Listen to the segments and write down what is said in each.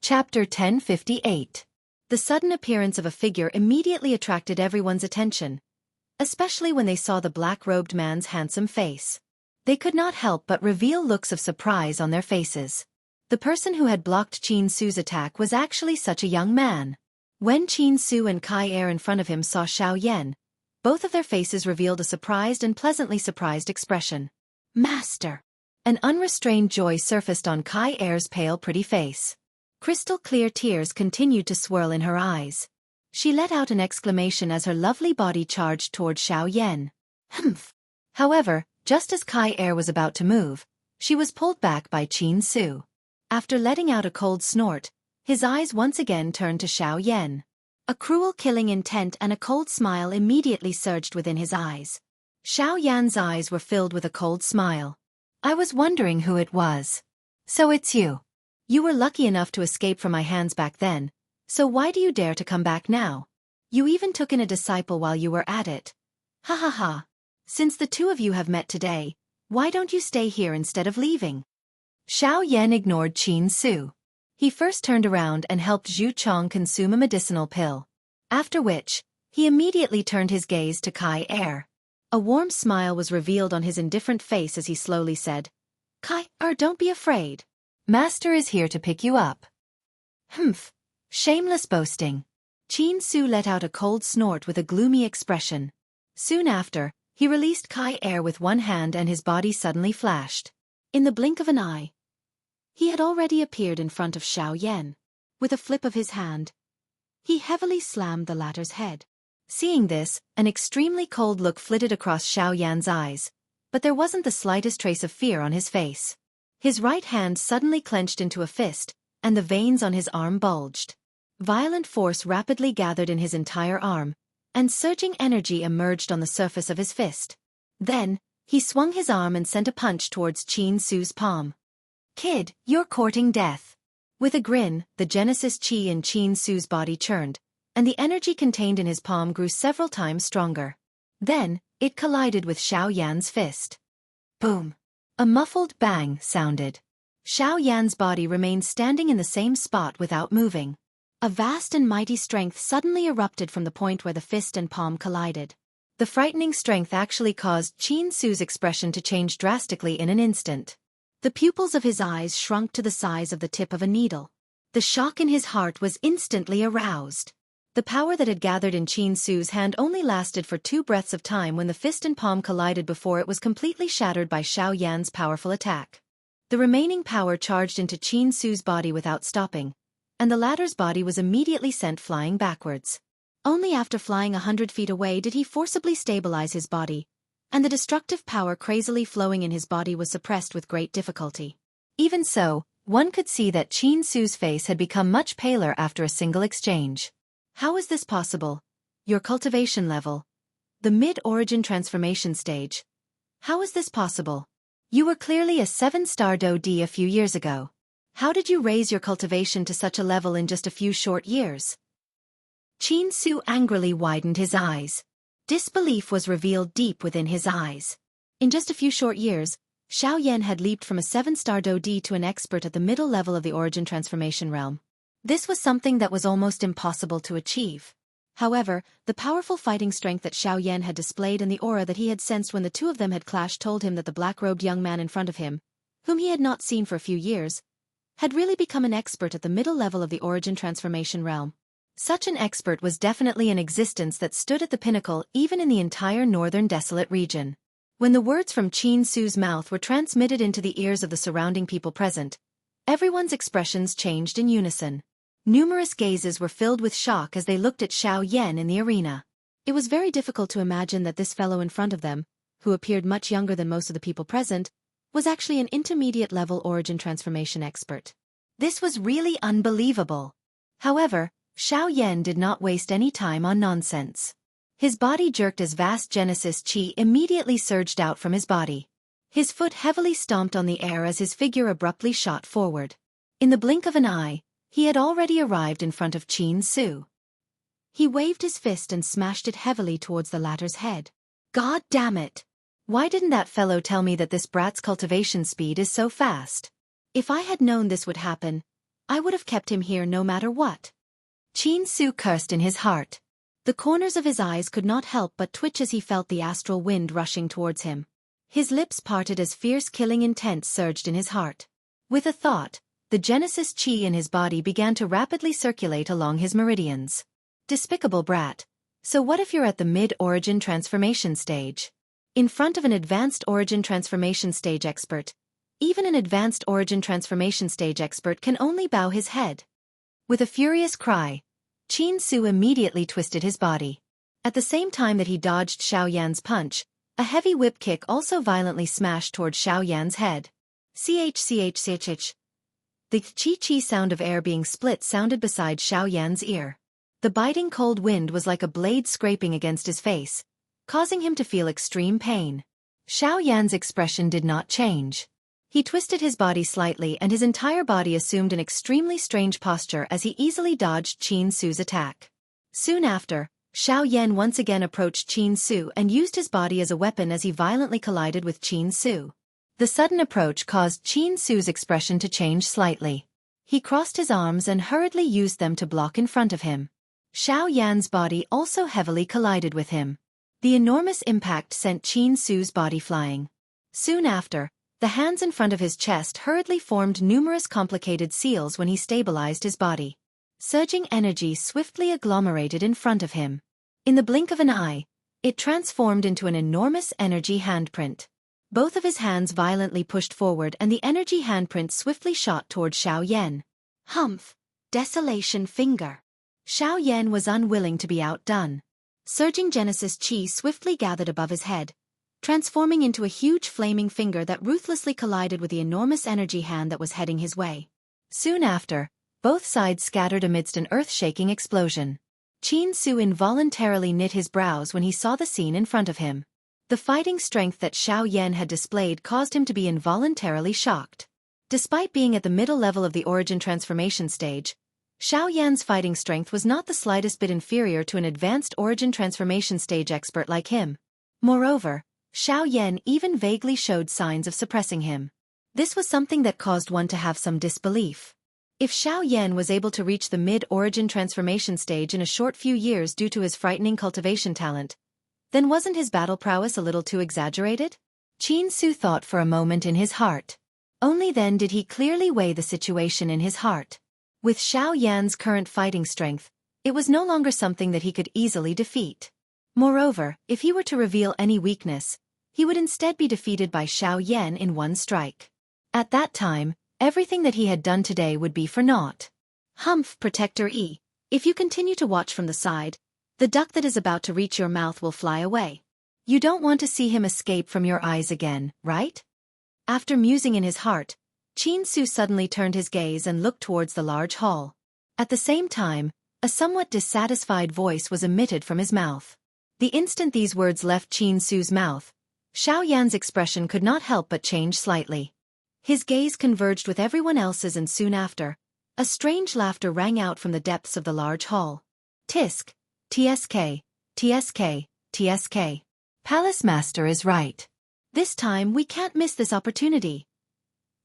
Chapter 1058. The sudden appearance of a figure immediately attracted everyone's attention, especially when they saw the black-robed man's handsome face. They could not help but reveal looks of surprise on their faces. The person who had blocked Chin Su's attack was actually such a young man. When Chin Su and Kai Er in front of him saw Xiao Yan, both of their faces revealed a surprised and pleasantly surprised expression. Master! An unrestrained joy surfaced on Kai Er's pale pretty face. Crystal-clear tears continued to swirl in her eyes. She let out an exclamation as her lovely body charged toward Xiao Yan. Humph! However, just as Kai Er was about to move, she was pulled back by Chin Su. After letting out a cold snort, his eyes once again turned to Xiao Yan. A cruel killing intent and a cold smile immediately surged within his eyes. Xiao Yan's eyes were filled with a cold smile. I was wondering who it was. So it's you. You were lucky enough to escape from my hands back then, so why do you dare to come back now? You even took in a disciple while you were at it. Ha ha ha. Since the two of you have met today, why don't you stay here instead of leaving? Xiao Yan ignored Chin Su. He first turned around and helped Zhu Chong consume a medicinal pill. After which, he immediately turned his gaze to Kai Er. A warm smile was revealed on his indifferent face as he slowly said, Kai Er, don't be afraid. Master is here to pick you up. Humph. Shameless boasting. Chin Su let out a cold snort with a gloomy expression. Soon after, he released Kai Er with one hand and his body suddenly flashed. In the blink of an eye, he had already appeared in front of Xiao Yan. With a flip of his hand, he heavily slammed the latter's head. Seeing this, an extremely cold look flitted across Xiao Yan's eyes, but there wasn't the slightest trace of fear on his face. His right hand suddenly clenched into a fist, and the veins on his arm bulged. Violent force rapidly gathered in his entire arm, and surging energy emerged on the surface of his fist. Then, he swung his arm and sent a punch towards Chin Su's palm. Kid, you're courting death. With a grin, the Genesis chi in Chin Su's body churned, and the energy contained in his palm grew several times stronger. Then, it collided with Xiao Yan's fist. Boom! A muffled bang sounded. Xiao Yan's body remained standing in the same spot without moving. A vast and mighty strength suddenly erupted from the point where the fist and palm collided. The frightening strength actually caused Chin Su's expression to change drastically in an instant. The pupils of his eyes shrunk to the size of the tip of a needle. The shock in his heart was instantly aroused. The power that had gathered in Chin Su's hand only lasted for 2 breaths of time when the fist and palm collided before it was completely shattered by Xiao Yan's powerful attack. The remaining power charged into Chin Su's body without stopping, and the latter's body was immediately sent flying backwards. Only after flying 100 feet away did he forcibly stabilize his body, and the destructive power crazily flowing in his body was suppressed with great difficulty. Even so, one could see that Chin Su's face had become much paler after a single exchange. How is this possible? Your cultivation level. The mid-origin transformation stage. How is this possible? You were clearly a 7-star Do-D a few years ago. How did you raise your cultivation to such a level in just a few short years? Chin Su angrily widened his eyes. Disbelief was revealed deep within his eyes. In just a few short years, Xiao Yan had leaped from a 7-star Do-D to an expert at the middle level of the origin transformation realm. This was something that was almost impossible to achieve. However, the powerful fighting strength that Xiao Yan had displayed and the aura that he had sensed when the two of them had clashed told him that the black-robed young man in front of him, whom he had not seen for a few years, had really become an expert at the middle level of the origin transformation realm. Such an expert was definitely an existence that stood at the pinnacle even in the entire northern desolate region. When the words from Chin Su's mouth were transmitted into the ears of the surrounding people present, everyone's expressions changed in unison. Numerous gazes were filled with shock as they looked at Xiao Yan in the arena. It was very difficult to imagine that this fellow in front of them, who appeared much younger than most of the people present, was actually an intermediate-level origin transformation expert. This was really unbelievable. However, Xiao Yan did not waste any time on nonsense. His body jerked as vast Genesis chi immediately surged out from his body. His foot heavily stomped on the air as his figure abruptly shot forward. In the blink of an eye, he had already arrived in front of Chin Su. He waved his fist and smashed it heavily towards the latter's head. God damn it! Why didn't that fellow tell me that this brat's cultivation speed is so fast? If I had known this would happen, I would have kept him here no matter what. Qin Su cursed in his heart. The corners of his eyes could not help but twitch as he felt the astral wind rushing towards him. His lips parted as fierce killing intent surged in his heart. With a thought, the Genesis chi in his body began to rapidly circulate along his meridians. Despicable brat. So what if you're at the mid-origin transformation stage? In front of an advanced origin transformation stage expert, even an advanced origin transformation stage expert can only bow his head. With a furious cry, Qin Su immediately twisted his body. At the same time that he dodged Xiao Yan's punch, a heavy whip kick also violently smashed toward Xiao Yan's head. Ch. The chi-chi sound of air being split sounded beside Xiao Yan's ear. The biting cold wind was like a blade scraping against his face, causing him to feel extreme pain. Xiao Yan's expression did not change. He twisted his body slightly and his entire body assumed an extremely strange posture as he easily dodged Qin Su's attack. Soon after, Xiao Yan once again approached Qin Su and used his body as a weapon as he violently collided with Qin Su. The sudden approach caused Qin Su's expression to change slightly. He crossed his arms and hurriedly used them to block in front of him. Xiao Yan's body also heavily collided with him. The enormous impact sent Qin Su's body flying. Soon after, the hands in front of his chest hurriedly formed numerous complicated seals when he stabilized his body. Surging energy swiftly agglomerated in front of him. In the blink of an eye, it transformed into an enormous energy handprint. Both of his hands violently pushed forward and the energy handprint swiftly shot toward Xiao Yan. Humph! Desolation finger! Xiao Yan was unwilling to be outdone. Surging Genesis chi swiftly gathered above his head, transforming into a huge flaming finger that ruthlessly collided with the enormous energy hand that was heading his way. Soon after, both sides scattered amidst an earth-shaking explosion. Qin Su involuntarily knit his brows when he saw the scene in front of him. The fighting strength that Xiao Yan had displayed caused him to be involuntarily shocked. Despite being at the middle level of the origin transformation stage, Xiao Yan's fighting strength was not the slightest bit inferior to an advanced origin transformation stage expert like him. Moreover, Xiao Yan even vaguely showed signs of suppressing him. This was something that caused one to have some disbelief. If Xiao Yan was able to reach the mid-origin transformation stage in a short few years due to his frightening cultivation talent, then wasn't his battle prowess a little too exaggerated? Qin Su thought for a moment in his heart. Only then did he clearly weigh the situation in his heart. With Xiao Yan's current fighting strength, it was no longer something that he could easily defeat. Moreover, if he were to reveal any weakness, he would instead be defeated by Xiao Yan in one strike. At that time, everything that he had done today would be for naught. Humph, Protector E, if you continue to watch from the side, the duck that is about to reach your mouth will fly away. You don't want to see him escape from your eyes again, right? After musing in his heart, Qin Su suddenly turned his gaze and looked towards the large hall. At the same time, a somewhat dissatisfied voice was emitted from his mouth. The instant these words left Qin Su's mouth, Xiao Yan's expression could not help but change slightly. His gaze converged with everyone else's and soon after, a strange laughter rang out from the depths of the large hall. Tisk, TSK, TSK, TSK. Palace Master is right. This time we can't miss this opportunity.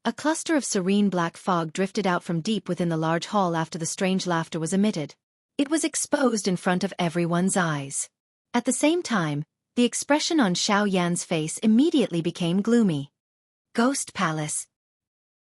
A cluster of serene black fog drifted out from deep within the large hall after the strange laughter was emitted. It was exposed in front of everyone's eyes. At the same time, the expression on Xiao Yan's face immediately became gloomy. Ghost Palace.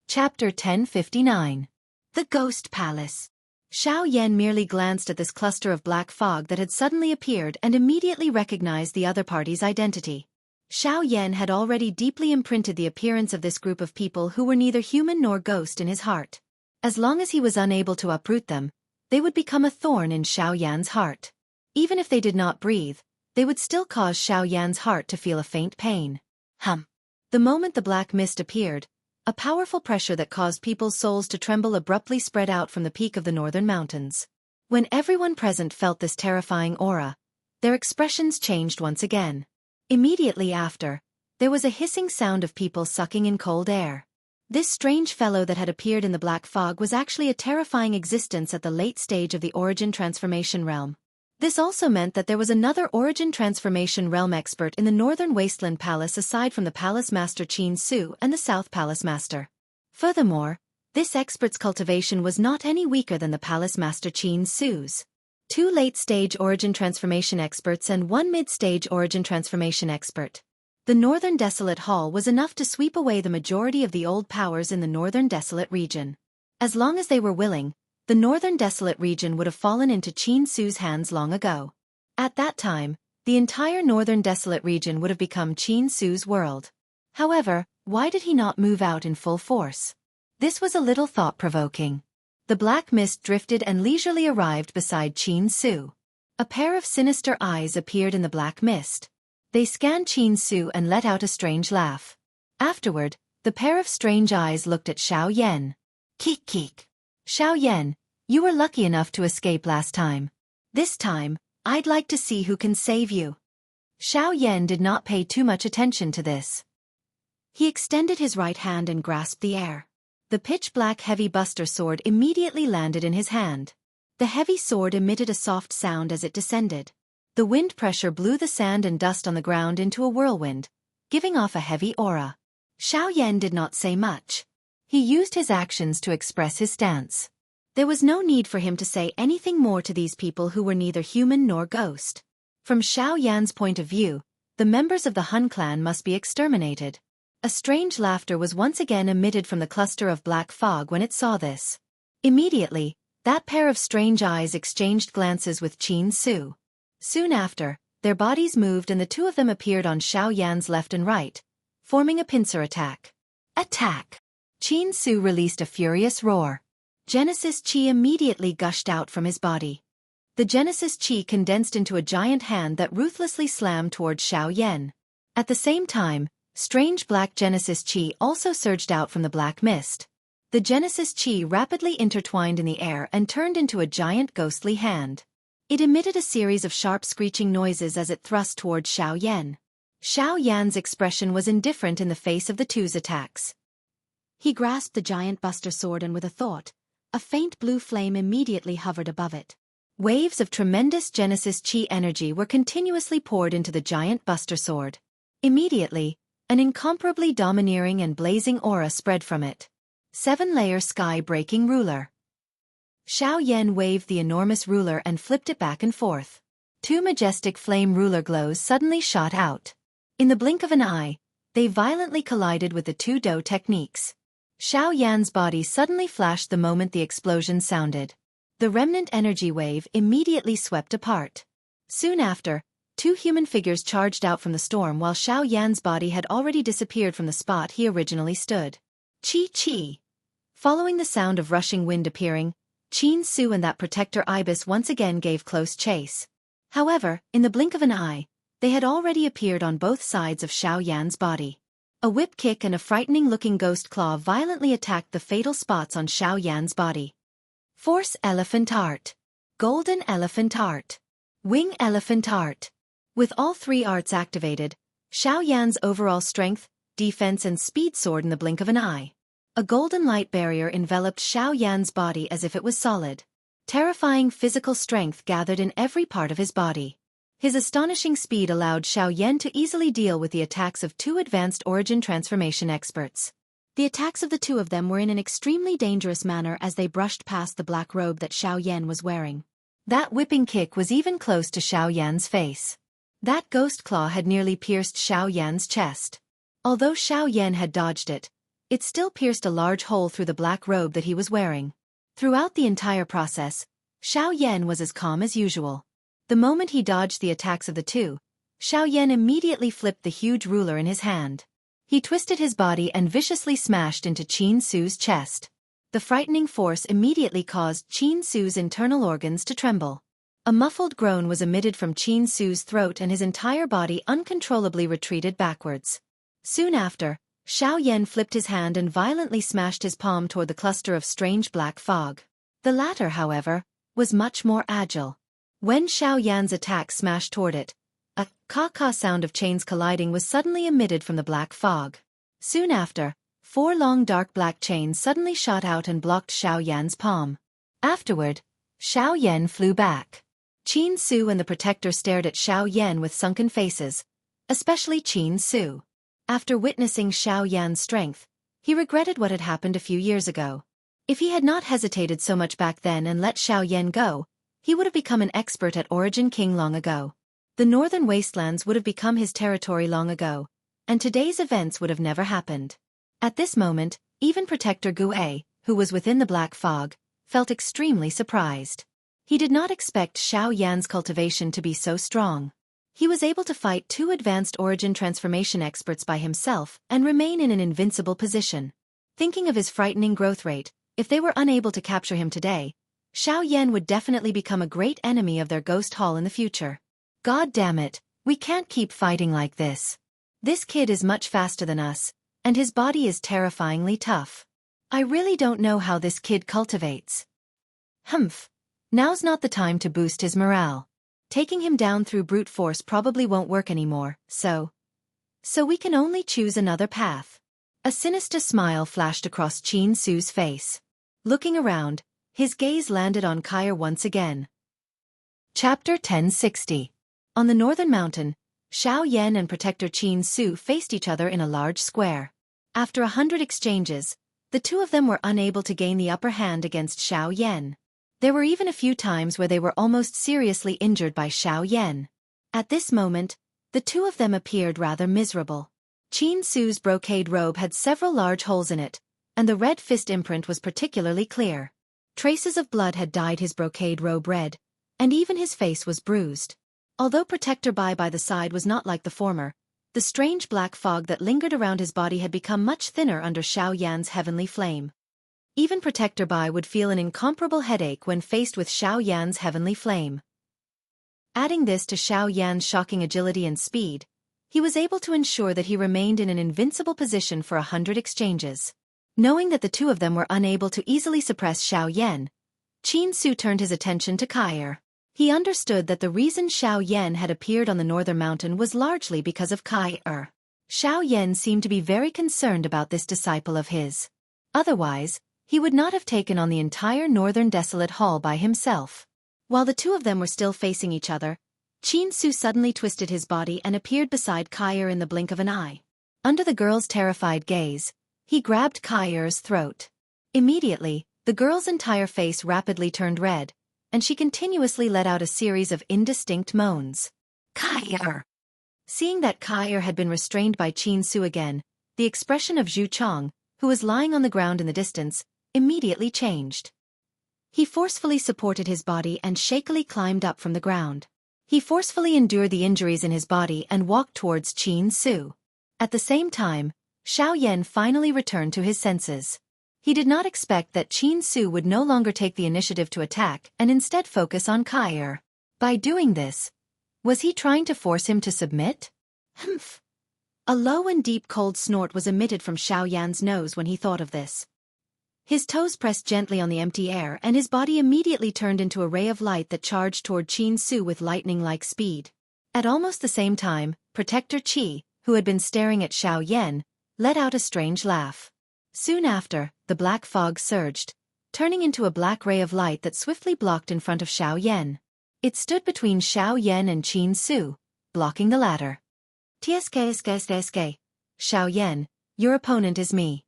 Chapter 1059. The Ghost Palace. Xiao Yan merely glanced at this cluster of black fog that had suddenly appeared and immediately recognized the other party's identity. Xiao Yan had already deeply imprinted the appearance of this group of people who were neither human nor ghost in his heart. As long as he was unable to uproot them, they would become a thorn in Xiao Yan's heart. Even if they did not breathe, they would still cause Xiao Yan's heart to feel a faint pain. The moment the black mist appeared, a powerful pressure that caused people's souls to tremble abruptly spread out from the peak of the northern mountains. When everyone present felt this terrifying aura, their expressions changed once again. Immediately after, there was a hissing sound of people sucking in cold air. This strange fellow that had appeared in the black fog was actually a terrifying existence at the late stage of the origin transformation realm. This also meant that there was another origin transformation realm expert in the northern wasteland palace aside from the palace master Qin Su and the south palace master. Furthermore, This expert's cultivation was not any weaker than the Palace Master Qin Su's. 2 late-stage origin transformation experts and 1 mid-stage origin transformation expert. The Northern Desolate Hall was enough to sweep away the majority of the old powers in the Northern Desolate region. As long as they were willing, the Northern Desolate region would have fallen into Qin Su's hands long ago. At that time, the entire Northern Desolate region would have become Qin Su's world. However, why did he not move out in full force? This was a little thought-provoking. The black mist drifted and leisurely arrived beside Qin Su. A pair of sinister eyes appeared in the black mist. They scanned Qin Su and let out a strange laugh. Afterward, the pair of strange eyes looked at Xiao Yan. Keek keek. Xiao Yan, you were lucky enough to escape last time. This time, I'd like to see who can save you. Xiao Yan did not pay too much attention to this. He extended his right hand and grasped the air. The pitch-black heavy buster sword immediately landed in his hand. The heavy sword emitted a soft sound as it descended. The wind pressure blew the sand and dust on the ground into a whirlwind, giving off a heavy aura. Xiao Yan did not say much. He used his actions to express his stance. There was no need for him to say anything more to these people who were neither human nor ghost. From Xiao Yan's point of view, the members of the Hun clan must be exterminated. A strange laughter was once again emitted from the cluster of black fog when it saw this. Immediately, that pair of strange eyes exchanged glances with Qin Su. Soon after, their bodies moved and the two of them appeared on Xiao Yan's left and right, forming a pincer attack. Attack! Qin Su released a furious roar. Genesis Qi immediately gushed out from his body. The Genesis Qi condensed into a giant hand that ruthlessly slammed toward Xiao Yan. At the same time, strange black Genesis Qi also surged out from the black mist. The Genesis Qi rapidly intertwined in the air and turned into a giant ghostly hand. It emitted a series of sharp screeching noises as it thrust toward Xiao Yan. Xiao Yan's expression was indifferent in the face of the two's attacks. He grasped the giant buster sword and with a thought, a faint blue flame immediately hovered above it. Waves of tremendous Genesis Qi energy were continuously poured into the giant buster sword. Immediately, an incomparably domineering and blazing aura spread from it. 7-layer sky-breaking ruler. Xiao Yan waved the enormous ruler and flipped it back and forth. 2 majestic flame ruler glows suddenly shot out. In the blink of an eye, they violently collided with the 2 Do techniques. Xiao Yan's body suddenly flashed the moment the explosion sounded. The remnant energy wave immediately swept apart. Soon after, 2 human figures charged out from the storm while Xiao Yan's body had already disappeared from the spot he originally stood. Chi. Following the sound of rushing wind appearing, Qin Su and that protector ibis once again gave close chase. However, in the blink of an eye, they had already appeared on both sides of Xiao Yan's body. A whip kick and a frightening-looking ghost claw violently attacked the fatal spots on Xiao Yan's body. Force Elephant Art. Golden Elephant Art. Wing Elephant Art. With all 3 arts activated, Xiao Yan's overall strength, defense and speed soared in the blink of an eye. A golden light barrier enveloped Xiao Yan's body as if it was solid. Terrifying physical strength gathered in every part of his body. His astonishing speed allowed Xiao Yan to easily deal with the attacks of 2 advanced origin transformation experts. The attacks of the 2 of them were in an extremely dangerous manner as they brushed past the black robe that Xiao Yan was wearing. That whipping kick was even close to Xiao Yan's face. That ghost claw had nearly pierced Xiao Yan's chest. Although Xiao Yan had dodged it, it still pierced a large hole through the black robe that he was wearing. Throughout the entire process, Xiao Yan was as calm as usual. The moment he dodged the attacks of the 2, Xiao Yan immediately flipped the huge ruler in his hand. He twisted his body and viciously smashed into Qin Su's chest. The frightening force immediately caused Qin Su's internal organs to tremble. A muffled groan was emitted from Qin Su's throat and his entire body uncontrollably retreated backwards. Soon after, Xiao Yan flipped his hand and violently smashed his palm toward the cluster of strange black fog. The latter, however, was much more agile. When Xiao Yan's attack smashed toward it, a caw-caw sound of chains colliding was suddenly emitted from the black fog. Soon after, 4 long dark black chains suddenly shot out and blocked Xiao Yan's palm. Afterward, Xiao Yan flew back. Qin Su and the protector stared at Xiao Yan with sunken faces, especially Qin Su. After witnessing Xiao Yan's strength, he regretted what had happened a few years ago. If he had not hesitated so much back then and let Xiao Yan go, he would have become an expert at Origin King long ago. The northern wastelands would have become his territory long ago, and today's events would have never happened. At this moment, even Protector Gue, who was within the black fog, felt extremely surprised. He did not expect Xiao Yan's cultivation to be so strong. He was able to fight 2 advanced origin transformation experts by himself and remain in an invincible position. Thinking of his frightening growth rate, if they were unable to capture him today, Xiao Yan would definitely become a great enemy of their ghost hall in the future. God damn it, we can't keep fighting like this. This kid is much faster than us, and his body is terrifyingly tough. I really don't know how this kid cultivates. Humph. Now's not the time to boost his morale. Taking him down through brute force probably won't work anymore, so we can only choose another path. A sinister smile flashed across Qin Su's face. Looking around, his gaze landed on Kair once again. Chapter 1060. On the northern mountain, Xiao Yan and Protector Qin Su faced each other in a large square. After 100 exchanges, the two of them were unable to gain the upper hand against Xiao Yan. There were even a few times where they were almost seriously injured by Xiao Yan. At this moment, the two of them appeared rather miserable. Qin Su's brocade robe had several large holes in it, and the red fist imprint was particularly clear. Traces of blood had dyed his brocade robe red, and even his face was bruised. Although Protector Bai by the side was not like the former, the strange black fog that lingered around his body had become much thinner under Xiao Yan's heavenly flame. Even Protector Bai would feel an incomparable headache when faced with Xiao Yan's heavenly flame. Adding this to Xiao Yan's shocking agility and speed, he was able to ensure that he remained in an invincible position for 100 exchanges. Knowing that the two of them were unable to easily suppress Xiao Yan, Qin Su turned his attention to Kair. He understood that the reason Xiao Yan had appeared on the northern mountain was largely because of Kair. Xiao Yan seemed to be very concerned about this disciple of his. Otherwise, he would not have taken on the entire northern desolate hall by himself. While the two of them were still facing each other, Qin Su suddenly twisted his body and appeared beside Kair in the blink of an eye. Under the girl's terrified gaze, he grabbed Kair's throat. Immediately, the girl's entire face rapidly turned red, and she continuously let out a series of indistinct moans. Kair! Seeing that Kair had been restrained by Qin Su again, the expression of Zhu Chong, who was lying on the ground in the distance, immediately changed. He forcefully supported his body and shakily climbed up from the ground. He forcefully endured the injuries in his body and walked towards Qin Su. At the same time, Xiao Yan finally returned to his senses. He did not expect that Qin Su would no longer take the initiative to attack and instead focus on Kair. By doing this, was he trying to force him to submit? Humph. A low and deep cold snort was emitted from Xiao Yan's nose when he thought of this. His toes pressed gently on the empty air and his body immediately turned into a ray of light that charged toward Qin Su with lightning-like speed. At almost the same time, Protector Qi, who had been staring at Xiao Yan, let out a strange laugh. Soon after, the black fog surged, turning into a black ray of light that swiftly blocked in front of Xiao Yan. It stood between Xiao Yan and Qin Su, blocking the latter. Tsk. Xiao Yan, your opponent is me.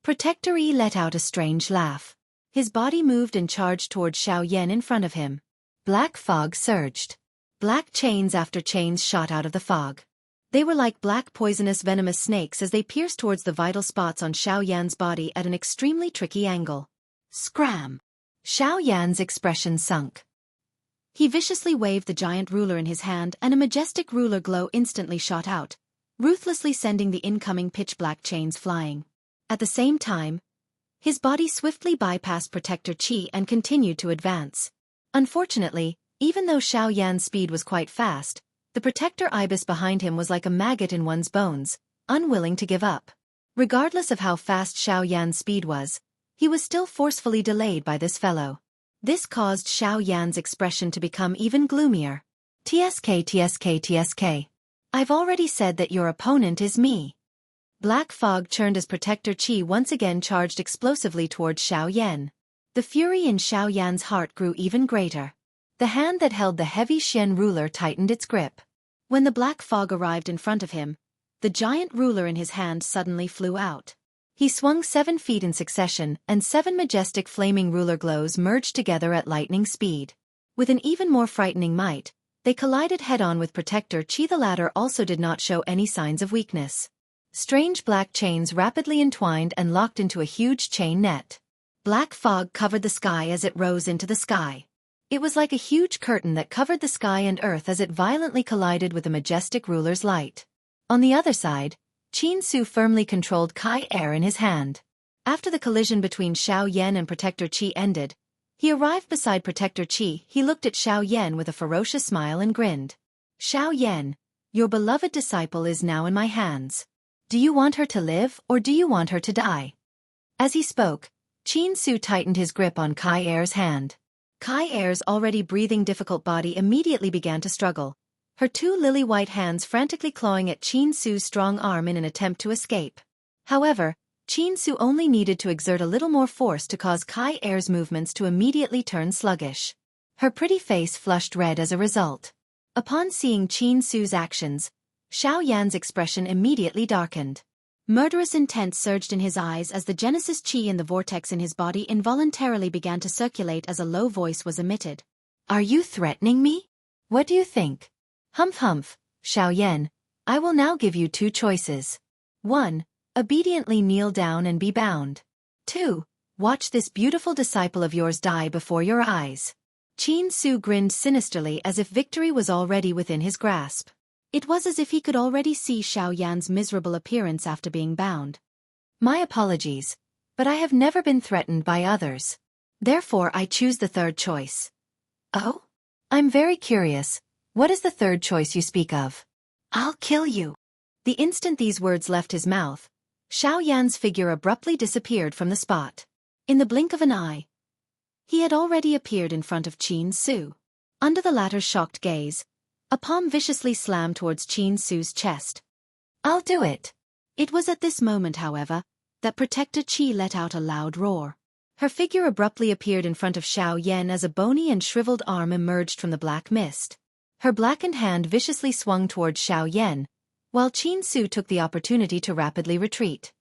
Protector Yi let out a strange laugh. His body moved and charged toward Xiao Yan in front of him. Black fog surged. Black chains after chains shot out of the fog. They were like black poisonous venomous snakes as they pierced towards the vital spots on Xiao Yan's body at an extremely tricky angle. Scram! Xiao Yan's expression sunk. He viciously waved the giant ruler in his hand and a majestic ruler glow instantly shot out, ruthlessly sending the incoming pitch-black chains flying. At the same time, his body swiftly bypassed Protector Qi and continued to advance. Unfortunately, even though Xiao Yan's speed was quite fast, the Protector Ibis behind him was like a maggot in one's bones, unwilling to give up. Regardless of how fast Xiao Yan's speed was, he was still forcefully delayed by this fellow. This caused Xiao Yan's expression to become even gloomier. Tsk. I've already said that your opponent is me. Black fog churned as Protector Qi once again charged explosively towards Xiao Yan. The fury in Xiao Yan's heart grew even greater. The hand that held the heavy Xian ruler tightened its grip. When the black fog arrived in front of him, the giant ruler in his hand suddenly flew out. He swung 7 feet in succession, and 7 majestic flaming ruler glows merged together at lightning speed. With an even more frightening might, they collided head-on with Protector Chi. The latter also did not show any signs of weakness. Strange black chains rapidly entwined and locked into a huge chain net. Black fog covered the sky as it rose into the sky. It was like a huge curtain that covered the sky and earth as it violently collided with the majestic ruler's light. On the other side, Qin Su firmly controlled Kai Air in his hand. After the collision between Xiao Yan and Protector Chi ended, he arrived beside Protector Chi. He looked at Xiao Yan with a ferocious smile and grinned. Xiao Yan, your beloved disciple is now in my hands. Do you want her to live or do you want her to die? As he spoke, Qin Su tightened his grip on Kai Air's hand. Kai Air's already breathing difficult body immediately began to struggle, her 2 lily-white hands frantically clawing at Qin Su's strong arm in an attempt to escape. However, Qin Su only needed to exert a little more force to cause Kai Air's movements to immediately turn sluggish. Her pretty face flushed red as a result. Upon seeing Qin Su's actions, Xiao Yan's expression immediately darkened. Murderous intent surged in his eyes as the Genesis Chi in the vortex in his body involuntarily began to circulate as a low voice was emitted. Are you threatening me? What do you think? Humph humph, Xiao Yan, I will now give you 2 choices. 1. Obediently kneel down and be bound. 2. Watch this beautiful disciple of yours die before your eyes. Qin Su grinned sinisterly as if victory was already within his grasp. It was as if he could already see Xiao Yan's miserable appearance after being bound. My apologies, but I have never been threatened by others. Therefore I choose the 3rd choice. Oh? I'm very curious. What is the 3rd choice you speak of? I'll kill you. The instant these words left his mouth, Xiao Yan's figure abruptly disappeared from the spot. In the blink of an eye, he had already appeared in front of Qin Su. Under the latter's shocked gaze, a palm viciously slammed towards Qin Su's chest. I'll do it. It was at this moment, however, that Protector Chi let out a loud roar. Her figure abruptly appeared in front of Xiao Yan as a bony and shriveled arm emerged from the black mist. Her blackened hand viciously swung towards Xiao Yan, while Qin Su took the opportunity to rapidly retreat.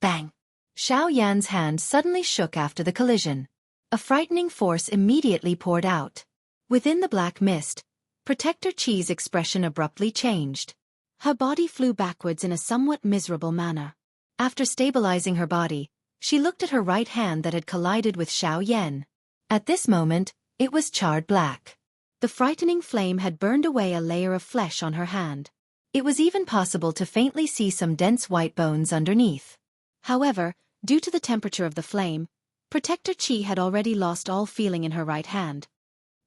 Bang! Xiao Yan's hand suddenly shook after the collision. A frightening force immediately poured out. Within the black mist, Protector Chi's expression abruptly changed. Her body flew backwards in a somewhat miserable manner. After stabilizing her body, she looked at her right hand that had collided with Xiao Yan. At this moment, it was charred black. The frightening flame had burned away a layer of flesh on her hand. It was even possible to faintly see some dense white bones underneath. However, due to the temperature of the flame, Protector Chi had already lost all feeling in her right hand.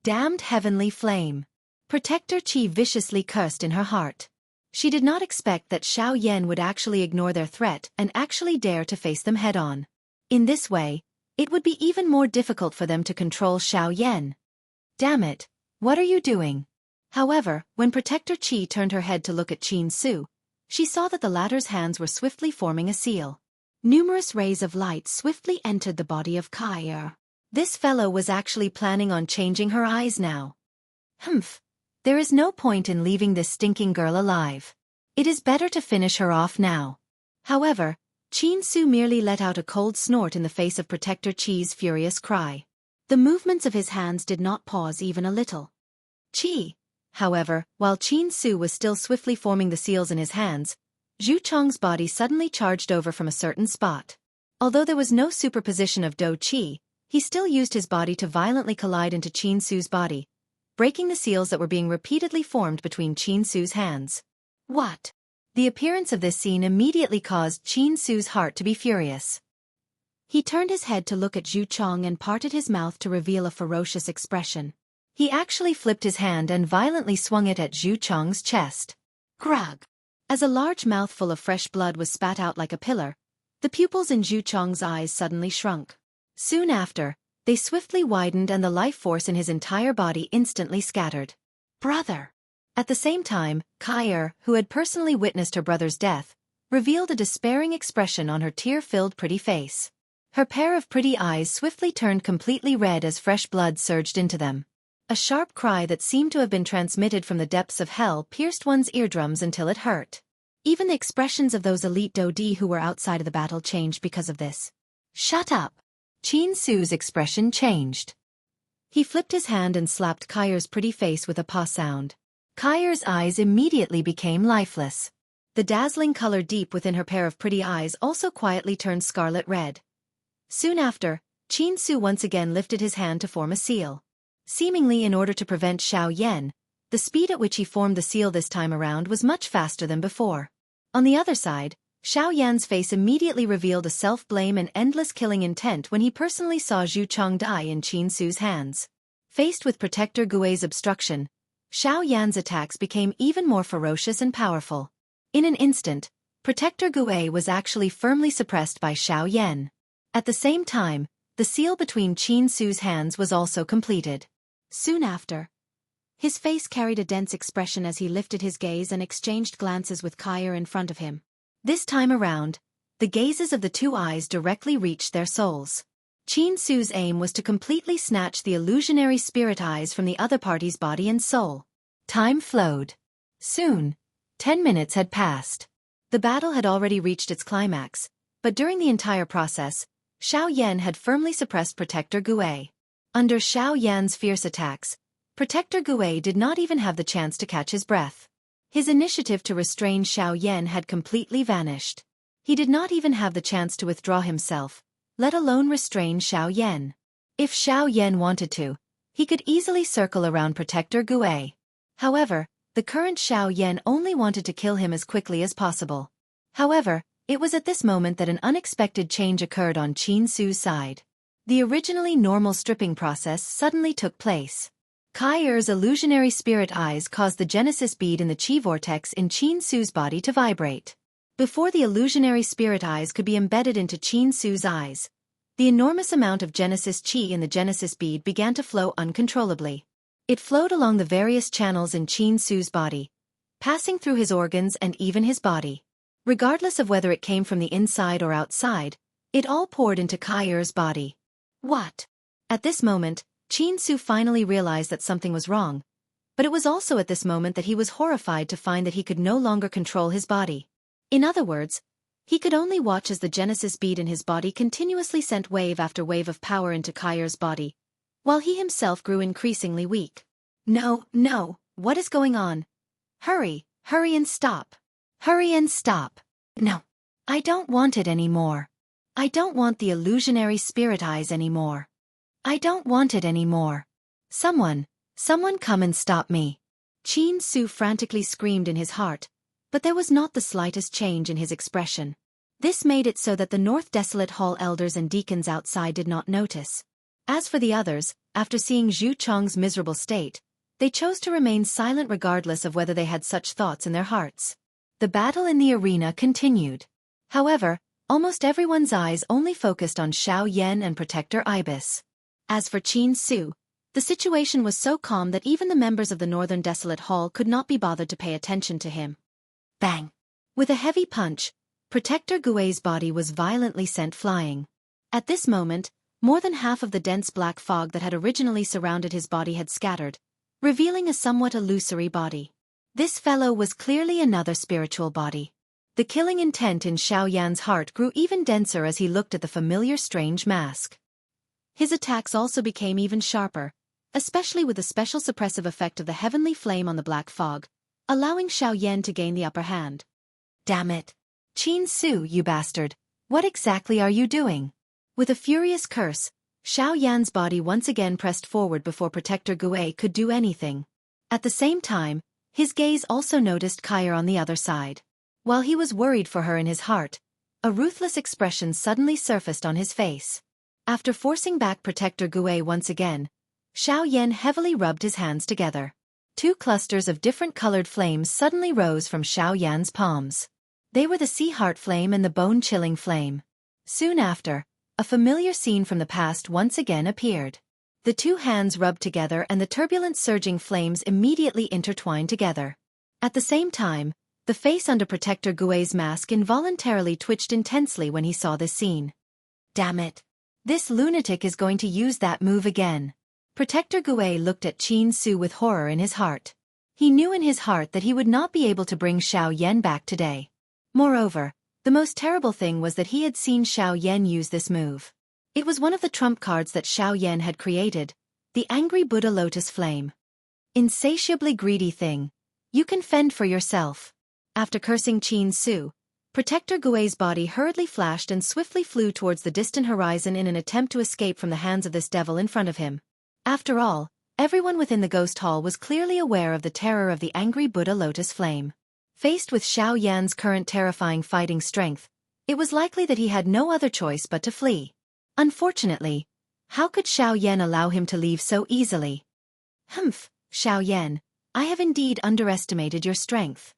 Damned heavenly flame! Protector Chi viciously cursed in her heart. She did not expect that Xiao Yan would actually ignore their threat and actually dare to face them head-on. In this way, it would be even more difficult for them to control Xiao Yan. Damn it, what are you doing? However, when Protector Chi turned her head to look at Qin Su, she saw that the latter's hands were swiftly forming a seal. Numerous rays of light swiftly entered the body of Kai. This fellow was actually planning on changing her eyes now. Humph. There is no point in leaving this stinking girl alive. It is better to finish her off now. However, Qin Su merely let out a cold snort in the face of Protector Chi's furious cry. The movements of his hands did not pause even a little. Chi. However, while Qin Su was still swiftly forming the seals in his hands, Zhu Chong's body suddenly charged over from a certain spot. Although there was no superposition of Do Qi, he still used his body to violently collide into Qin Su's body, breaking the seals that were being repeatedly formed between Qin Su's hands. What? The appearance of this scene immediately caused Qin Su's heart to be furious. He turned his head to look at Zhu Chong and parted his mouth to reveal a ferocious expression. He actually flipped his hand and violently swung it at Zhu Chong's chest. Grug! As a large mouthful of fresh blood was spat out like a pillar, the pupils in Zhu Chong's eyes suddenly shrunk. Soon after, they swiftly widened and the life force in his entire body instantly scattered. Brother! At the same time, Kai, who had personally witnessed her brother's death, revealed a despairing expression on her tear-filled pretty face. Her pair of pretty eyes swiftly turned completely red as fresh blood surged into them. A sharp cry that seemed to have been transmitted from the depths of hell pierced one's eardrums until it hurt. Even the expressions of those elite Dodi who were outside of the battle changed because of this. Shut up! Chin Su's expression changed. He flipped his hand and slapped Kai's pretty face with a paw sound. Kai's eyes immediately became lifeless. The dazzling color deep within her pair of pretty eyes also quietly turned scarlet red. Soon after, Chin Su once again lifted his hand to form a seal. Seemingly in order to prevent Xiao Yan, the speed at which he formed the seal this time around was much faster than before. On the other side, Xiao Yan's face immediately revealed a self-blame and endless killing intent when he personally saw Zhu Chong die in Chin Su's hands. Faced with Protector Gui's obstruction, Xiao Yan's attacks became even more ferocious and powerful. In an instant, Protector Gui was actually firmly suppressed by Xiao Yan. At the same time, the seal between Chin Su's hands was also completed. Soon after, his face carried a dense expression as he lifted his gaze and exchanged glances with Kai in front of him. This time around, the gazes of the two eyes directly reached their souls. Chin Su's aim was to completely snatch the illusionary spirit eyes from the other party's body and soul. Time flowed. Soon, 10 minutes had passed. The battle had already reached its climax, but during the entire process, Xiao Yan had firmly suppressed Protector Gui. Under Xiao Yan's fierce attacks, Protector Gui did not even have the chance to catch his breath. His initiative to restrain Xiao Yan had completely vanished. He did not even have the chance to withdraw himself, let alone restrain Xiao Yan. If Xiao Yan wanted to, he could easily circle around Protector Gui. However, the current Xiao Yan only wanted to kill him as quickly as possible. However, it was at this moment that an unexpected change occurred on Chin Su's side. The originally normal stripping process suddenly took place. Kai's illusionary spirit eyes caused the Genesis bead in the chi vortex in Chin Su's body to vibrate. Before the illusionary spirit eyes could be embedded into Chin Su's eyes, the enormous amount of Genesis chi in the Genesis bead began to flow uncontrollably. It flowed along the various channels in Chin Su's body, passing through his organs and even his body. Regardless of whether it came from the inside or outside, it all poured into Kai's body. What? At this moment, Chin Su finally realized that something was wrong, but it was also at this moment that he was horrified to find that he could no longer control his body. In other words, he could only watch as the Genesis bead in his body continuously sent wave after wave of power into Kai's body, while he himself grew increasingly weak. No, what is going on? Hurry and stop. Hurry and stop. No, I don't want it anymore. I don't want the illusionary spirit eyes anymore. I don't want it anymore. Someone come and stop me. Chin Su frantically screamed in his heart, but there was not the slightest change in his expression. This made it so that the North Desolate Hall elders and deacons outside did not notice. As for the others, after seeing Zhu Chong's miserable state, they chose to remain silent regardless of whether they had such thoughts in their hearts. The battle in the arena continued. However, almost everyone's eyes only focused on Xiao Yan and Protector Ibis. As for Chin Su, the situation was so calm that even the members of the Northern Desolate Hall could not be bothered to pay attention to him. Bang! With a heavy punch, Protector Gui's body was violently sent flying. At this moment, more than half of the dense black fog that had originally surrounded his body had scattered, revealing a somewhat illusory body. This fellow was clearly another spiritual body. The killing intent in Xiao Yan's heart grew even denser as he looked at the familiar strange mask. His attacks also became even sharper, especially with the special suppressive effect of the heavenly flame on the black fog, allowing Xiao Yan to gain the upper hand. Damn it! Chin Su, you bastard! What exactly are you doing? With a furious curse, Xiao Yan's body once again pressed forward before Protector Gui could do anything. At the same time, his gaze also noticed Kai on the other side. While he was worried for her in his heart, a ruthless expression suddenly surfaced on his face. After forcing back Protector Gui once again, Xiao Yan heavily rubbed his hands together. Two clusters of different colored flames suddenly rose from Xiao Yan's palms. They were the sea heart flame and the bone-chilling flame. Soon after, a familiar scene from the past once again appeared. The two hands rubbed together and the turbulent surging flames immediately intertwined together. At the same time, the face under Protector Gui's mask involuntarily twitched intensely when he saw this scene. Damn it! This lunatic is going to use that move again. Protector Gui looked at Chin Su with horror in his heart. He knew in his heart that he would not be able to bring Xiao Yan back today. Moreover, the most terrible thing was that he had seen Xiao Yan use this move. It was one of the trump cards that Xiao Yan had created, the Angry Buddha Lotus Flame. Insatiably greedy thing. You can fend for yourself. After cursing Qin Su, Protector Gui's body hurriedly flashed and swiftly flew towards the distant horizon in an attempt to escape from the hands of this devil in front of him. After all, everyone within the ghost hall was clearly aware of the terror of the Angry Buddha Lotus Flame. Faced with Xiao Yan's current terrifying fighting strength, it was likely that he had no other choice but to flee. Unfortunately, how could Xiao Yan allow him to leave so easily? Humph, Xiao Yan, I have indeed underestimated your strength.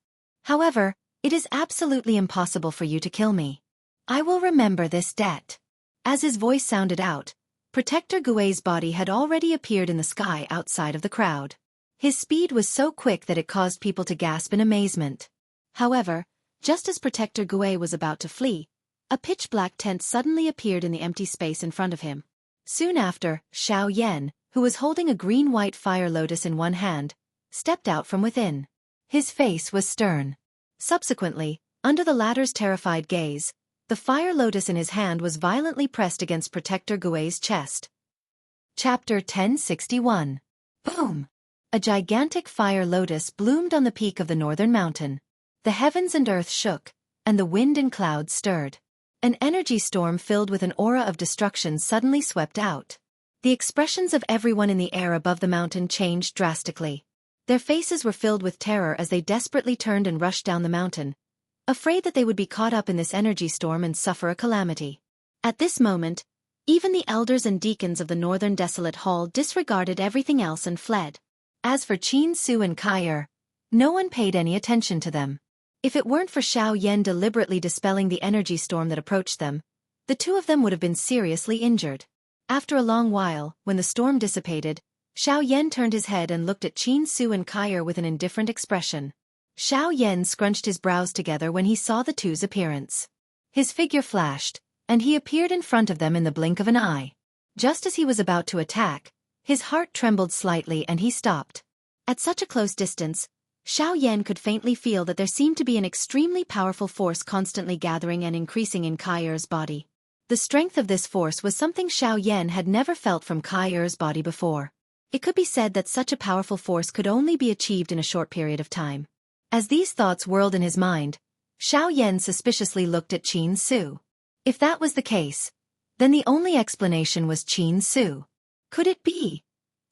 However, it is absolutely impossible for you to kill me. I will remember this debt. As his voice sounded out, Protector Gui's body had already appeared in the sky outside of the crowd. His speed was so quick that it caused people to gasp in amazement. However, just as Protector Gui was about to flee, a pitch-black tent suddenly appeared in the empty space in front of him. Soon after, Xiao Yan, who was holding a green-white fire lotus in one hand, stepped out from within. His face was stern. Subsequently, under the latter's terrified gaze, the fire lotus in his hand was violently pressed against Protector Gui's chest. Chapter 1061. Boom! A gigantic fire lotus bloomed on the peak of the northern mountain. The heavens and earth shook, and the wind and clouds stirred. An energy storm filled with an aura of destruction suddenly swept out. The expressions of everyone in the air above the mountain changed drastically. Their faces were filled with terror as they desperately turned and rushed down the mountain, afraid that they would be caught up in this energy storm and suffer a calamity. At this moment, even the elders and deacons of the Northern Desolate Hall disregarded everything else and fled. As for Qin Su and Kai, no one paid any attention to them. If it weren't for Xiao Yan deliberately dispelling the energy storm that approached them, the two of them would have been seriously injured. After a long while, when the storm dissipated, Xiao Yan turned his head and looked at Qin Su and Kai with an indifferent expression. Xiao Yan scrunched his brows together when he saw the two's appearance. His figure flashed, and he appeared in front of them in the blink of an eye. Just as he was about to attack, his heart trembled slightly and he stopped. At such a close distance, Xiao Yan could faintly feel that there seemed to be an extremely powerful force constantly gathering and increasing in Kai's body. The strength of this force was something Xiao Yan had never felt from Kai's body before. It could be said that such a powerful force could only be achieved in a short period of time. As these thoughts whirled in his mind, Xiao Yan suspiciously looked at Qin Su. If that was the case, then the only explanation was Qin Su. Could it be?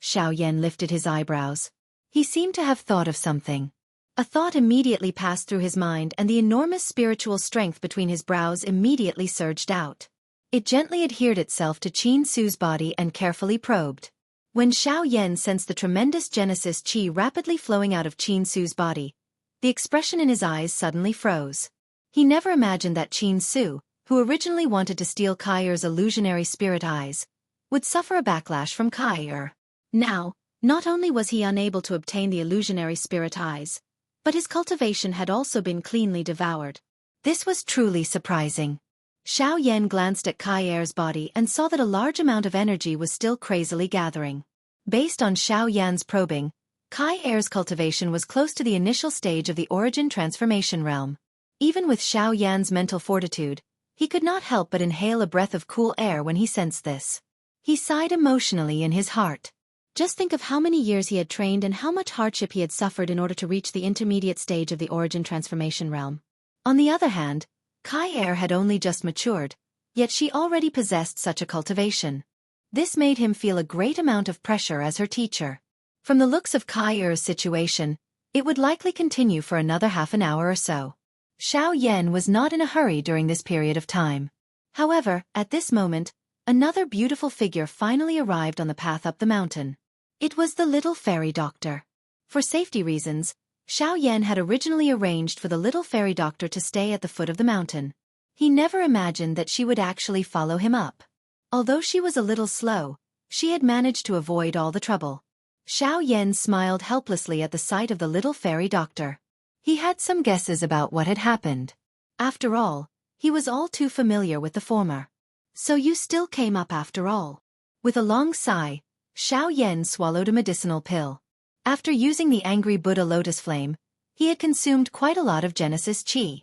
Xiao Yan lifted his eyebrows. He seemed to have thought of something. A thought immediately passed through his mind and the enormous spiritual strength between his brows immediately surged out. It gently adhered itself to Qin Su's body and carefully probed. When Xiao Yan sensed the tremendous Genesis Qi rapidly flowing out of Qin Su's body, the expression in his eyes suddenly froze. He never imagined that Qin Su, who originally wanted to steal Kai's illusionary spirit eyes, would suffer a backlash from Kai. Now, not only was he unable to obtain the illusionary spirit eyes, but his cultivation had also been cleanly devoured. This was truly surprising. Xiao Yan glanced at Kai's body and saw that a large amount of energy was still crazily gathering. Based on Xiao Yan's probing, Kai's cultivation was close to the initial stage of the origin transformation realm. Even with Xiao Yan's mental fortitude, he could not help but inhale a breath of cool air when he sensed this. He sighed emotionally in his heart. Just think of how many years he had trained and how much hardship he had suffered in order to reach the intermediate stage of the origin transformation realm. On the other hand, Kai had only just matured, yet she already possessed such a cultivation. This made him feel a great amount of pressure as her teacher. From the looks of Kai's situation, it would likely continue for another half an hour or so. Xiao Yan was not in a hurry during this period of time. However, at this moment, another beautiful figure finally arrived on the path up the mountain. It was the little fairy doctor. For safety reasons, Xiao Yan had originally arranged for the little fairy doctor to stay at the foot of the mountain. He never imagined that she would actually follow him up. Although she was a little slow, she had managed to avoid all the trouble. Xiao Yan smiled helplessly at the sight of the little fairy doctor. He had some guesses about what had happened. After all, he was all too familiar with the former. So you still came up after all. With a long sigh, Xiao Yan swallowed a medicinal pill. After using the Angry Buddha Lotus Flame, he had consumed quite a lot of Genesis Qi.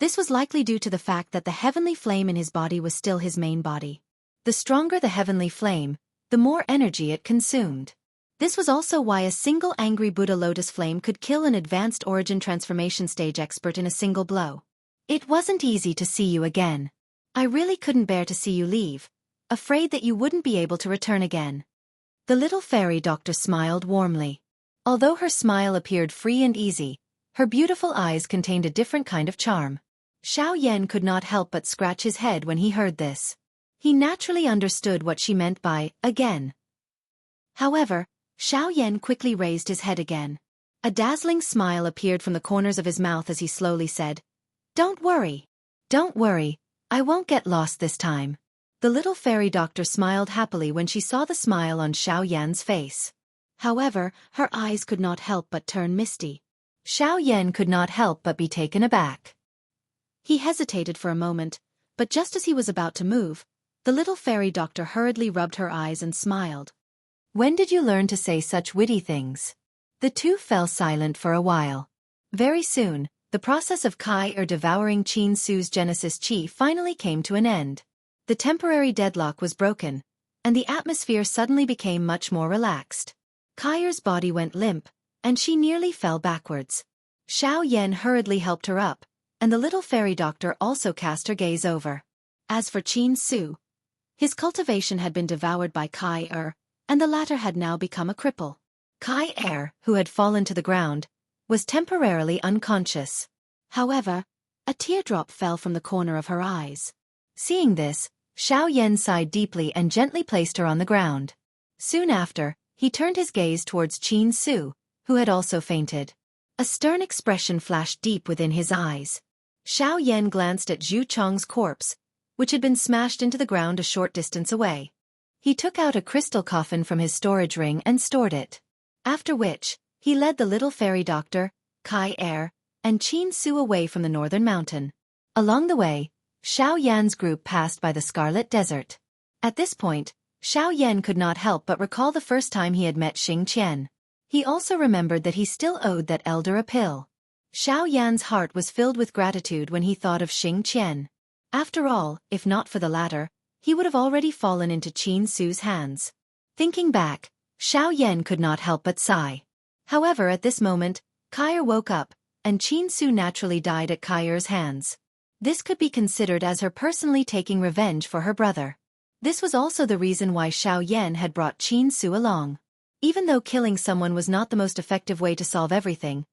This was likely due to the fact that the heavenly flame in his body was still his main body. The stronger the heavenly flame, the more energy it consumed. This was also why a single angry Buddha lotus flame could kill an advanced origin transformation stage expert in a single blow. It wasn't easy to see you again. I really couldn't bear to see you leave, afraid that you wouldn't be able to return again. The little fairy doctor smiled warmly. Although her smile appeared free and easy, her beautiful eyes contained a different kind of charm. Xiao Yan could not help but scratch his head when he heard this. He naturally understood what she meant by, again. However, Xiao Yan quickly raised his head again. A dazzling smile appeared from the corners of his mouth as he slowly said, "Don't worry. Don't worry, I won't get lost this time." The little fairy doctor smiled happily when she saw the smile on Xiao Yan's face. However, her eyes could not help but turn misty. Xiao Yan could not help but be taken aback. He hesitated for a moment, but just as he was about to move, the little fairy doctor hurriedly rubbed her eyes and smiled. "When did you learn to say such witty things?" The two fell silent for a while. Very soon, the process of Kai devouring Qin Su's Genesis Chi finally came to an end. The temporary deadlock was broken, and the atmosphere suddenly became much more relaxed. Kai's body went limp, and she nearly fell backwards. Xiao Yan hurriedly helped her up, and the little fairy doctor also cast her gaze over. As for Qin Su, his cultivation had been devoured by Kai and the latter had now become a cripple. Kai, who had fallen to the ground, was temporarily unconscious. However, a teardrop fell from the corner of her eyes. Seeing this, Xiao Yan sighed deeply and gently placed her on the ground. Soon after, he turned his gaze towards Qin Su, who had also fainted. A stern expression flashed deep within his eyes. Xiao Yan glanced at Zhu Chong's corpse, which had been smashed into the ground a short distance away. He took out a crystal coffin from his storage ring and stored it. After which, he led the little fairy doctor, Kai, and Qin Su away from the northern mountain. Along the way, Xiao Yan's group passed by the Scarlet Desert. At this point, Xiao Yan could not help but recall the first time he had met Xing Qian. He also remembered that he still owed that elder a pill. Xiao Yan's heart was filled with gratitude when he thought of Xing Qian. After all, if not for the latter, he would have already fallen into Qin Su's hands. Thinking back, Xiao Yan could not help but sigh. However, at this moment, Kai woke up, and Qin Su naturally died at Kai's hands. This could be considered as her personally taking revenge for her brother. This was also the reason why Xiao Yan had brought Qin Su along. Even though killing someone was not the most effective way to solve everything,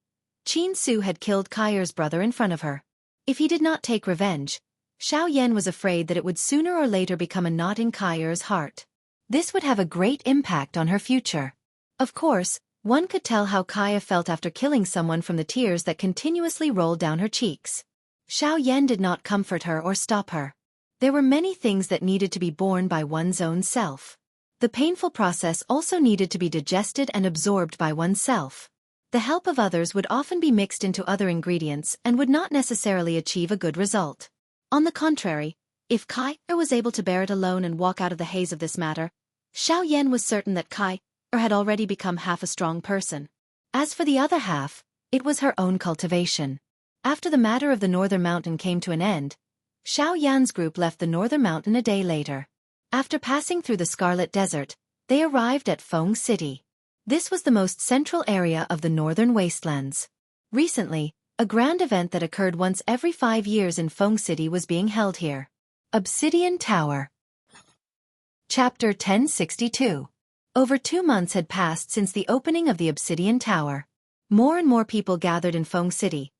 Qin Su had killed Kai's brother in front of her. If he did not take revenge, Xiao Yan was afraid that it would sooner or later become a knot in Kai's heart. This would have a great impact on her future. Of course, one could tell how Kai felt after killing someone from the tears that continuously rolled down her cheeks. Xiao Yan did not comfort her or stop her. There were many things that needed to be borne by one's own self. The painful process also needed to be digested and absorbed by oneself. The help of others would often be mixed into other ingredients and would not necessarily achieve a good result. On the contrary, if Kai was able to bear it alone and walk out of the haze of this matter, Xiao Yan was certain that Kai had already become half a strong person. As for the other half, it was her own cultivation. After the matter of the northern mountain came to an end, Xiao Yan's group left the northern mountain a day later. After passing through the Scarlet Desert, they arrived at Feng City. This was the most central area of the northern wastelands. Recently, a grand event that occurred once every 5 years in Feng City was being held here. Obsidian Tower. Chapter 1062. Over 2 months had passed since the opening of the Obsidian Tower. More and more people gathered in Feng City,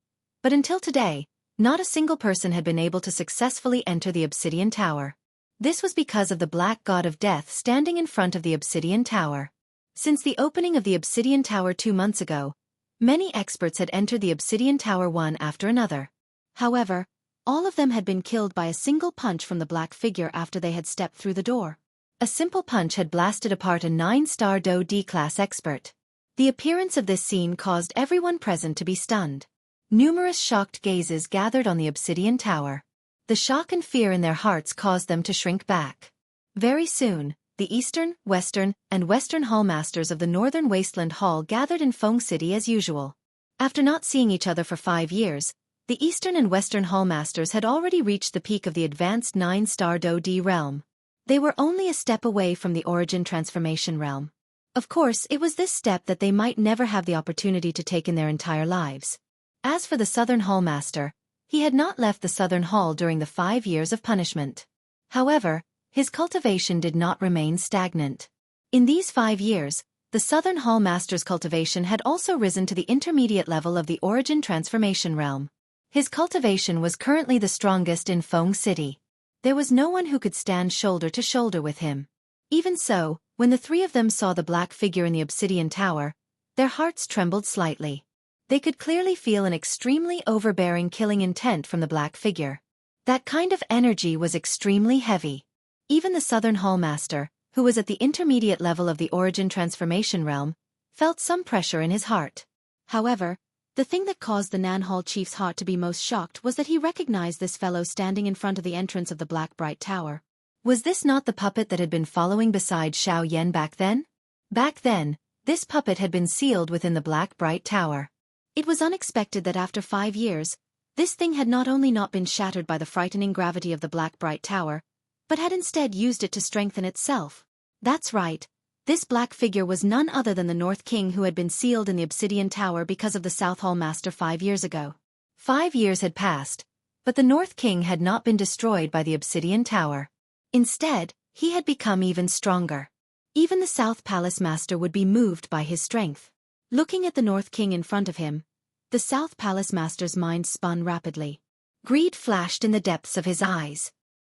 but until today, not a single person had been able to successfully enter the Obsidian Tower. This was because of the Black God of Death standing in front of the Obsidian Tower. Since the opening of the Obsidian Tower 2 months ago, many experts had entered the Obsidian Tower one after another. However, all of them had been killed by a single punch from the black figure after they had stepped through the door. A simple punch had blasted apart a 9-star Do D-class expert. The appearance of this scene caused everyone present to be stunned. Numerous shocked gazes gathered on the Obsidian Tower. The shock and fear in their hearts caused them to shrink back. Very soon, the Eastern, Western, and Western Hallmasters of the Northern Wasteland Hall gathered in Feng City as usual. After not seeing each other for 5 years, The Eastern and Western Hallmasters had already reached the peak of the advanced 9-star Do-D realm. They were only a step away from the origin transformation realm. Of course, it was this step that they might never have the opportunity to take in their entire lives. As for the Southern Hallmaster, he had not left the Southern Hall during the 5 years of punishment. However, his cultivation did not remain stagnant. In these 5 years, the Southern Hallmaster's cultivation had also risen to the intermediate level of the origin transformation realm. His cultivation was currently the strongest in Feng City. There was no one who could stand shoulder to shoulder with him. Even so, when the three of them saw the black figure in the obsidian tower, their hearts trembled slightly. They could clearly feel an extremely overbearing killing intent from the black figure. That kind of energy was extremely heavy. Even the Southern Hallmaster, who was at the intermediate level of the origin transformation realm, felt some pressure in his heart. However, the thing that caused the Nan Hall chief's heart to be most shocked was that he recognized this fellow standing in front of the entrance of the Black Bright Tower. Was this not the puppet that had been following beside Xiao Yan back then? Back then, this puppet had been sealed within the Black Bright Tower. It was unexpected that after 5 years, this thing had not only not been shattered by the frightening gravity of the Black Bright Tower, but had instead used it to strengthen itself. That's right. This black figure was none other than the North King who had been sealed in the Obsidian Tower because of the South Hall Master 5 years ago. 5 years had passed, but the North King had not been destroyed by the Obsidian Tower. Instead, he had become even stronger. Even the South Palace Master would be moved by his strength. Looking at the North King in front of him, the South Palace Master's mind spun rapidly. Greed flashed in the depths of his eyes.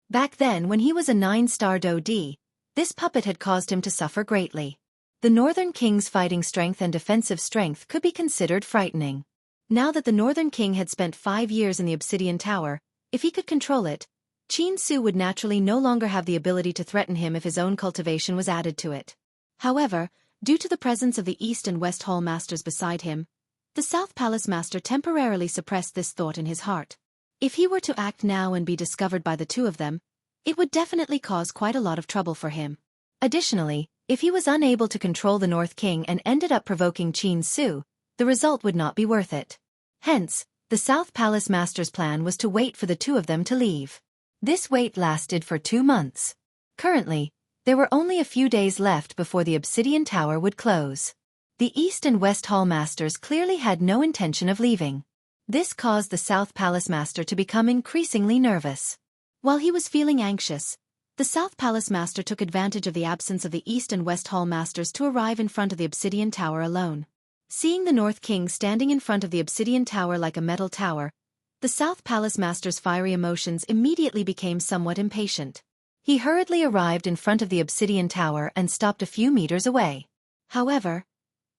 Back then, when he was a 9-star Do-D, this puppet had caused him to suffer greatly. The Northern King's fighting strength and defensive strength could be considered frightening. Now that the Northern King had spent 5 years in the Obsidian Tower, if he could control it, Qin Su would naturally no longer have the ability to threaten him if his own cultivation was added to it. However, due to the presence of the East and West Hall Masters beside him, the South Palace Master temporarily suppressed this thought in his heart. If he were to act now and be discovered by the two of them, it would definitely cause quite a lot of trouble for him. Additionally, if he was unable to control the North King and ended up provoking Qin Su, the result would not be worth it. Hence, the South Palace Master's plan was to wait for the two of them to leave. This wait lasted for 2 months. Currently, there were only a few days left before the Obsidian Tower would close. The East and West Hall Masters clearly had no intention of leaving. This caused the South Palace Master to become increasingly nervous. While he was feeling anxious, the South Palace Master took advantage of the absence of the East and West Hall Masters to arrive in front of the Obsidian Tower alone. Seeing the North King standing in front of the Obsidian Tower like a metal tower, the South Palace Master's fiery emotions immediately became somewhat impatient. He hurriedly arrived in front of the Obsidian Tower and stopped a few meters away. However,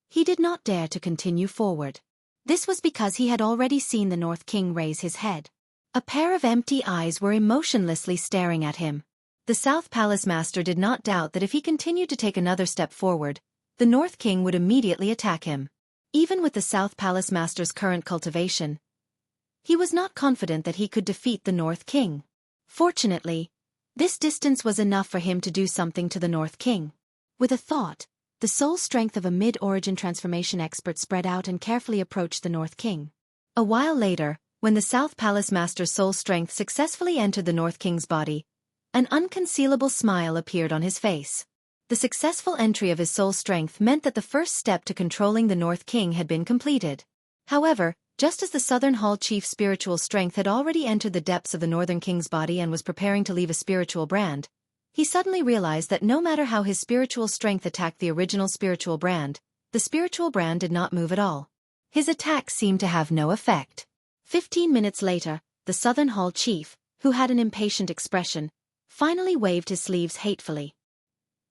he did not dare to continue forward. This was because he had already seen the North King raise his head. A pair of empty eyes were emotionlessly staring at him. The South Palace Master did not doubt that if he continued to take another step forward, the North King would immediately attack him. Even with the South Palace Master's current cultivation, he was not confident that he could defeat the North King. Fortunately, this distance was enough for him to do something to the North King. With a thought, the soul strength of a mid-origin transformation expert spread out and carefully approached the North King. A while later, when the South Palace Master's soul strength successfully entered the North King's body, an unconcealable smile appeared on his face. The successful entry of his soul strength meant that the first step to controlling the North King had been completed. However, just as the Southern Hall Chief's spiritual strength had already entered the depths of the Northern King's body and was preparing to leave a spiritual brand, he suddenly realized that no matter how his spiritual strength attacked the original spiritual brand, the spiritual brand did not move at all. His attack seemed to have no effect. 15 minutes later, the Southern Hall Chief, who had an impatient expression, finally waved his sleeves hatefully.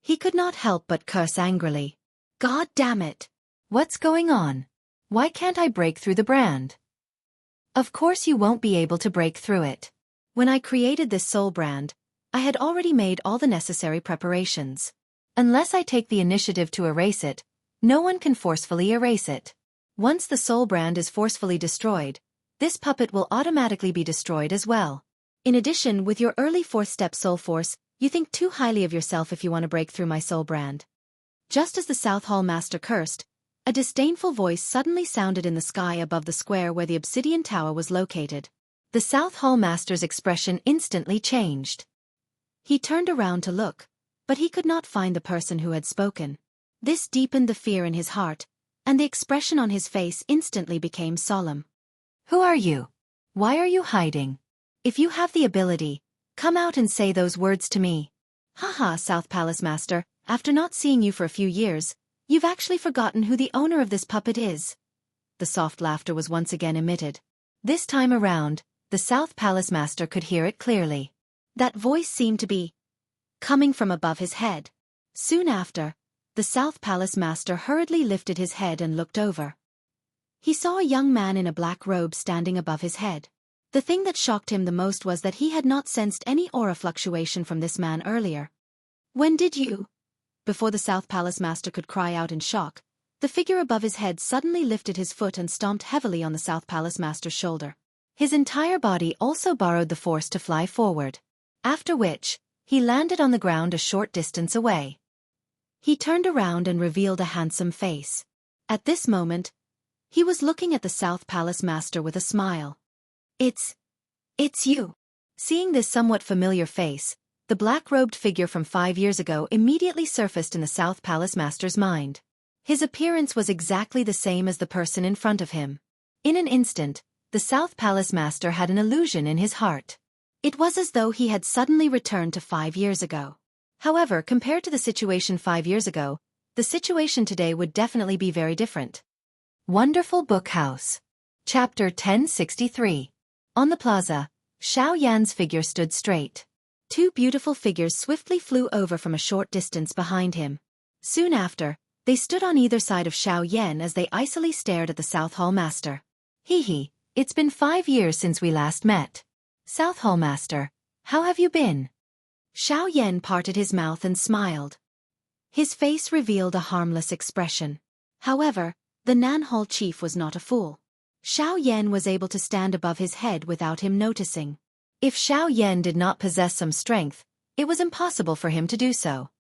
He could not help but curse angrily. God damn it! What's going on? Why can't I break through the brand? Of course you won't be able to break through it. When I created this soul brand, I had already made all the necessary preparations. Unless I take the initiative to erase it, no one can forcefully erase it. Once the soul brand is forcefully destroyed, this puppet will automatically be destroyed as well. In addition, with your early 4th step soul force, you think too highly of yourself if you want to break through my soul brand. Just as the South Hall Master cursed, A disdainful voice suddenly sounded in the sky above the square where the obsidian tower was located. The South Hall Master's expression instantly changed. He turned around to look, but he could not find the person who had spoken. This deepened the fear in his heart, and the expression on his face instantly became solemn. "Who are you? Why are you hiding? If you have the ability, come out and say those words to me." "Haha, South Palace Master, after not seeing you for a few years, you've actually forgotten who the owner of this puppet is." The soft laughter was once again emitted. This time around, the South Palace Master could hear it clearly. That voice seemed to be coming from above his head. Soon after, the South Palace Master hurriedly lifted his head and looked over. He saw a young man in a black robe standing above his head. The thing that shocked him the most was that he had not sensed any aura fluctuation from this man earlier. "When did you?" Before the South Palace Master could cry out in shock, the figure above his head suddenly lifted his foot and stomped heavily on the South Palace Master's shoulder. His entire body also borrowed the force to fly forward. After which, he landed on the ground a short distance away. He turned around and revealed a handsome face. At this moment, he was looking at the South Palace Master with a smile. It's you." Seeing this somewhat familiar face, the black-robed figure from 5 years ago immediately surfaced in the South Palace Master's mind. His appearance was exactly the same as the person in front of him. In an instant, the South Palace Master had an illusion in his heart. It was as though he had suddenly returned to 5 years ago. However, compared to the situation 5 years ago, the situation today would definitely be very different. Wonderful Book House. Chapter 1063. On the plaza, Xiao Yan's figure stood straight. Two beautiful figures swiftly flew over from a short distance behind him. Soon after, they stood on either side of Xiao Yan as they icily stared at the South Hall Master. "Hee, it's been 5 years since we last met. South Hall Master, how have you been?" Xiao Yan parted his mouth and smiled. His face revealed a harmless expression. However, the Nan Hall chief was not a fool. Xiao Yan was able to stand above his head without him noticing. If Xiao Yan did not possess some strength, it was impossible for him to do so.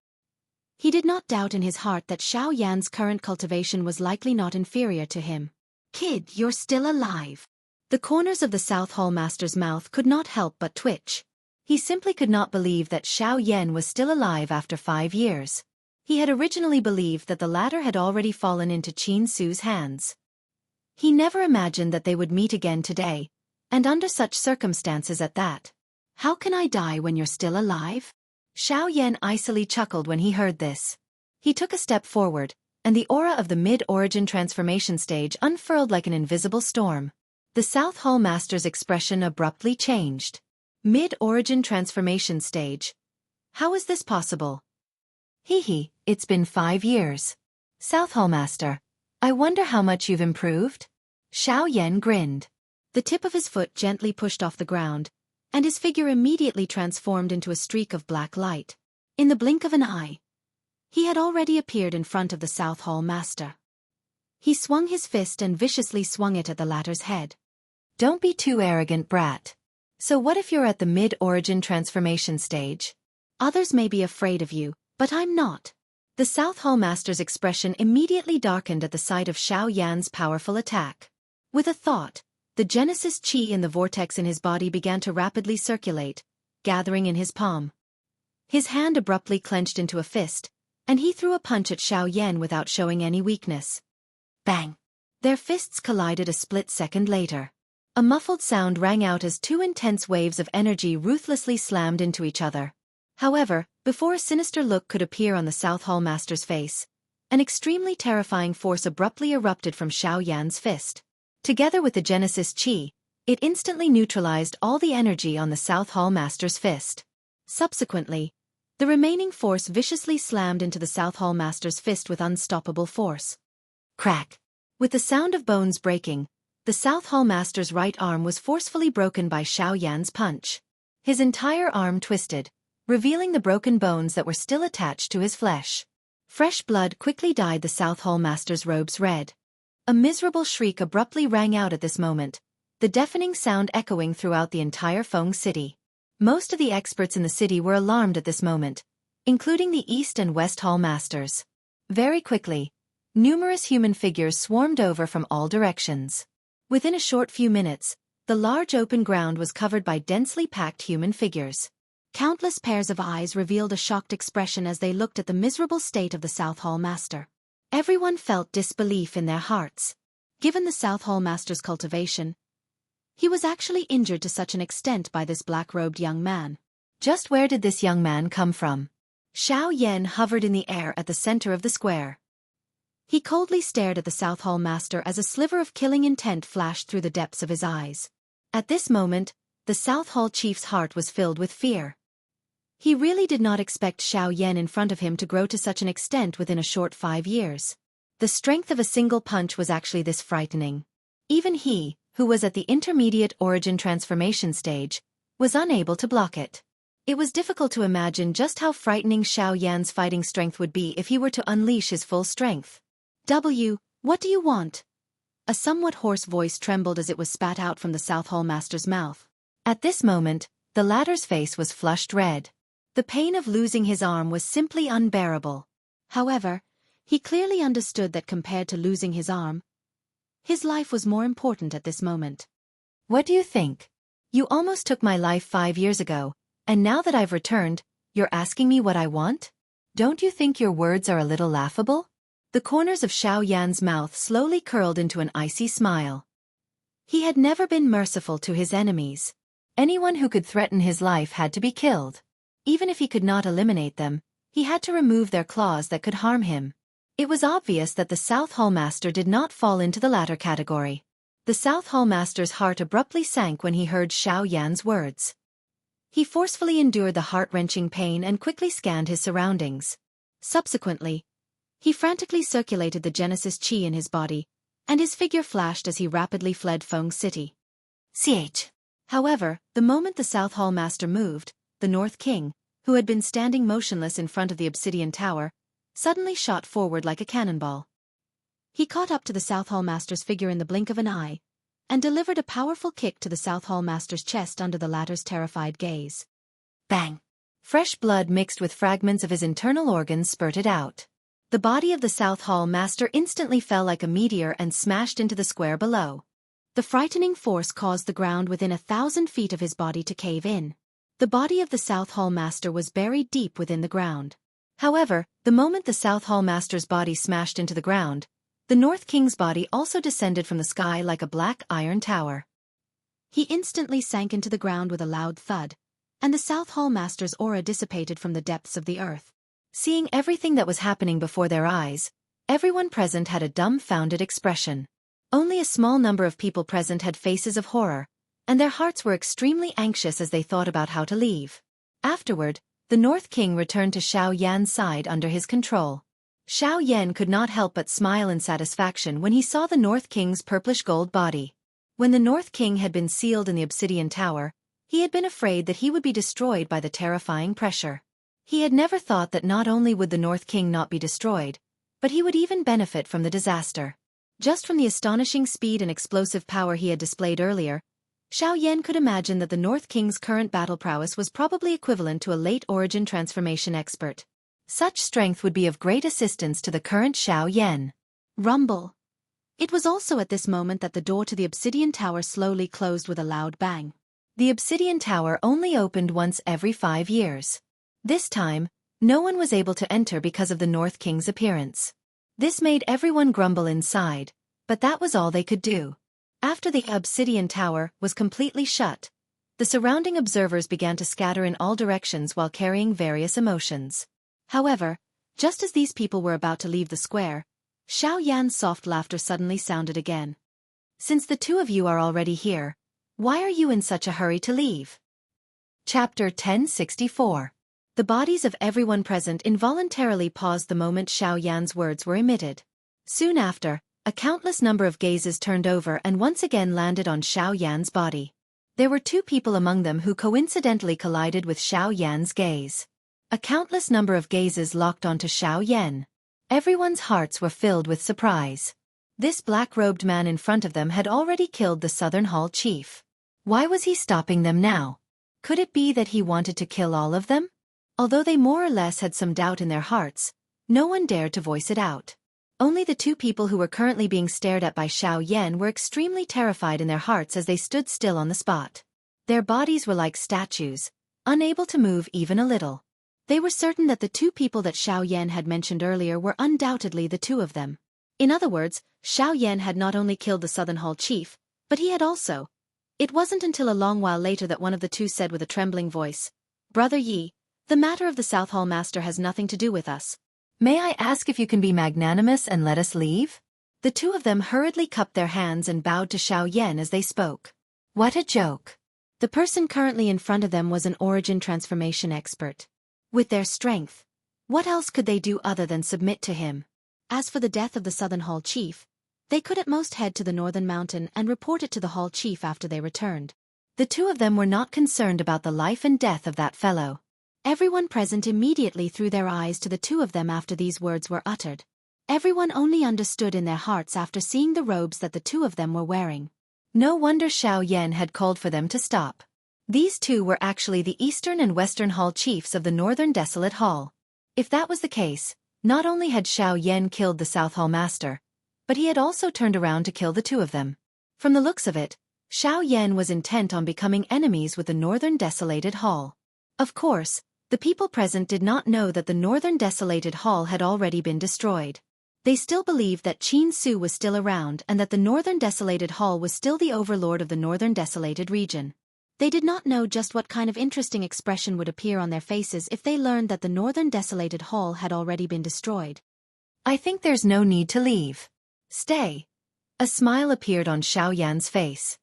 He did not doubt in his heart that Xiao Yan's current cultivation was likely not inferior to him. "Kid, you're still alive." The corners of the South Hall Master's mouth could not help but twitch. He simply could not believe that Xiao Yan was still alive after 5 years. He had originally believed that the latter had already fallen into Qin Su's hands. He never imagined that they would meet again today, and under such circumstances at that. "How can I die when you're still alive?" Xiao Yan icily chuckled when he heard this. He took a step forward, and the aura of the mid-origin transformation stage unfurled like an invisible storm. The South Hall Master's expression abruptly changed. Mid-origin transformation stage. How is this possible? "Hee, it's been 5 years. South Hall Master, I wonder how much you've improved?" Xiao Yan grinned. The tip of his foot gently pushed off the ground, and his figure immediately transformed into a streak of black light. In the blink of an eye, he had already appeared in front of the South Hall Master. He swung his fist and viciously swung it at the latter's head. "Don't be too arrogant, brat. So what if you're at the mid-origin transformation stage? Others may be afraid of you, but I'm not." The South Hall Master's expression immediately darkened at the sight of Xiao Yan's powerful attack. With a thought, the Genesis Qi in the vortex in his body began to rapidly circulate, gathering in his palm. His hand abruptly clenched into a fist, and he threw a punch at Xiao Yan without showing any weakness. Bang! Their fists collided a split second later. A muffled sound rang out as two intense waves of energy ruthlessly slammed into each other. However, before a sinister look could appear on the South Hall Master's face, an extremely terrifying force abruptly erupted from Xiao Yan's fist. Together with the Genesis Qi, it instantly neutralized all the energy on the South Hall Master's fist. Subsequently, the remaining force viciously slammed into the South Hall Master's fist with unstoppable force. Crack! With the sound of bones breaking, the South Hall Master's right arm was forcefully broken by Xiao Yan's punch. His entire arm twisted, revealing the broken bones that were still attached to his flesh. Fresh blood quickly dyed the South Hall Master's robes red. A miserable shriek abruptly rang out at this moment, the deafening sound echoing throughout the entire Feng City. Most of the experts in the city were alarmed at this moment, including the East and West Hall Masters. Very quickly, Numerous human figures swarmed over from all directions. Within a short few minutes, the large open ground was covered by densely packed human figures. Countless pairs of eyes revealed a shocked expression as they looked at the miserable state of the South Hall Master. Everyone felt disbelief in their hearts. Given the South Hall Master's cultivation, he was actually injured to such an extent by this black-robed young man. Just where did this young man come from? Xiao Yan hovered in the air at the center of the square. He coldly stared at the South Hall Master as a sliver of killing intent flashed through the depths of his eyes. At this moment, the South Hall Chief's heart was filled with fear. He really did not expect Xiao Yan in front of him to grow to such an extent within a short 5 years. The strength of a single punch was actually this frightening. Even he, who was at the intermediate origin transformation stage, was unable to block it. It was difficult to imagine just how frightening Xiao Yan's fighting strength would be if he were to unleash his full strength. What do you want? A somewhat hoarse voice trembled as it was spat out from the South Hall Master's mouth. At this moment, the latter's face was flushed red. The pain of losing his arm was simply unbearable. However, he clearly understood that compared to losing his arm, his life was more important at this moment. What do you think? You almost took my life 5 years ago, and now that I've returned, you're asking me what I want? Don't you think your words are a little laughable? The corners of Xiao Yan's mouth slowly curled into an icy smile. He had never been merciful to his enemies. Anyone who could threaten his life had to be killed. Even if he could not eliminate them, he had to remove their claws that could harm him. It was obvious that the South Hall Master did not fall into the latter category. The South Hall Master's heart abruptly sank when he heard Xiao Yan's words. He forcefully endured the heart-wrenching pain and quickly scanned his surroundings. Subsequently, he frantically circulated the Genesis Chi in his body, and his figure flashed as he rapidly fled Feng City. However, the moment the South Hall Master moved, the North King, who had been standing motionless in front of the obsidian tower, suddenly shot forward like a cannonball. He caught up to the South Hall Master's figure in the blink of an eye, and delivered a powerful kick to the South Hall Master's chest under the latter's terrified gaze. Bang! Fresh blood mixed with fragments of his internal organs spurted out. The body of the South Hall Master instantly fell like a meteor and smashed into the square below. The frightening force caused the ground within 1,000 feet of his body to cave in. The body of the South Hall Master was buried deep within the ground. However, the moment the South Hall Master's body smashed into the ground, the North King's body also descended from the sky like a black iron tower. He instantly sank into the ground with a loud thud, and the South Hall Master's aura dissipated from the depths of the earth. Seeing everything that was happening before their eyes, everyone present had a dumbfounded expression. Only a small number of people present had faces of horror, and their hearts were extremely anxious as they thought about how to leave. Afterward, the North King returned to Xiao Yan's side under his control. Xiao Yan could not help but smile in satisfaction when he saw the North King's purplish-gold body. When the North King had been sealed in the obsidian tower, he had been afraid that he would be destroyed by the terrifying pressure. He had never thought that not only would the North King not be destroyed, but he would even benefit from the disaster. Just from the astonishing speed and explosive power he had displayed earlier, Xiao Yan could imagine that the North King's current battle prowess was probably equivalent to a late origin transformation expert. Such strength would be of great assistance to the current Xiao Yan. Rumble. It was also at this moment that the door to the obsidian tower slowly closed with a loud bang. The obsidian tower only opened once every 5 years. This time, no one was able to enter because of the North King's appearance. This made everyone grumble inside, but that was all they could do. After the obsidian tower was completely shut, the surrounding observers began to scatter in all directions while carrying various emotions. However, just as these people were about to leave the square, Xiao Yan's soft laughter suddenly sounded again. Since the two of you are already here, why are you in such a hurry to leave? Chapter 1064. The bodies of everyone present involuntarily paused the moment Xiao Yan's words were emitted. Soon after, a countless number of gazes turned over and once again landed on Xiao Yan's body. There were 2 people among them who coincidentally collided with Xiao Yan's gaze. A countless number of gazes locked onto Xiao Yan. Everyone's hearts were filled with surprise. This black-robed man in front of them had already killed the Southern Hall chief. Why was he stopping them now? Could it be that he wanted to kill all of them? Although they more or less had some doubt in their hearts, no one dared to voice it out. Only the two people who were currently being stared at by Xiao Yan were extremely terrified in their hearts as they stood still on the spot. Their bodies were like statues, unable to move even a little. They were certain that the two people that Xiao Yan had mentioned earlier were undoubtedly the two of them. In other words, Xiao Yan had not only killed the Southern Hall chief, but he had also. It wasn't until a long while later that one of the two said with a trembling voice, "Brother Yi, the matter of the South Hall master has nothing to do with us. May I ask if you can be magnanimous and let us leave?" The two of them hurriedly cupped their hands and bowed to Xiao Yan as they spoke. What a joke. The person currently in front of them was an origin transformation expert. With their strength, what else could they do other than submit to him? As for the death of the Southern Hall chief, they could at most head to the Northern Mountain and report it to the Hall chief after they returned. The two of them were not concerned about the life and death of that fellow. Everyone present immediately threw their eyes to the two of them after these words were uttered. Everyone only understood in their hearts after seeing the robes that the two of them were wearing. No wonder Xiao Yan had called for them to stop. These two were actually the Eastern and Western Hall chiefs of the Northern Desolate Hall. If that was the case, not only had Xiao Yan killed the South Hall master, but he had also turned around to kill the two of them. From the looks of it, Xiao Yan was intent on becoming enemies with the Northern Desolated Hall. Of course, the people present did not know that the Northern Desolated Hall had already been destroyed. They still believed that Qin Su was still around and that the Northern Desolated Hall was still the overlord of the Northern Desolated region. They did not know just what kind of interesting expression would appear on their faces if they learned that the Northern Desolated Hall had already been destroyed. I think there's no need to leave. Stay. A smile appeared on Xiao Yan's face.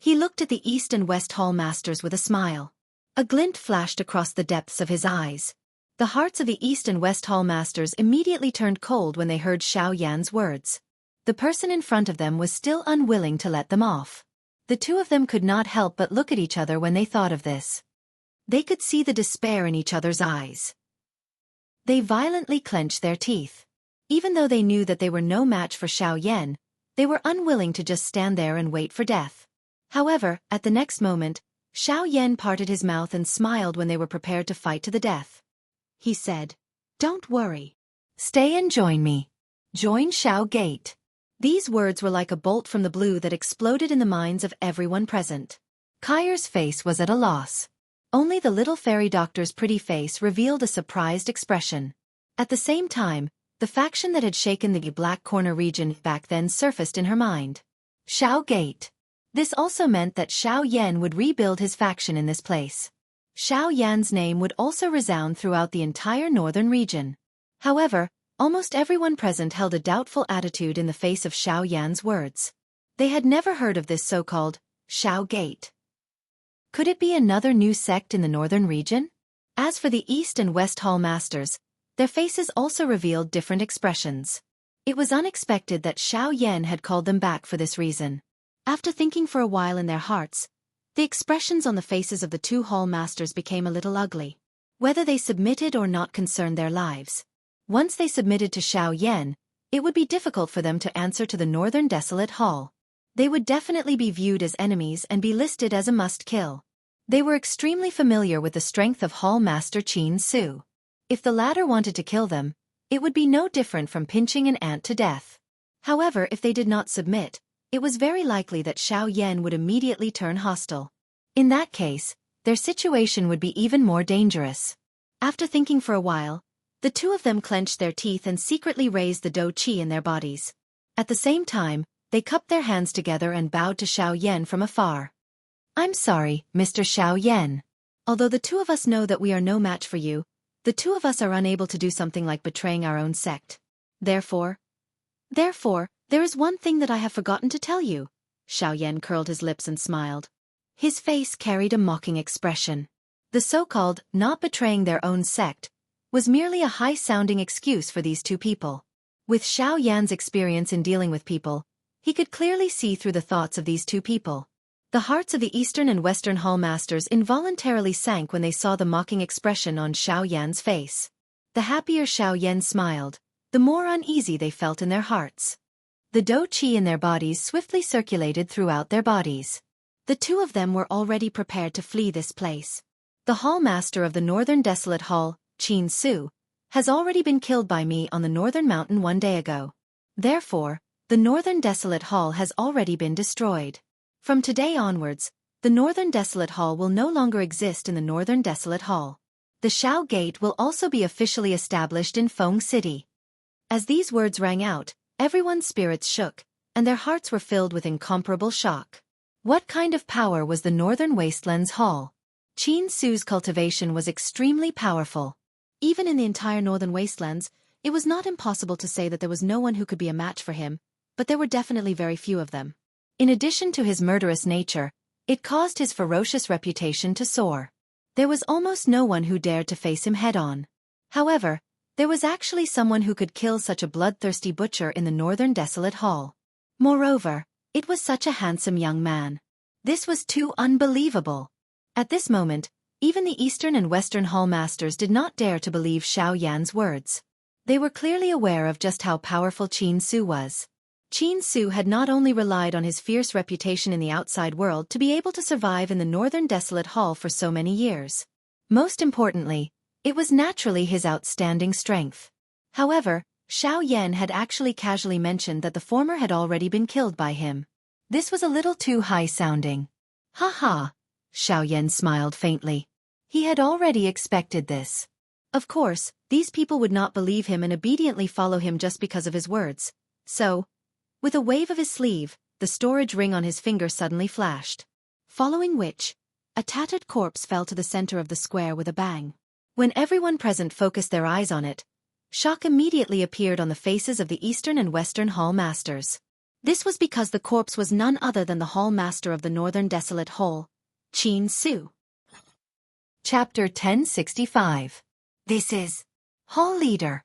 He looked at the East and West Hall masters with a smile. A glint flashed across the depths of his eyes. The hearts of the East and West Hall masters immediately turned cold when they heard Xiao Yan's words. The person in front of them was still unwilling to let them off. The two of them could not help but look at each other when they thought of this. They could see the despair in each other's eyes. They violently clenched their teeth. Even though they knew that they were no match for Xiao Yan, they were unwilling to just stand there and wait for death. However, at the next moment, Xiao Yan parted his mouth and smiled when they were prepared to fight to the death. He said, "Don't worry. Stay and join me. Join Xiao Gate." These words were like a bolt from the blue that exploded in the minds of everyone present. Kai's face was at a loss. Only the little fairy doctor's pretty face revealed a surprised expression. At the same time, the faction that had shaken the Black Corner region back then surfaced in her mind. Xiao Gate. This also meant that Xiao Yan would rebuild his faction in this place. Xiao Yan's name would also resound throughout the entire northern region. However, almost everyone present held a doubtful attitude in the face of Xiao Yan's words. They had never heard of this so-called Xiao Gate. Could it be another new sect in the northern region? As for the East and West Hall masters, their faces also revealed different expressions. It was unexpected that Xiao Yan had called them back for this reason. After thinking for a while in their hearts, the expressions on the faces of the two hall masters became a little ugly. Whether they submitted or not concerned their lives. Once they submitted to Xiao Yan, it would be difficult for them to answer to the Northern Desolate Hall. They would definitely be viewed as enemies and be listed as a must-kill. They were extremely familiar with the strength of Hall Master Qin Su. If the latter wanted to kill them, it would be no different from pinching an ant to death. However, if they did not submit, it was very likely that Xiao Yan would immediately turn hostile. In that case, their situation would be even more dangerous. After thinking for a while, the two of them clenched their teeth and secretly raised the dou qi in their bodies. At the same time, they cupped their hands together and bowed to Xiao Yan from afar. "I'm sorry, Mr. Xiao Yan. Although the two of us know that we are no match for you, the two of us are unable to do something like betraying our own sect. Therefore, there is one thing that I have forgotten to tell you." Xiao Yan curled his lips and smiled. His face carried a mocking expression. The so-called not betraying their own sect was merely a high-sounding excuse for these two people. With Xiao Yan's experience in dealing with people, he could clearly see through the thoughts of these two people. The hearts of the Eastern and Western Hall masters involuntarily sank when they saw the mocking expression on Xiao Yan's face. The happier Xiao Yan smiled, the more uneasy they felt in their hearts. The dou qi in their bodies swiftly circulated throughout their bodies. The two of them were already prepared to flee this place. The hall master of the Northern Desolate Hall, Qin Su, has already been killed by me on the northern mountain 1 day ago. Therefore, the northern desolate hall has already been destroyed. From today onwards, the northern desolate hall will no longer exist in the northern desolate hall. The Shao Gate will also be officially established in Feng City. As these words rang out, everyone's spirits shook, and their hearts were filled with incomparable shock. What kind of power was the Northern Wastelands Hall? Qin Su's cultivation was extremely powerful. Even in the entire Northern Wastelands, it was not impossible to say that there was no one who could be a match for him, but there were definitely very few of them. In addition to his murderous nature, it caused his ferocious reputation to soar. There was almost no one who dared to face him head-on. However, there was actually someone who could kill such a bloodthirsty butcher in the Northern Desolate Hall. Moreover, it was such a handsome young man. This was too unbelievable. At this moment, even the Eastern and Western Hall Masters did not dare to believe Xiao Yan's words. They were clearly aware of just how powerful Qin Su was. Qin Su had not only relied on his fierce reputation in the outside world to be able to survive in the Northern Desolate Hall for so many years. Most importantly, it was naturally his outstanding strength. However, Xiao Yan had actually casually mentioned that the former had already been killed by him. This was a little too high-sounding. Ha ha, Xiao Yan smiled faintly. He had already expected this. Of course, these people would not believe him and obediently follow him just because of his words. So, with a wave of his sleeve, the storage ring on his finger suddenly flashed. Following which, a tattered corpse fell to the center of the square with a bang. When everyone present focused their eyes on it, shock immediately appeared on the faces of the Eastern and Western Hall Masters. This was because the corpse was none other than the Hall Master of the Northern Desolate Hall, Qin Su. Chapter 1065. This is Hall Leader.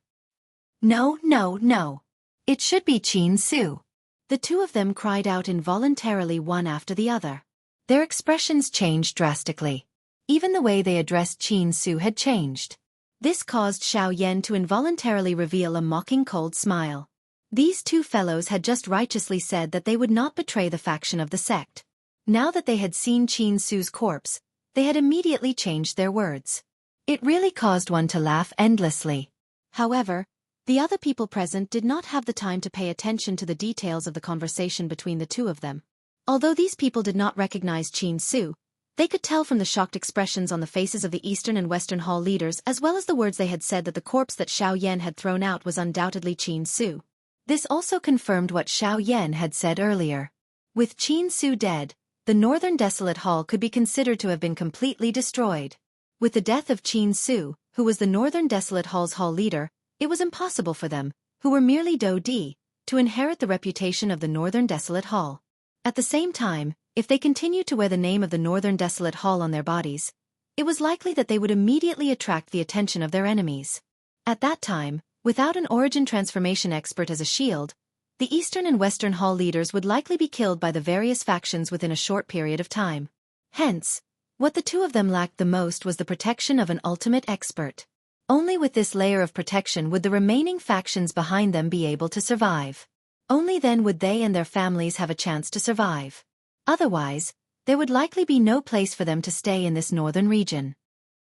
No, no, no. It should be Qin Su. The two of them cried out involuntarily one after the other. Their expressions changed drastically. Even the way they addressed Qin Su had changed. This caused Xiao Yan to involuntarily reveal a mocking cold smile. These two fellows had just righteously said that they would not betray the faction of the sect. Now that they had seen Qin Su's corpse, they had immediately changed their words. It really caused one to laugh endlessly. However, the other people present did not have the time to pay attention to the details of the conversation between the two of them. Although these people did not recognize Qin Su, they could tell from the shocked expressions on the faces of the Eastern and Western Hall leaders as well as the words they had said that the corpse that Xiao Yan had thrown out was undoubtedly Qin Su. This also confirmed what Xiao Yan had said earlier. With Qin Su dead, the Northern Desolate Hall could be considered to have been completely destroyed. With the death of Qin Su, who was the Northern Desolate Hall's hall leader, it was impossible for them, who were merely Do Di, to inherit the reputation of the Northern Desolate Hall. At the same time, if they continued to wear the name of the Northern Desolate Hall on their bodies, it was likely that they would immediately attract the attention of their enemies. At that time, without an origin transformation expert as a shield, the Eastern and Western Hall leaders would likely be killed by the various factions within a short period of time. Hence, what the two of them lacked the most was the protection of an ultimate expert. Only with this layer of protection would the remaining factions behind them be able to survive. Only then would they and their families have a chance to survive. Otherwise, there would likely be no place for them to stay in this northern region.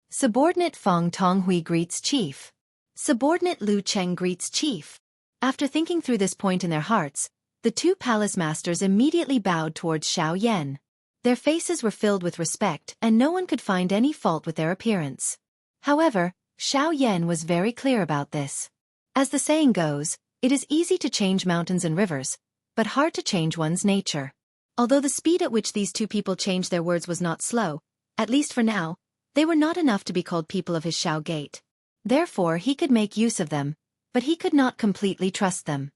Subordinate Feng Tonghui greets Chief. Subordinate Lu Cheng greets Chief. After thinking through this point in their hearts, the two palace masters immediately bowed towards Xiao Yan. Their faces were filled with respect and no one could find any fault with their appearance. However, Xiao Yan was very clear about this. As the saying goes, it is easy to change mountains and rivers, but hard to change one's nature. Although the speed at which these two people changed their words was not slow, at least for now, they were not enough to be called people of his Shao Gate. Therefore he could make use of them, but he could not completely trust them.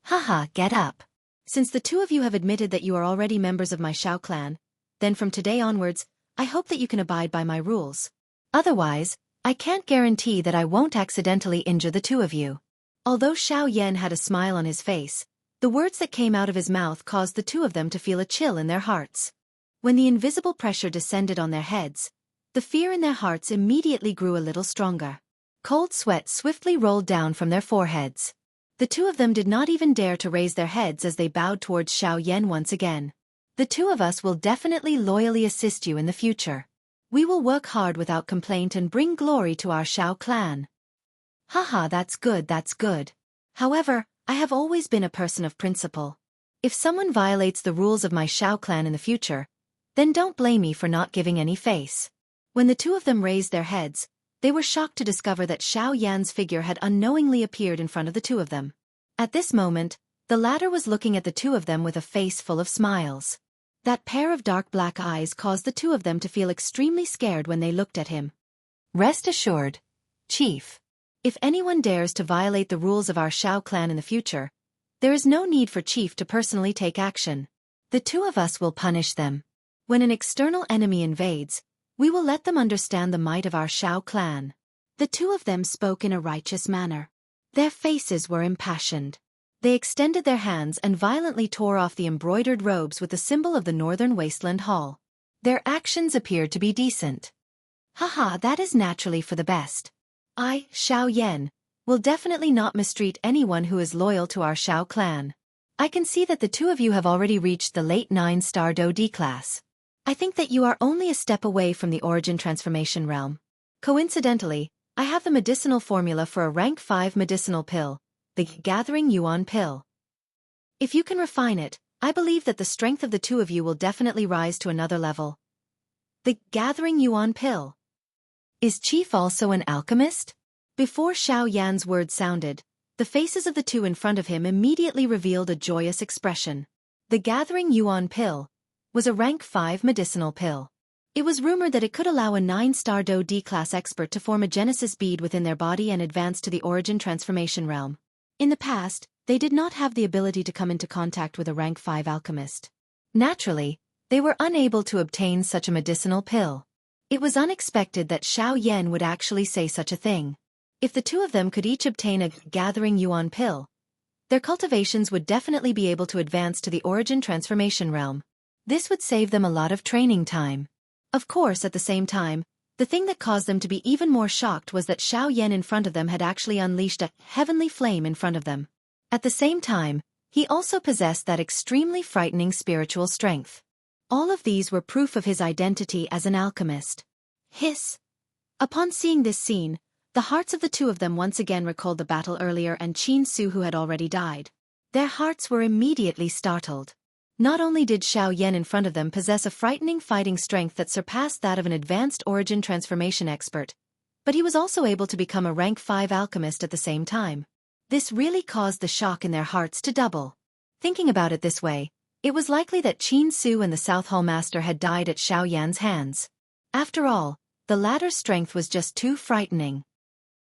Haha, get up. Since the two of you have admitted that you are already members of my Shao clan, then from today onwards, I hope that you can abide by my rules. Otherwise, I can't guarantee that I won't accidentally injure the two of you. Although Xiao Yan had a smile on his face, the words that came out of his mouth caused the two of them to feel a chill in their hearts. When the invisible pressure descended on their heads, the fear in their hearts immediately grew a little stronger. Cold sweat swiftly rolled down from their foreheads. The two of them did not even dare to raise their heads as they bowed towards Xiao Yan once again. The two of us will definitely loyally assist you in the future. We will work hard without complaint and bring glory to our Shao clan. Haha, that's good, that's good. However, I have always been a person of principle. If someone violates the rules of my Shao clan in the future, then don't blame me for not giving any face. When the two of them raised their heads, they were shocked to discover that Xiao Yan's figure had unknowingly appeared in front of the two of them. At this moment, the latter was looking at the two of them with a face full of smiles. That pair of dark black eyes caused the two of them to feel extremely scared when they looked at him. Rest assured, Chief. If anyone dares to violate the rules of our Shao clan in the future, there is no need for Chief to personally take action. The two of us will punish them. When an external enemy invades, we will let them understand the might of our Shao clan. The two of them spoke in a righteous manner. Their faces were impassioned. They extended their hands and violently tore off the embroidered robes with the symbol of the Northern Wasteland Hall. Their actions appeared to be decent. Haha, that is naturally for the best. I, Xiao Yan, will definitely not mistreat anyone who is loyal to our Shao clan. I can see that the two of you have already reached the late 9-star D class. I think that you are only a step away from the origin transformation realm. Coincidentally, I have the medicinal formula for a rank 5 medicinal pill, the Gathering Yuan pill. If you can refine it, I believe that the strength of the two of you will definitely rise to another level. The Gathering Yuan pill. Is Chief also an alchemist? Before Xiao Yan's words sounded, the faces of the two in front of him immediately revealed a joyous expression. The Gathering Yuan pill was a rank 5 medicinal pill. It was rumored that it could allow a 9-star D-class expert to form a Genesis bead within their body and advance to the origin transformation realm. In the past, they did not have the ability to come into contact with a rank 5 alchemist. Naturally, they were unable to obtain such a medicinal pill. It was unexpected that Xiao Yan would actually say such a thing. If the two of them could each obtain a Gathering Yuan pill, their cultivations would definitely be able to advance to the origin transformation realm. This would save them a lot of training time. Of course, at the same time, the thing that caused them to be even more shocked was that Xiao Yan in front of them had actually unleashed a heavenly flame in front of them. At the same time, he also possessed that extremely frightening spiritual strength. All of these were proof of his identity as an alchemist. Hiss! Upon seeing this scene, the hearts of the two of them once again recalled the battle earlier and Qin Su who had already died. Their hearts were immediately startled. Not only did Xiao Yan in front of them possess a frightening fighting strength that surpassed that of an advanced origin transformation expert, but he was also able to become a rank 5 alchemist at the same time. This really caused the shock in their hearts to double. Thinking about it this way, it was likely that Qin Su and the South Hall Master had died at Xiao Yan's hands. After all, the latter's strength was just too frightening.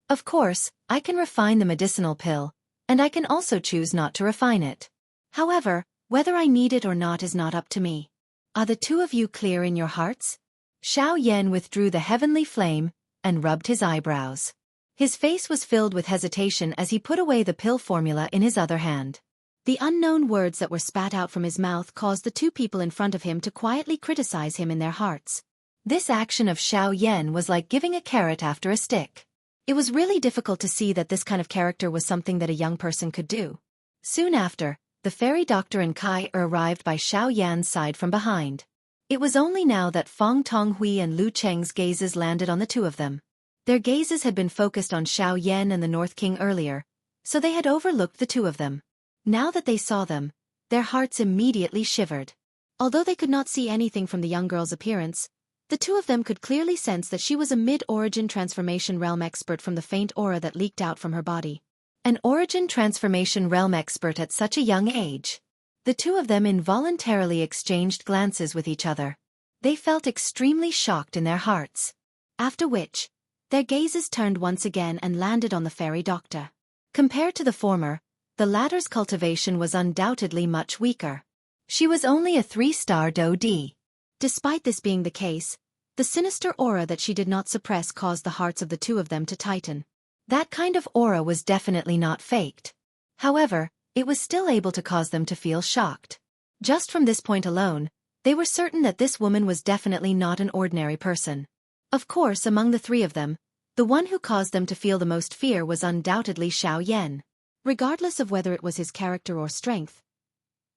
Of course, I can refine the medicinal pill, and I can also choose not to refine it. However, whether I need it or not is not up to me. Are the two of you clear in your hearts? Xiao Yan withdrew the heavenly flame and rubbed his eyebrows. His face was filled with hesitation as he put away the pill formula in his other hand. The unknown words that were spat out from his mouth caused the two people in front of him to quietly criticize him in their hearts. This action of Xiao Yan was like giving a carrot after a stick. It was really difficult to see that this kind of character was something that a young person could do. Soon after, the fairy doctor and Kai arrived by Xiao Yan's side from behind. It was only now that Feng Tonghui and Lu Cheng's gazes landed on the two of them. Their gazes had been focused on Xiao Yan and the North King earlier, so they had overlooked the two of them. Now that they saw them, their hearts immediately shivered. Although they could not see anything from the young girl's appearance, the two of them could clearly sense that she was a mid-origin transformation realm expert from the faint aura that leaked out from her body. An origin transformation realm expert at such a young age. The two of them involuntarily exchanged glances with each other. They felt extremely shocked in their hearts. After which, their gazes turned once again and landed on the fairy doctor. Compared to the former, the latter's cultivation was undoubtedly much weaker. She was only a 3-star D. Despite this being the case, the sinister aura that she did not suppress caused the hearts of the two of them to tighten. That kind of aura was definitely not faked. However, it was still able to cause them to feel shocked. Just from this point alone, they were certain that this woman was definitely not an ordinary person. Of course, among the three of them, the one who caused them to feel the most fear was undoubtedly Xiao Yan. Regardless of whether it was his character or strength,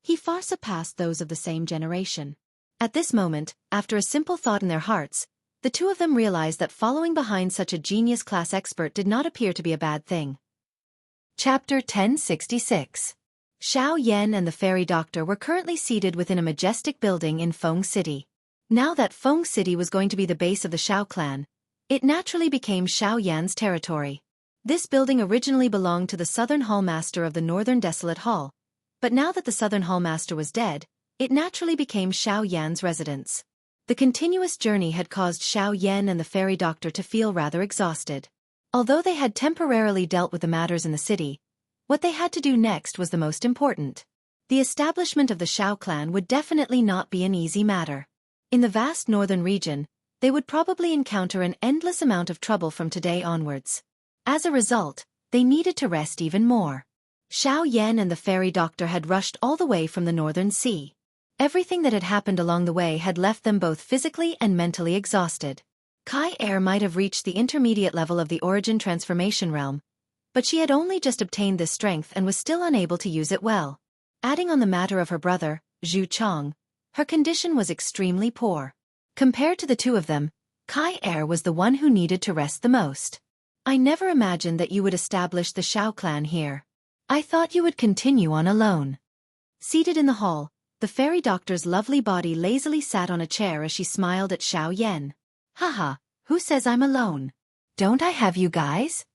he far surpassed those of the same generation. At this moment, after a simple thought in their hearts, The two of them realized that following behind such a genius-class expert did not appear to be a bad thing. Chapter 1066. Xiao Yan and the fairy doctor were currently seated within a majestic building in Feng City. Now that Feng City was going to be the base of the Xiao clan, it naturally became Xiao Yan's territory. This building originally belonged to the Southern Hallmaster of the Northern Desolate Hall, but now that the Southern Hallmaster was dead, it naturally became Xiao Yan's residence. The continuous journey had caused Xiao Yan and the fairy doctor to feel rather exhausted. Although they had temporarily dealt with the matters in the city, what they had to do next was the most important. The establishment of the Xiao clan would definitely not be an easy matter. In the vast northern region, they would probably encounter an endless amount of trouble from today onwards. As a result, they needed to rest even more. Xiao Yan and the fairy doctor had rushed all the way from the northern sea. Everything that had happened along the way had left them both physically and mentally exhausted. Kai Er might have reached the intermediate level of the origin transformation realm, but she had only just obtained this strength and was still unable to use it well. Adding on the matter of her brother, Zhu Chong, her condition was extremely poor. Compared to the two of them, Kai Er was the one who needed to rest the most. I never imagined that you would establish the Xiao clan here. I thought you would continue on alone. Seated in the hall, the fairy doctor's lovely body lazily sat on a chair as she smiled at Xiao Yan. Haha, who says I'm alone? Don't I have you guys?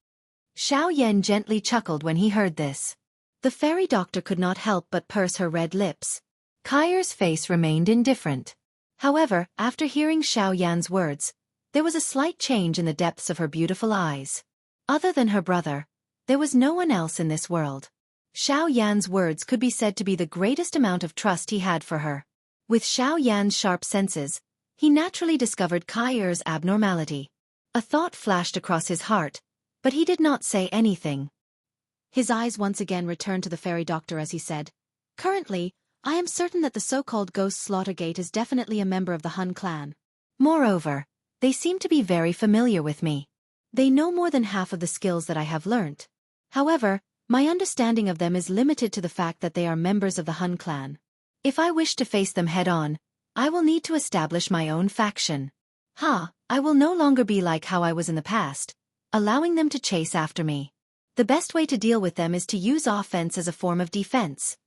Xiao Yan gently chuckled when he heard this. The fairy doctor could not help but purse her red lips. Kai Er's face remained indifferent. However, after hearing Xiao Yan's words, there was a slight change in the depths of her beautiful eyes. Other than her brother, there was no one else in this world. Xiao Yan's words could be said to be the greatest amount of trust he had for her. With Xiao Yan's sharp senses, he naturally discovered Kai Er's abnormality. A thought flashed across his heart, but he did not say anything. His eyes once again returned to the fairy doctor as he said, "Currently, I am certain that the so-called Ghost Slaughtergate is definitely a member of the Hun clan. Moreover, they seem to be very familiar with me. They know more than half of the skills that I have learnt. However, my understanding of them is limited to the fact that they are members of the Hun clan. If I wish to face them head-on, I will need to establish my own faction. I will no longer be like how I was in the past, allowing them to chase after me. The best way to deal with them is to use offense as a form of defense."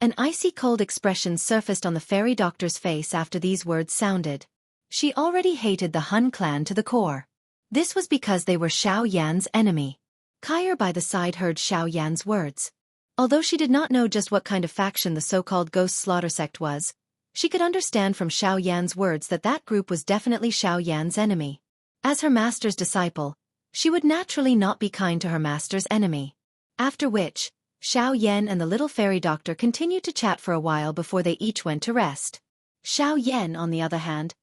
An icy cold expression surfaced on the fairy doctor's face after these words sounded. She already hated the Hun clan to the core. This was because they were Xiao Yan's enemy. Kai Er by the side heard Xiao Yan's words. Although she did not know just what kind of faction the so-called Ghost Slaughter sect was, she could understand from Xiao Yan's words that that group was definitely Xiao Yan's enemy. As her master's disciple, she would naturally not be kind to her master's enemy. After which, Xiao Yan and the little fairy doctor continued to chat for a while before they each went to rest. Xiao Yan, on the other hand,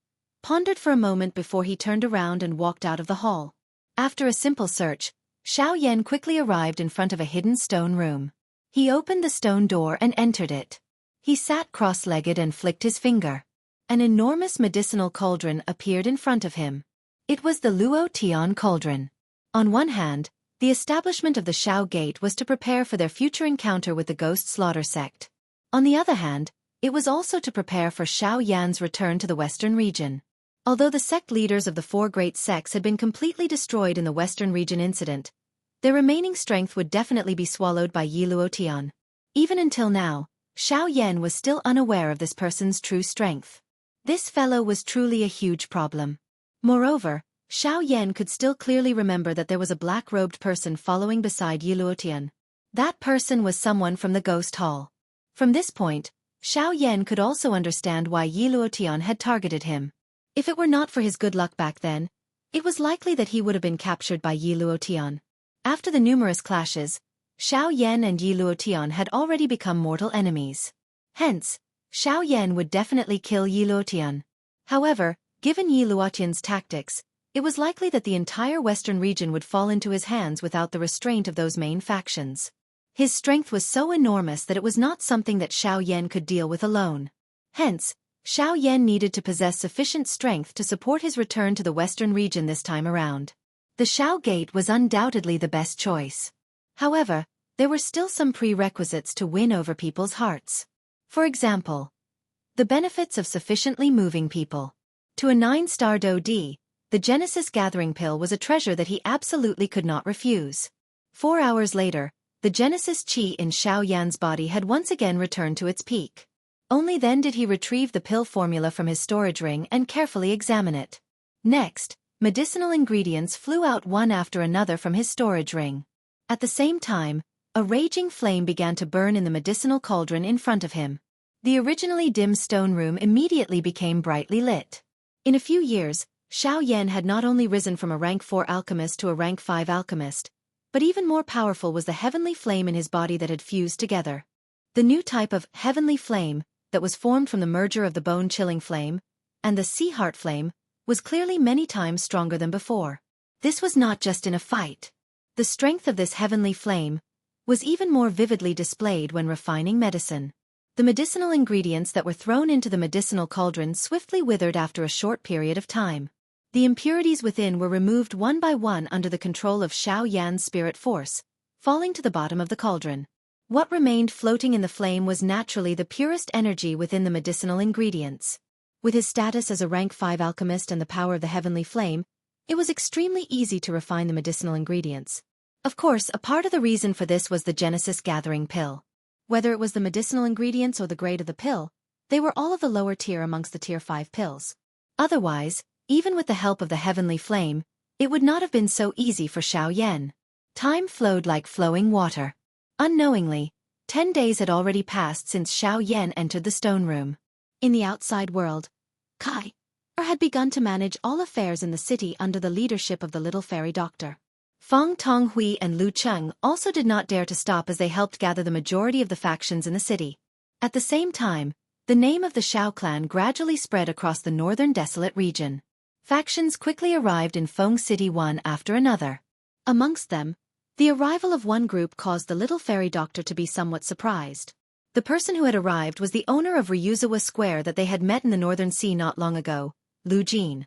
pondered for a moment before he turned around and walked out of the hall. After a simple search, Xiao Yan quickly arrived in front of a hidden stone room. He opened the stone door and entered it. He sat cross-legged and flicked his finger. An enormous medicinal cauldron appeared in front of him. It was the Luo Tian cauldron. On one hand, the establishment of the Xiao Gate was to prepare for their future encounter with the Ghost Slaughter sect. On the other hand, it was also to prepare for Xiao Yan's return to the western region. Although the sect leaders of the four great sects had been completely destroyed in the western region incident, their remaining strength would definitely be swallowed by Yi Luotian. Even until now, Xiao Yan was still unaware of this person's true strength. This fellow was truly a huge problem. Moreover, Xiao Yan could still clearly remember that there was a black-robed person following beside Yi Luotian. That person was someone from the Ghost Hall. From this point, Xiao Yan could also understand why Yi Luotian had targeted him. If it were not for his good luck back then, it was likely that he would have been captured by Yi Luotian. After the numerous clashes, Xiao Yan and Yi Luotian had already become mortal enemies. Hence, Xiao Yan would definitely kill Yi Luotian. However, given Yi Luotian's tactics, it was likely that the entire western region would fall into his hands without the restraint of those main factions. His strength was so enormous that it was not something that Xiao Yan could deal with alone. Hence, Xiao Yan needed to possess sufficient strength to support his return to the western region this time around. The Xiao Gate was undoubtedly the best choice. However, there were still some prerequisites to win over people's hearts. For example, the benefits of sufficiently moving people. To a 9-star DoD, the Genesis Gathering Pill was a treasure that he absolutely could not refuse. 4 hours later, the Genesis Chi in Xiao Yan's body had once again returned to its peak. Only then did he retrieve the pill formula from his storage ring and carefully examine it. Next, medicinal ingredients flew out one after another from his storage ring. At the same time, a raging flame began to burn in the medicinal cauldron in front of him. The originally dim stone room immediately became brightly lit. In a few years, Xiao Yan had not only risen from a rank 4 alchemist to a rank 5 alchemist, but even more powerful was the heavenly flame in his body that had fused together. The new type of heavenly flame, that was formed from the merger of the bone-chilling flame and the sea heart flame, was clearly many times stronger than before. This was not just in a fight. The strength of this heavenly flame was even more vividly displayed when refining medicine. The medicinal ingredients that were thrown into the medicinal cauldron swiftly withered after a short period of time. The impurities within were removed one by one under the control of Xiao Yan's spirit force, falling to the bottom of the cauldron. What remained floating in the flame was naturally the purest energy within the medicinal ingredients. With his status as a rank 5 alchemist and the power of the heavenly flame, it was extremely easy to refine the medicinal ingredients. Of course, a part of the reason for this was the Genesis Gathering Pill. Whether it was the medicinal ingredients or the grade of the pill, they were all of the lower tier amongst the tier 5 pills. Otherwise, even with the help of the heavenly flame, it would not have been so easy for Xiao Yan. Time flowed like flowing water. Unknowingly, 10 days had already passed since Xiao Yan entered the stone room. In the outside world, Kai had begun to manage all affairs in the city under the leadership of the little fairy doctor. Feng Tonghui and Lu Cheng also did not dare to stop as they helped gather the majority of the factions in the city. At the same time, the name of the Xiao clan gradually spread across the northern desolate region. Factions quickly arrived in Feng City one after another. Amongst them, the arrival of one group caused the little fairy doctor to be somewhat surprised. The person who had arrived was the owner of Ryuzawa Square that they had met in the Northern Sea not long ago, Lu Jin.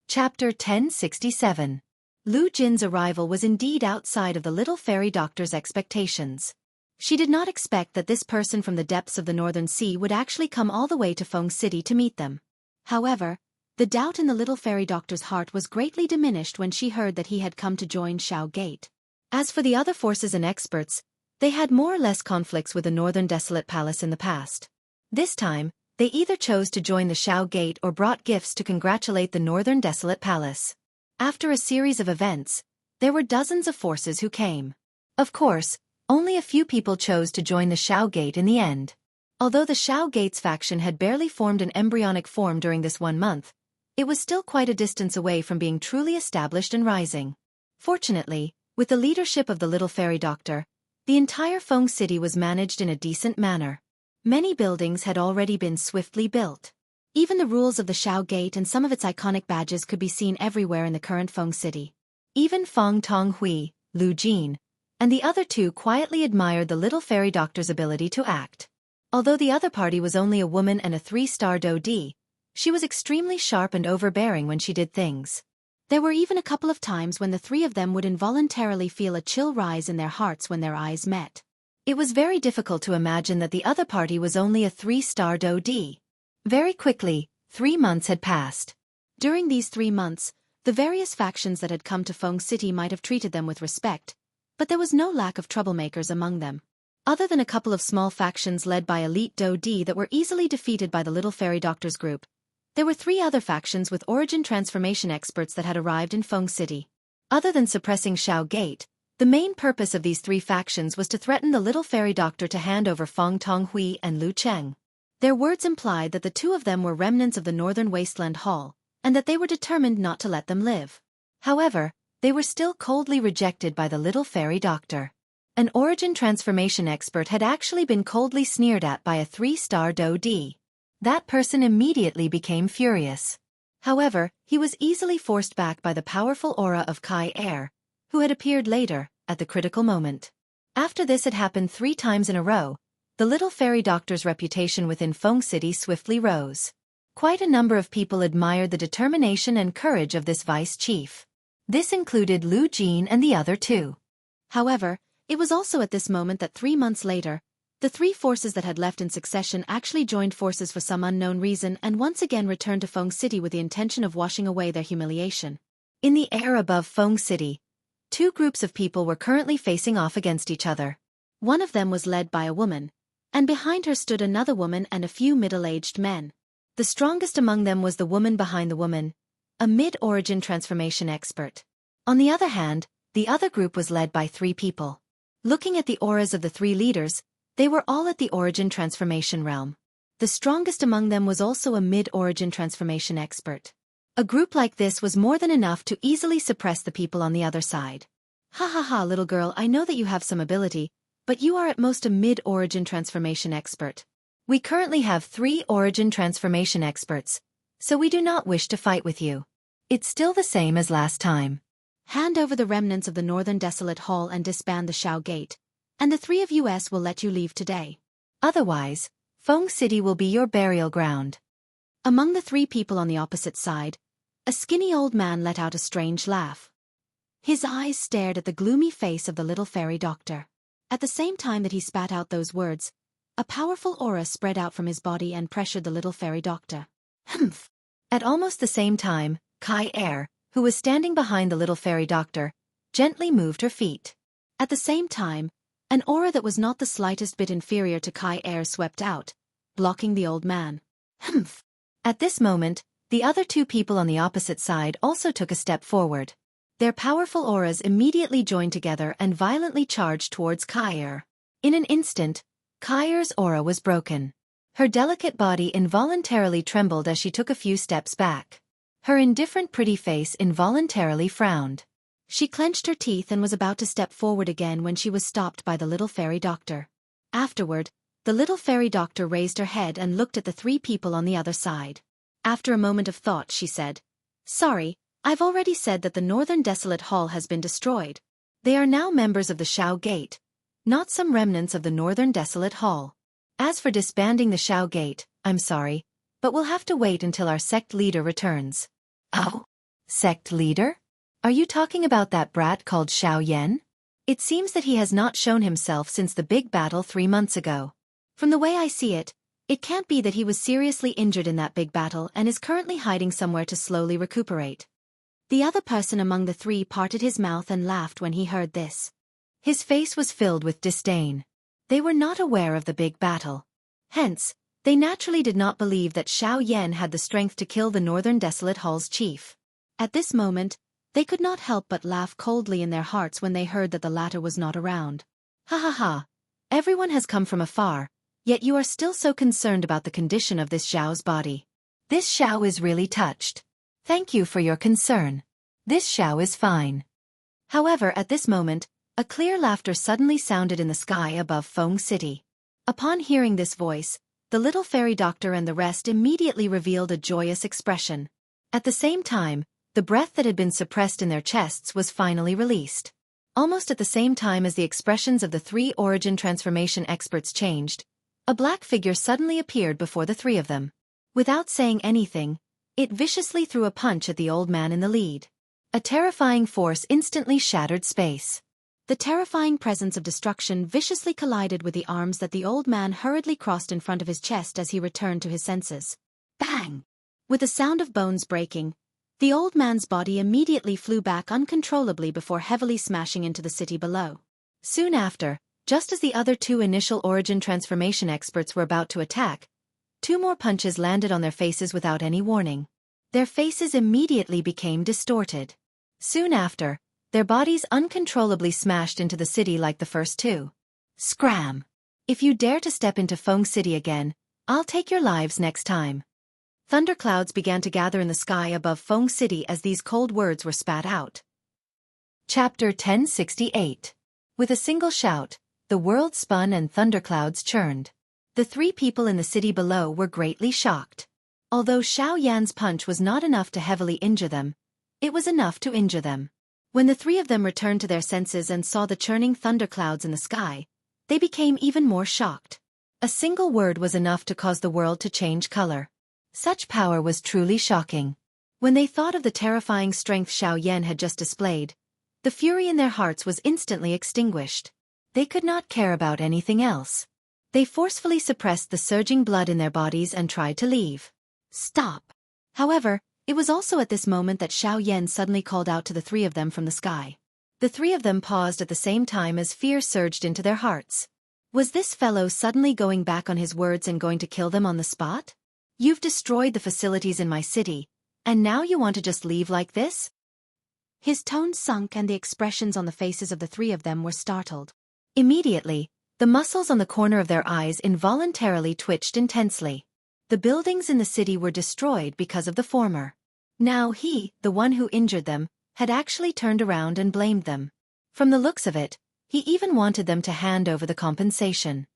Chapter 1067. Lu Jin's arrival was indeed outside of the little fairy doctor's expectations. She did not expect that this person from the depths of the Northern Sea would actually come all the way to Feng City to meet them. However, the doubt in the little fairy doctor's heart was greatly diminished when she heard that he had come to join Xiao Gate. As for the other forces and experts, they had more or less conflicts with the Northern Desolate Palace in the past. This time, they either chose to join the Xiao Gate or brought gifts to congratulate the Northern Desolate Palace. After a series of events, there were dozens of forces who came. Of course, only a few people chose to join the Xiao Gate in the end. Although the Xiao Gate's faction had barely formed an embryonic form during this 1 month, it was still quite a distance away from being truly established and rising. Fortunately, with the leadership of the little fairy doctor, the entire Feng City was managed in a decent manner. Many buildings had already been swiftly built. Even the rules of the Xiao Gate and some of its iconic badges could be seen everywhere in the current Feng City. Even Feng Tonghui, Lu Jin, and the other two quietly admired the little fairy doctor's ability to act. Although the other party was only a woman and a 3-star Dodi, she was extremely sharp and overbearing when she did things. There were even a couple of times when the three of them would involuntarily feel a chill rise in their hearts when their eyes met. It was very difficult to imagine that the other party was only a 3-star Dodi. Very quickly, 3 months had passed. During these 3 months, the various factions that had come to Feng City might have treated them with respect, but there was no lack of troublemakers among them. Other than a couple of small factions led by elite Dodi that were easily defeated by the little fairy doctor's group, there were 3 other factions with origin transformation experts that had arrived in Feng City. Other than suppressing Xiao Gate, the main purpose of these 3 factions was to threaten the little fairy doctor to hand over Feng Tonghui and Lu Cheng. Their words implied that the 2 of them were remnants of the Northern Wasteland Hall, and that they were determined not to let them live. However, they were still coldly rejected by the little fairy doctor. An origin transformation expert had actually been coldly sneered at by a 3-star Dodi. That person immediately became furious. However, he was easily forced back by the powerful aura of Kai Er, who had appeared later, at the critical moment. After this had happened 3 times in a row, the little fairy doctor's reputation within Feng City swiftly rose. Quite a number of people admired the determination and courage of this vice chief. This included Lu Jin and the other 2. However, it was also at this moment that 3 months later, The three forces that had left in succession actually joined forces for some unknown reason and once again returned to Feng City with the intention of washing away their humiliation. In the air above Feng City, two groups of people were currently facing off against each other. One of them was led by a woman, and behind her stood another woman and a few middle-aged men. The strongest among them was the woman behind the woman, a mid-origin transformation expert. On the other hand, the other group was led by three people. Looking at the auras of the three leaders, they were all at the origin transformation realm. The strongest among them was also a mid-origin transformation expert. A group like this was more than enough to easily suppress the people on the other side. Ha ha ha, little girl, I know that you have some ability, but you are at most a mid-origin transformation expert. We currently have 3 origin transformation experts, so we do not wish to fight with you. It's still the same as last time. Hand over the remnants of the Northern Desolate Hall and disband the Shao Gate, and the 3 of us will let you leave today. Otherwise, Feng City will be your burial ground. Among the 3 people on the opposite side, a skinny old man let out a strange laugh. His eyes stared at the gloomy face of the little fairy doctor. At the same time that he spat out those words, a powerful aura spread out from his body and pressured the little fairy doctor. Humph! At almost the same time, Kai Er, who was standing behind the little fairy doctor, gently moved her feet. At the same time, an aura that was not the slightest bit inferior to Kai Er swept out, blocking the old man. Humph! At this moment, the other 2 people on the opposite side also took a step forward. Their powerful auras immediately joined together and violently charged towards Kai Er. In an instant, Kai Er's aura was broken. Her delicate body involuntarily trembled as she took a few steps back. Her indifferent pretty face involuntarily frowned. She clenched her teeth and was about to step forward again when she was stopped by the little fairy doctor. Afterward, the little fairy doctor raised her head and looked at the 3 people on the other side. After a moment of thought, she said, "Sorry, I've already said that the Northern Desolate Hall has been destroyed. They are now members of the Shao Gate, not some remnants of the Northern Desolate Hall. As for disbanding the Shao Gate, I'm sorry, but we'll have to wait until our sect leader returns." Oh? Sect leader? Are you talking about that brat called Xiao Yan? It seems that he has not shown himself since the big battle 3 months ago. From the way I see it, it can't be that he was seriously injured in that big battle and is currently hiding somewhere to slowly recuperate. The other person among the 3 parted his mouth and laughed when he heard this. His face was filled with disdain. They were not aware of the big battle. Hence, they naturally did not believe that Xiao Yan had the strength to kill the Northern Desolate Hall's chief. At this moment, they could not help but laugh coldly in their hearts when they heard that the latter was not around. Ha ha ha! Everyone has come from afar, yet you are still so concerned about the condition of this Xiao's body. This Xiao is really touched. Thank you for your concern. This Xiao is fine. However, at this moment, a clear laughter suddenly sounded in the sky above Feng City. Upon hearing this voice, the little fairy doctor and the rest immediately revealed a joyous expression. At the same time, the breath that had been suppressed in their chests was finally released. Almost at the same time as the expressions of the 3 origin transformation experts changed, a black figure suddenly appeared before the 3 of them. Without saying anything, it viciously threw a punch at the old man in the lead. A terrifying force instantly shattered space. The terrifying presence of destruction viciously collided with the arms that the old man hurriedly crossed in front of his chest as he returned to his senses. Bang! With a sound of bones breaking, the old man's body immediately flew back uncontrollably before heavily smashing into the city below. Soon after, just as the other 2 initial origin transformation experts were about to attack, 2 more punches landed on their faces without any warning. Their faces immediately became distorted. Soon after, their bodies uncontrollably smashed into the city like the first 2. Scram! If you dare to step into Feng City again, I'll take your lives next time. Thunderclouds began to gather in the sky above Feng City as these cold words were spat out. Chapter 1068. With a single shout, the world spun and thunderclouds churned. The 3 people in the city below were greatly shocked. Although Xiao Yan's punch was not enough to heavily injure them, it was enough to injure them. When the 3 of them returned to their senses and saw the churning thunderclouds in the sky, they became even more shocked. A single word was enough to cause the world to change color. Such power was truly shocking. When they thought of the terrifying strength Xiao Yan had just displayed, the fury in their hearts was instantly extinguished. They could not care about anything else. They forcefully suppressed the surging blood in their bodies and tried to leave. Stop! However, it was also at this moment that Xiao Yan suddenly called out to the three of them from the sky. The three of them paused at the same time as fear surged into their hearts. Was this fellow suddenly going back on his words and going to kill them on the spot? You've destroyed the facilities in my city, and now you want to just leave like this? His tone sunk and the expressions on the faces of the three of them were startled. Immediately, the muscles on the corner of their eyes involuntarily twitched intensely. The buildings in the city were destroyed because of the former. Now he, the one who injured them, had actually turned around and blamed them. From the looks of it, he even wanted them to hand over the compensation.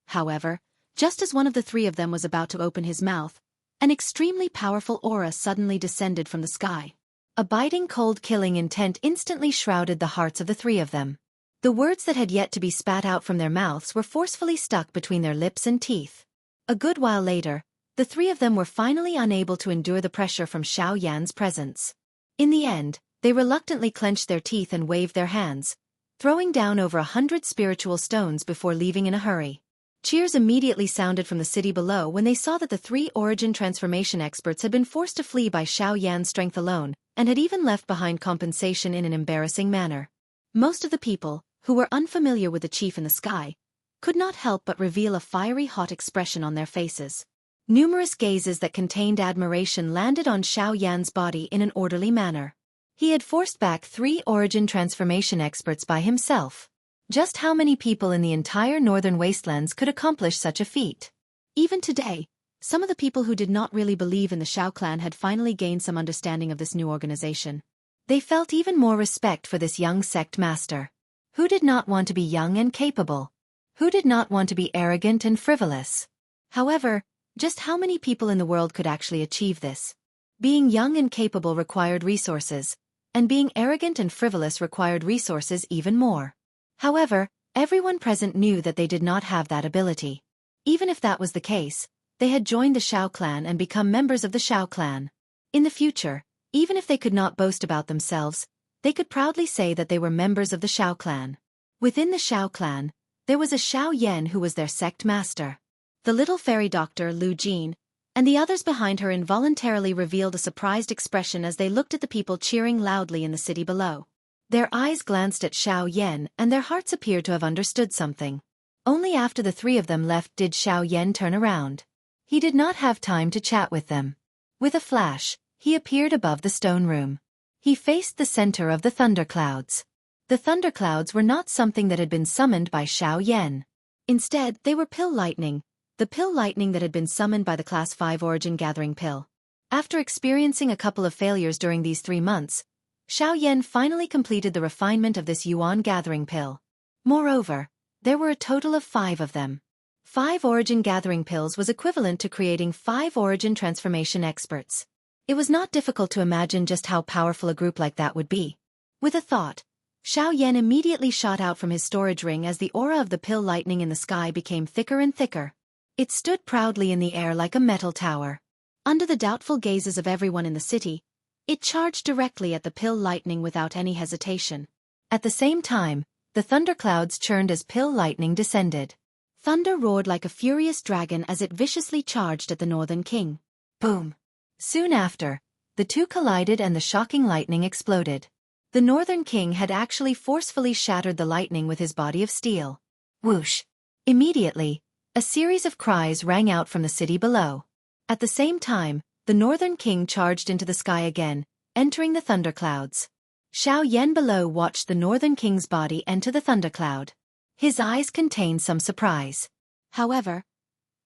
However, just as one of the three of them was about to open his mouth, an extremely powerful aura suddenly descended from the sky. A biting cold killing intent instantly shrouded the hearts of the three of them. The words that had yet to be spat out from their mouths were forcefully stuck between their lips and teeth. A good while later, the three of them were finally unable to endure the pressure from Xiao Yan's presence. In the end, they reluctantly clenched their teeth and waved their hands, throwing down over 100 spiritual stones before leaving in a hurry. Cheers immediately sounded from the city below when they saw that the three origin transformation experts had been forced to flee by Xiao Yan's strength alone, and had even left behind compensation in an embarrassing manner. Most of the people, who were unfamiliar with the chief in the sky, could not help but reveal a fiery hot expression on their faces. Numerous gazes that contained admiration landed on Xiao Yan's body in an orderly manner. He had forced back 3 origin transformation experts by himself. Just how many people in the entire northern wastelands could accomplish such a feat? Even today, some of the people who did not really believe in the Xiao clan had finally gained some understanding of this new organization. They felt even more respect for this young sect master. Who did not want to be young and capable? Who did not want to be arrogant and frivolous? However, just how many people in the world could actually achieve this? Being young and capable required resources, and being arrogant and frivolous required resources even more. However, everyone present knew that they did not have that ability. Even if that was the case, they had joined the Xiao clan and become members of the Xiao clan. In the future, even if they could not boast about themselves, they could proudly say that they were members of the Xiao clan. Within the Xiao clan, there was a Xiao Yan who was their sect master. The little fairy doctor, Lu Jin, and the others behind her involuntarily revealed a surprised expression as they looked at the people cheering loudly in the city below. Their eyes glanced at Xiao Yan and their hearts appeared to have understood something. Only after the 3 of them left did Xiao Yan turn around. He did not have time to chat with them. With a flash, he appeared above the stone room. He faced the center of the thunderclouds. The thunderclouds were not something that had been summoned by Xiao Yan. Instead, they were pill lightning, the pill lightning that had been summoned by the Class 5 Origin Gathering Pill. After experiencing a couple of failures during these 3 months, Xiao Yan finally completed the refinement of this Yuan Gathering Pill. Moreover, there were a total of 5 of them. 5 Origin Gathering Pills was equivalent to creating 5 Origin Transformation Experts. It was not difficult to imagine just how powerful a group like that would be. With a thought, Xiao Yan immediately shot out from his storage ring as the aura of the pill lightning in the sky became thicker and thicker. It stood proudly in the air like a metal tower. Under the doubtful gazes of everyone in the city, it charged directly at the pill lightning without any hesitation. At the same time, the thunderclouds churned as pill lightning descended. Thunder roared like a furious dragon as it viciously charged at the Northern King. Boom! Soon after, the two collided and the shocking lightning exploded. The Northern King had actually forcefully shattered the lightning with his body of steel. Whoosh! Immediately, a series of cries rang out from the city below. At the same time, the Northern King charged into the sky again, entering the thunderclouds. Xiao Yan below watched the Northern King's body enter the thundercloud. His eyes contained some surprise. However,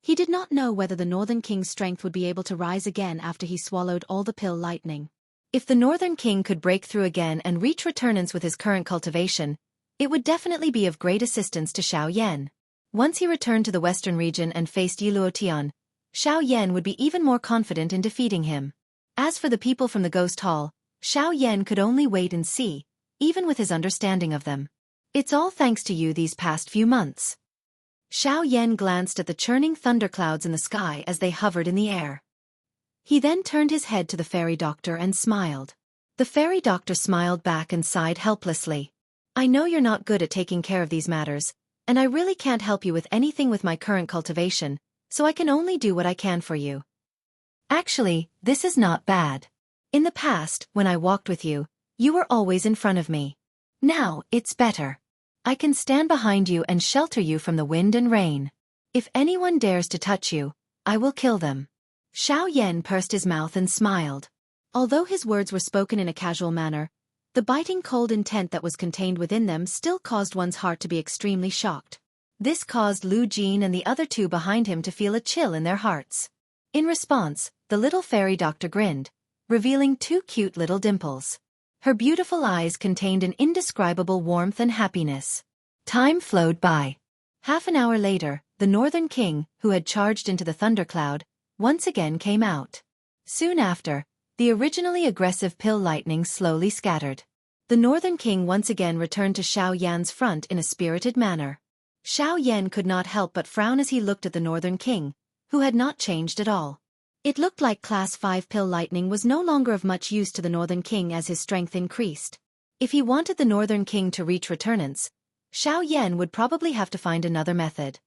he did not know whether the Northern King's strength would be able to rise again after he swallowed all the pill lightning. If the Northern King could break through again and reach returnance with his current cultivation, it would definitely be of great assistance to Xiao Yan. Once he returned to the western region and faced Yiluotian, Xiao Yan would be even more confident in defeating him. As for the people from the Ghost Hall, Xiao Yan could only wait and see, even with his understanding of them. It's all thanks to you these past few months. Xiao Yan glanced at the churning thunderclouds in the sky as they hovered in the air. He then turned his head to the fairy doctor and smiled. The fairy doctor smiled back and sighed helplessly. I know you're not good at taking care of these matters, and I really can't help you with anything with my current cultivation, so I can only do what I can for you. Actually, this is not bad. In the past, when I walked with you, you were always in front of me. Now, it's better. I can stand behind you and shelter you from the wind and rain. If anyone dares to touch you, I will kill them." Xiao Yan pursed his mouth and smiled. Although his words were spoken in a casual manner, the biting cold intent that was contained within them still caused one's heart to be extremely shocked. This caused Lu Jin and the other two behind him to feel a chill in their hearts. In response, the little fairy doctor grinned, revealing two cute little dimples. Her beautiful eyes contained an indescribable warmth and happiness. Time flowed by. Half an hour later, the Northern King, who had charged into the thundercloud, once again came out. Soon after, the originally aggressive pill lightning slowly scattered. The Northern King once again returned to Xiao Yan's front in a spirited manner. Xiao Yan could not help but frown as he looked at the Northern King, who had not changed at all. It looked like Class 5 pill lightning was no longer of much use to the Northern King as his strength increased. If he wanted the Northern King to reach returnance, Xiao Yan would probably have to find another method.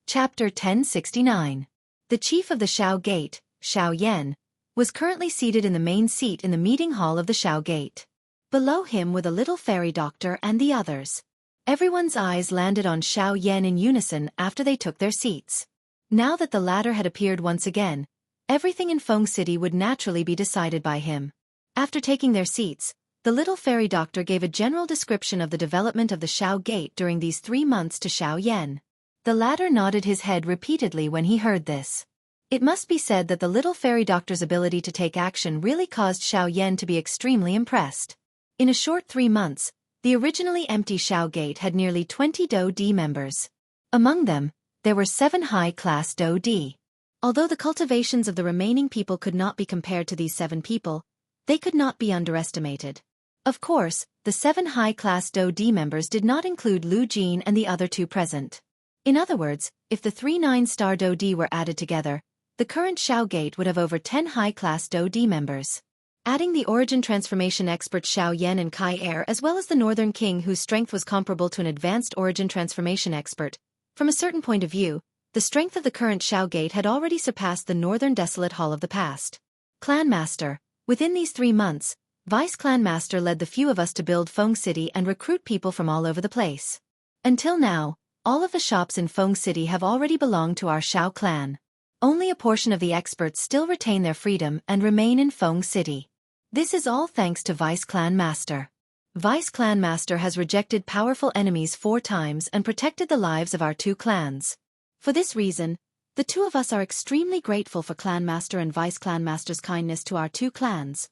Chapter 1069. The chief of the Xiao Gate, Xiao Yan, was currently seated in the main seat in the meeting hall of the Xiao Gate. Below him were the little fairy doctor and the others. Everyone's eyes landed on Xiao Yan in unison after they took their seats. Now that the latter had appeared once again, everything in Feng City would naturally be decided by him. After taking their seats, the little fairy doctor gave a general description of the development of the Xiao Gate during these 3 months to Xiao Yan. The latter nodded his head repeatedly when he heard this. It must be said that the little fairy doctor's ability to take action really caused Xiao Yan to be extremely impressed. In a short 3 months, the originally empty Xiao Gate had nearly 20 Do D members. Among them, there were 7 high-class Do D. Although the cultivations of the remaining people could not be compared to these 7 people, they could not be underestimated. Of course, the 7 high-class Do D members did not include Lu Jin and the other 2 present. In other words, if the 3 9-star Do D were added together, the current Xiao Gate would have over 10 high-class Do D members. Adding the origin transformation expert Xiao Yan and Kai Er as well as the Northern King whose strength was comparable to an advanced origin transformation expert, from a certain point of view, the strength of the current Xiao Gate had already surpassed the Northern Desolate Hall of the past. Clan Master, within these 3 months, Vice Clan Master led the few of us to build Feng City and recruit people from all over the place. Until now, all of the shops in Feng City have already belonged to our Xiao clan. Only a portion of the experts still retain their freedom and remain in Feng City. This is all thanks to Vice Clan Master. Vice Clan Master has rejected powerful enemies 4 times and protected the lives of our 2 clans. For this reason, the 2 of us are extremely grateful for Clan Master and Vice Clan Master's kindness to our 2 clans.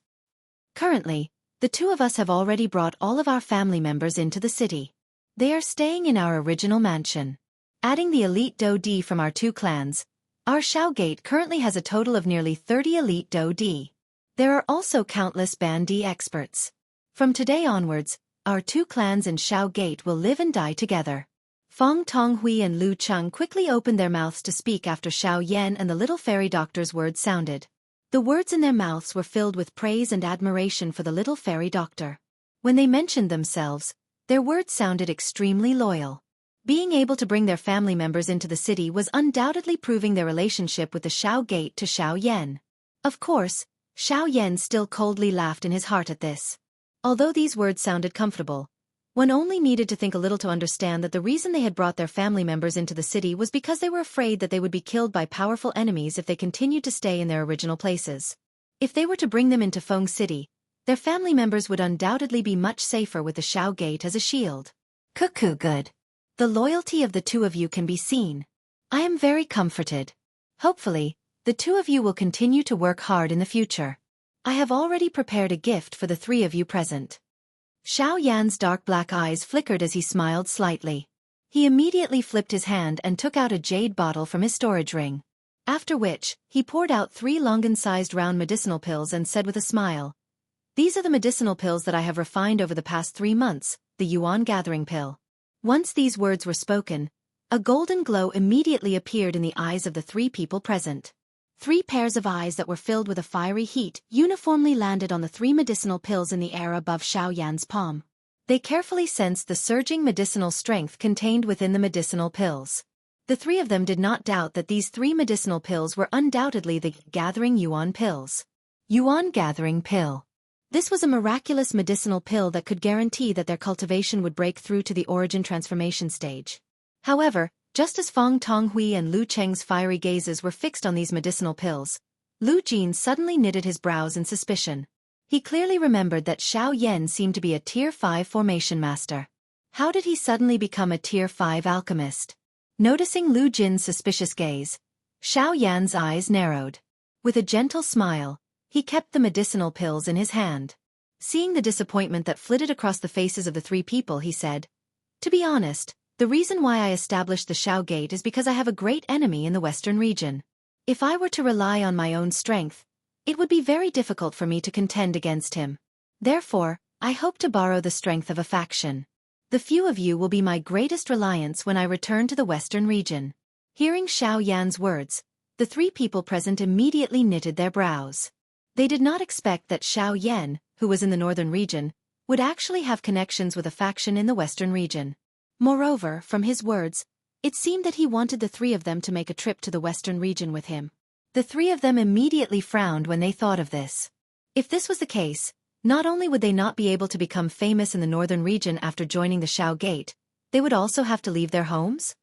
Currently, the 2 of us have already brought all of our family members into the city. They are staying in our original mansion. Adding the elite Do D from our 2 clans, our Xiao Gate currently has a total of nearly 30 elite Do D. There are also countless Ban D experts. From today onwards, our 2 clans in Xiao Gate will live and die together. Feng Tonghui and Lu Cheng quickly opened their mouths to speak after Xiao Yan and the little fairy doctor's words sounded. The words in their mouths were filled with praise and admiration for the little fairy doctor. When they mentioned themselves, their words sounded extremely loyal. Being able to bring their family members into the city was undoubtedly proving their relationship with the Xiao Gate to Xiao Yan. Of course, Xiao Yan still coldly laughed in his heart at this. Although these words sounded comfortable, one only needed to think a little to understand that the reason they had brought their family members into the city was because they were afraid that they would be killed by powerful enemies if they continued to stay in their original places. If they were to bring them into Feng City, their family members would undoubtedly be much safer with the Xiao Gate as a shield. Cuckoo good. The loyalty of the 2 of you can be seen. I am very comforted. Hopefully, the 2 of you will continue to work hard in the future. I have already prepared a gift for the 3 of you present. Xiao Yan's dark black eyes flickered as he smiled slightly. He immediately flipped his hand and took out a jade bottle from his storage ring. After which, he poured out 3 longan-sized round medicinal pills and said with a smile, "These are the medicinal pills that I have refined over the past 3 months, the Yuan Gathering Pill." Once these words were spoken, a golden glow immediately appeared in the eyes of the 3 people present. 3 pairs of eyes that were filled with a fiery heat uniformly landed on the 3 medicinal pills in the air above Xiao Yan's palm. They carefully sensed the surging medicinal strength contained within the medicinal pills. The three of them did not doubt that these 3 medicinal pills were undoubtedly the Gathering Yuan pills. Yuan Gathering Pill. This was a miraculous medicinal pill that could guarantee that their cultivation would break through to the origin transformation stage. However, just as Feng Tonghui and Lu Cheng's fiery gazes were fixed on these medicinal pills, Lu Jin suddenly knitted his brows in suspicion. He clearly remembered that Xiao Yan seemed to be a Tier 5 formation master. How did he suddenly become a Tier 5 alchemist? Noticing Lu Jin's suspicious gaze, Xiao Yan's eyes narrowed. With a gentle smile, he kept the medicinal pills in his hand. Seeing the disappointment that flitted across the faces of the 3 people, he said, "To be honest, the reason why I established the Shao Gate is because I have a great enemy in the western region. If I were to rely on my own strength, it would be very difficult for me to contend against him. Therefore, I hope to borrow the strength of a faction. The few of you will be my greatest reliance when I return to the western region." Hearing Xiao Yan's words, the 3 people present immediately knitted their brows. They did not expect that Xiao Yan, who was in the northern region, would actually have connections with a faction in the western region. Moreover, from his words, it seemed that he wanted the 3 of them to make a trip to the western region with him. The 3 of them immediately frowned when they thought of this. If this was the case, not only would they not be able to become famous in the northern region after joining the Shao Gate, they would also have to leave their homes?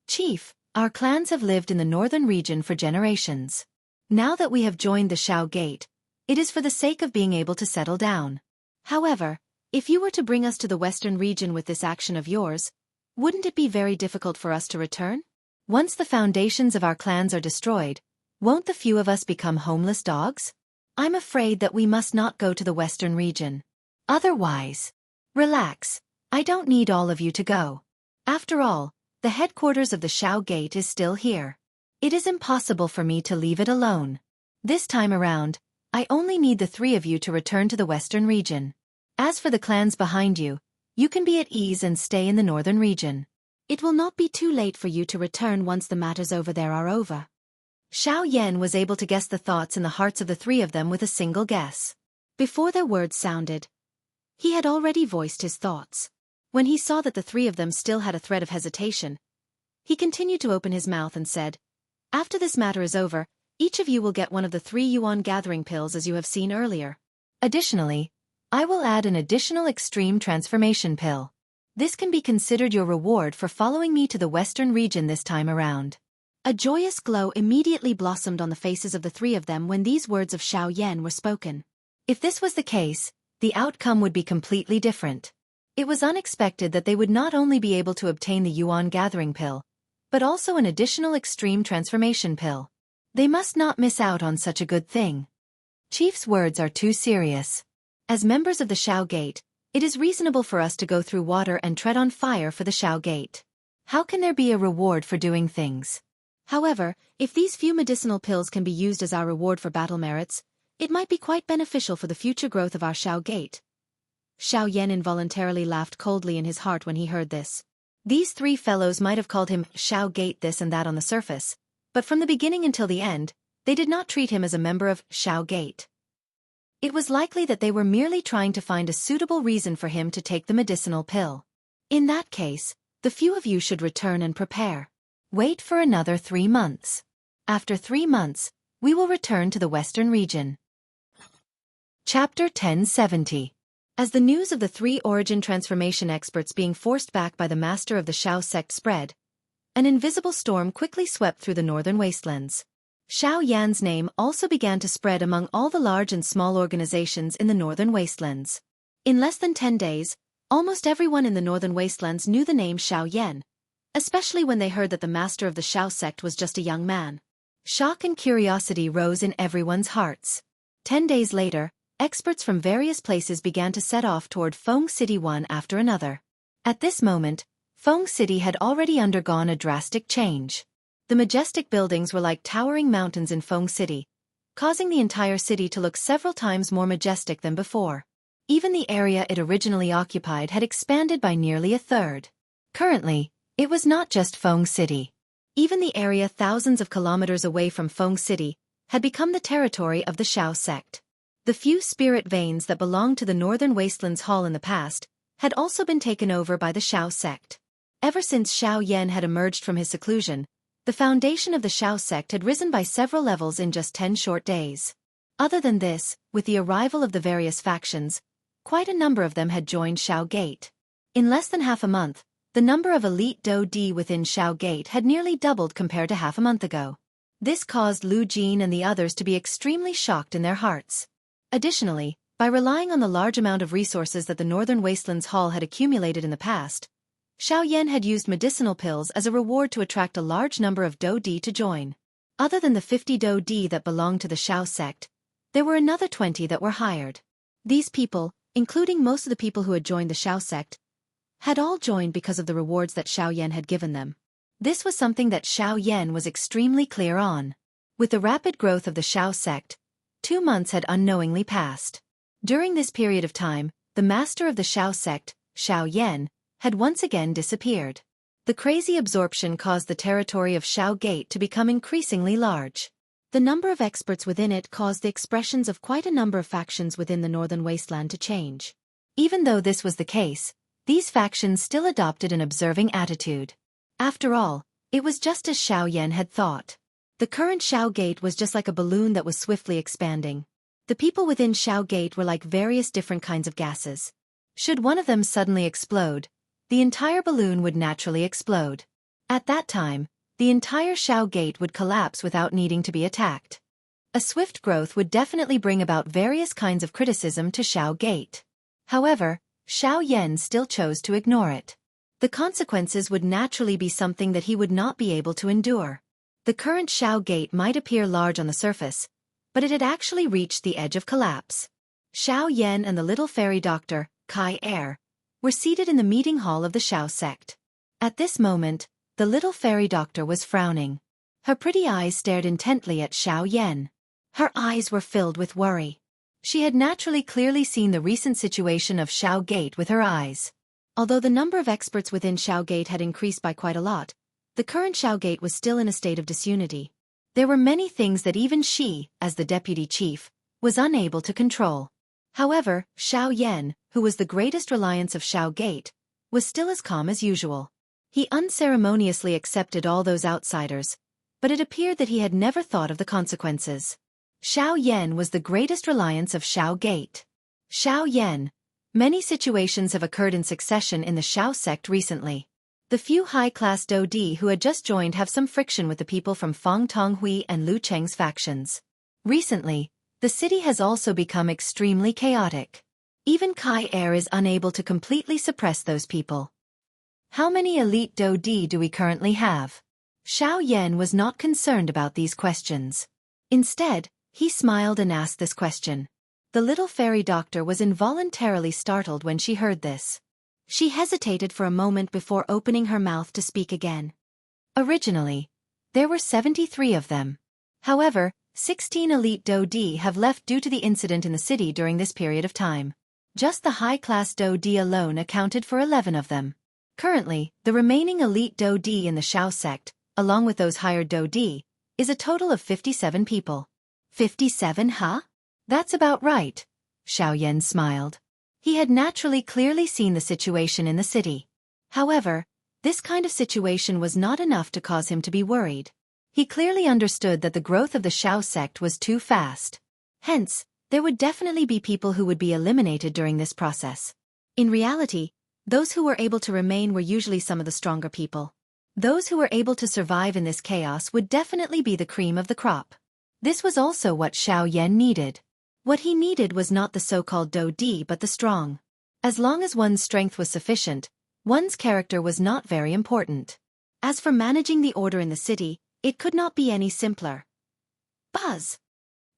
"Chief, our clans have lived in the northern region for generations. Now that we have joined the Shao Gate, it is for the sake of being able to settle down. However, if you were to bring us to the western region with this action of yours, wouldn't it be very difficult for us to return? Once the foundations of our clans are destroyed, won't the few of us become homeless dogs? I'm afraid that we must not go to the western region. Otherwise, relax, I don't need all of you to go. After all, the headquarters of the Shao Gate is still here. It is impossible for me to leave it alone. This time around, I only need the 3 of you to return to the western region. As for the clans behind you, you can be at ease and stay in the northern region. It will not be too late for you to return once the matters over there are over." Xiao Yan was able to guess the thoughts in the hearts of the 3 of them with a single guess. Before their words sounded, he had already voiced his thoughts. When he saw that the 3 of them still had a thread of hesitation, he continued to open his mouth and said, "After this matter is over, each of you will get one of the 3 Yuan gathering pills as you have seen earlier. Additionally, I will add an additional extreme transformation pill. This can be considered your reward for following me to the western region this time around." A joyous glow immediately blossomed on the faces of the 3 of them when these words of Xiao Yan were spoken. If this was the case, the outcome would be completely different. It was unexpected that they would not only be able to obtain the Yuan gathering pill, but also an additional extreme transformation pill. They must not miss out on such a good thing. Chief's words are too serious. As members of the Shao Gate, it is reasonable for us to go through water and tread on fire for the Shao Gate. How can there be a reward for doing things? However, if these few medicinal pills can be used as our reward for battle merits, it might be quite beneficial for the future growth of our Shao Gate. Xiao Yan involuntarily laughed coldly in his heart when he heard this. These 3 fellows might have called him Shao Gate this and that on the surface, but from the beginning until the end, they did not treat him as a member of Shao Gate. It was likely that they were merely trying to find a suitable reason for him to take the medicinal pill. In that case, the few of you should return and prepare. Wait for another 3 months. After 3 months, we will return to the western region. Chapter 1070. As the news of the 3 origin transformation experts being forced back by the master of the Shao sect spread, an invisible storm quickly swept through the northern wastelands. Xiao Yan's name also began to spread among all the large and small organizations in the northern wastelands. In less than 10 days, almost everyone in the northern wastelands knew the name Xiao Yan, especially when they heard that the master of the Shao sect was just a young man. Shock and curiosity rose in everyone's hearts. 10 days later, experts from various places began to set off toward Feng City one after another. At this moment, Feng City had already undergone a drastic change. The majestic buildings were like towering mountains in Feng City, causing the entire city to look several times more majestic than before. Even the area it originally occupied had expanded by nearly a third. Currently, it was not just Feng City. Even the area thousands of kilometers away from Feng City had become the territory of the Shao sect. The few spirit veins that belonged to the Northern Wastelands Hall in the past had also been taken over by the Shao sect. Ever since Xiao Yan had emerged from his seclusion, the foundation of the Shao sect had risen by several levels in just 10 short days. Other than this, with the arrival of the various factions, quite a number of them had joined Shao Gate. In less than half a month, the number of elite Dou-Di within Shao Gate had nearly doubled compared to half a month ago. This caused Lu Jin and the others to be extremely shocked in their hearts. Additionally, by relying on the large amount of resources that the Northern Wastelands Hall had accumulated in the past, Xiao Yan had used medicinal pills as a reward to attract a large number of Dou-Di to join. Other than the 50 Dou-Di that belonged to the Shao sect, there were another 20 that were hired. These people, including most of the people who had joined the Shao sect, had all joined because of the rewards that Xiao Yan had given them. This was something that Xiao Yan was extremely clear on. With the rapid growth of the Shao sect, 2 months had unknowingly passed. During this period of time, the master of the Shao sect, Xiao Yan, had once again disappeared. The crazy absorption caused the territory of Shao Gate to become increasingly large. The number of experts within it caused the expressions of quite a number of factions within the Northern Wasteland to change. Even though this was the case, these factions still adopted an observing attitude. After all, it was just as Xiao Yan had thought. The current Shao Gate was just like a balloon that was swiftly expanding. The people within Shao Gate were like various different kinds of gases. Should one of them suddenly explode, the entire balloon would naturally explode. At that time, the entire Shao Gate would collapse without needing to be attacked. A swift growth would definitely bring about various kinds of criticism to Shao Gate. However, Xiao Yan still chose to ignore it. The consequences would naturally be something that he would not be able to endure. The current Shao Gate might appear large on the surface, but it had actually reached the edge of collapse. Xiao Yan and the little fairy doctor, Kai Er, were seated in the meeting hall of the Shao sect. At this moment, the little fairy doctor was frowning. Her pretty eyes stared intently at Xiao Yan. Her eyes were filled with worry. She had naturally clearly seen the recent situation of Shao Gate with her eyes. Although the number of experts within Shao Gate had increased by quite a lot, the current Shao Gate was still in a state of disunity. There were many things that even she, as the deputy chief, was unable to control. However, Xiao Yan, who was the greatest reliance of Shao Gate, was still as calm as usual. He unceremoniously accepted all those outsiders, but it appeared that he had never thought of the consequences. Xiao Yan was the greatest reliance of Shao Gate. Xiao Yan. Many situations have occurred in succession in the Shao sect recently. The few high-class Dou-Di who had just joined have some friction with the people from Fang Tonghui and Lu Cheng's factions. Recently, the city has also become extremely chaotic. Even Kai Er is unable to completely suppress those people. How many elite Dou-Di do we currently have? Xiao Yan was not concerned about these questions. Instead, he smiled and asked this question. The little fairy doctor was involuntarily startled when she heard this. She hesitated for a moment before opening her mouth to speak again. Originally, there were 73 of them. However, 16 elite Dou-Di have left due to the incident in the city during this period of time. Just the high-class Dou-Di alone accounted for 11 of them. Currently, the remaining elite Dou-Di in the Shao sect, along with those hired Dou-Di, is a total of 57 people. 57, huh? That's about right, Xiao Yan smiled. He had naturally clearly seen the situation in the city. However, this kind of situation was not enough to cause him to be worried. He clearly understood that the growth of the Shao sect was too fast. Hence, there would definitely be people who would be eliminated during this process. In reality, those who were able to remain were usually some of the stronger people. Those who were able to survive in this chaos would definitely be the cream of the crop. This was also what Xiao Yan needed. What he needed was not the so-called Dou-Di but the strong. As long as one's strength was sufficient, one's character was not very important. As for managing the order in the city, it could not be any simpler. Buzz!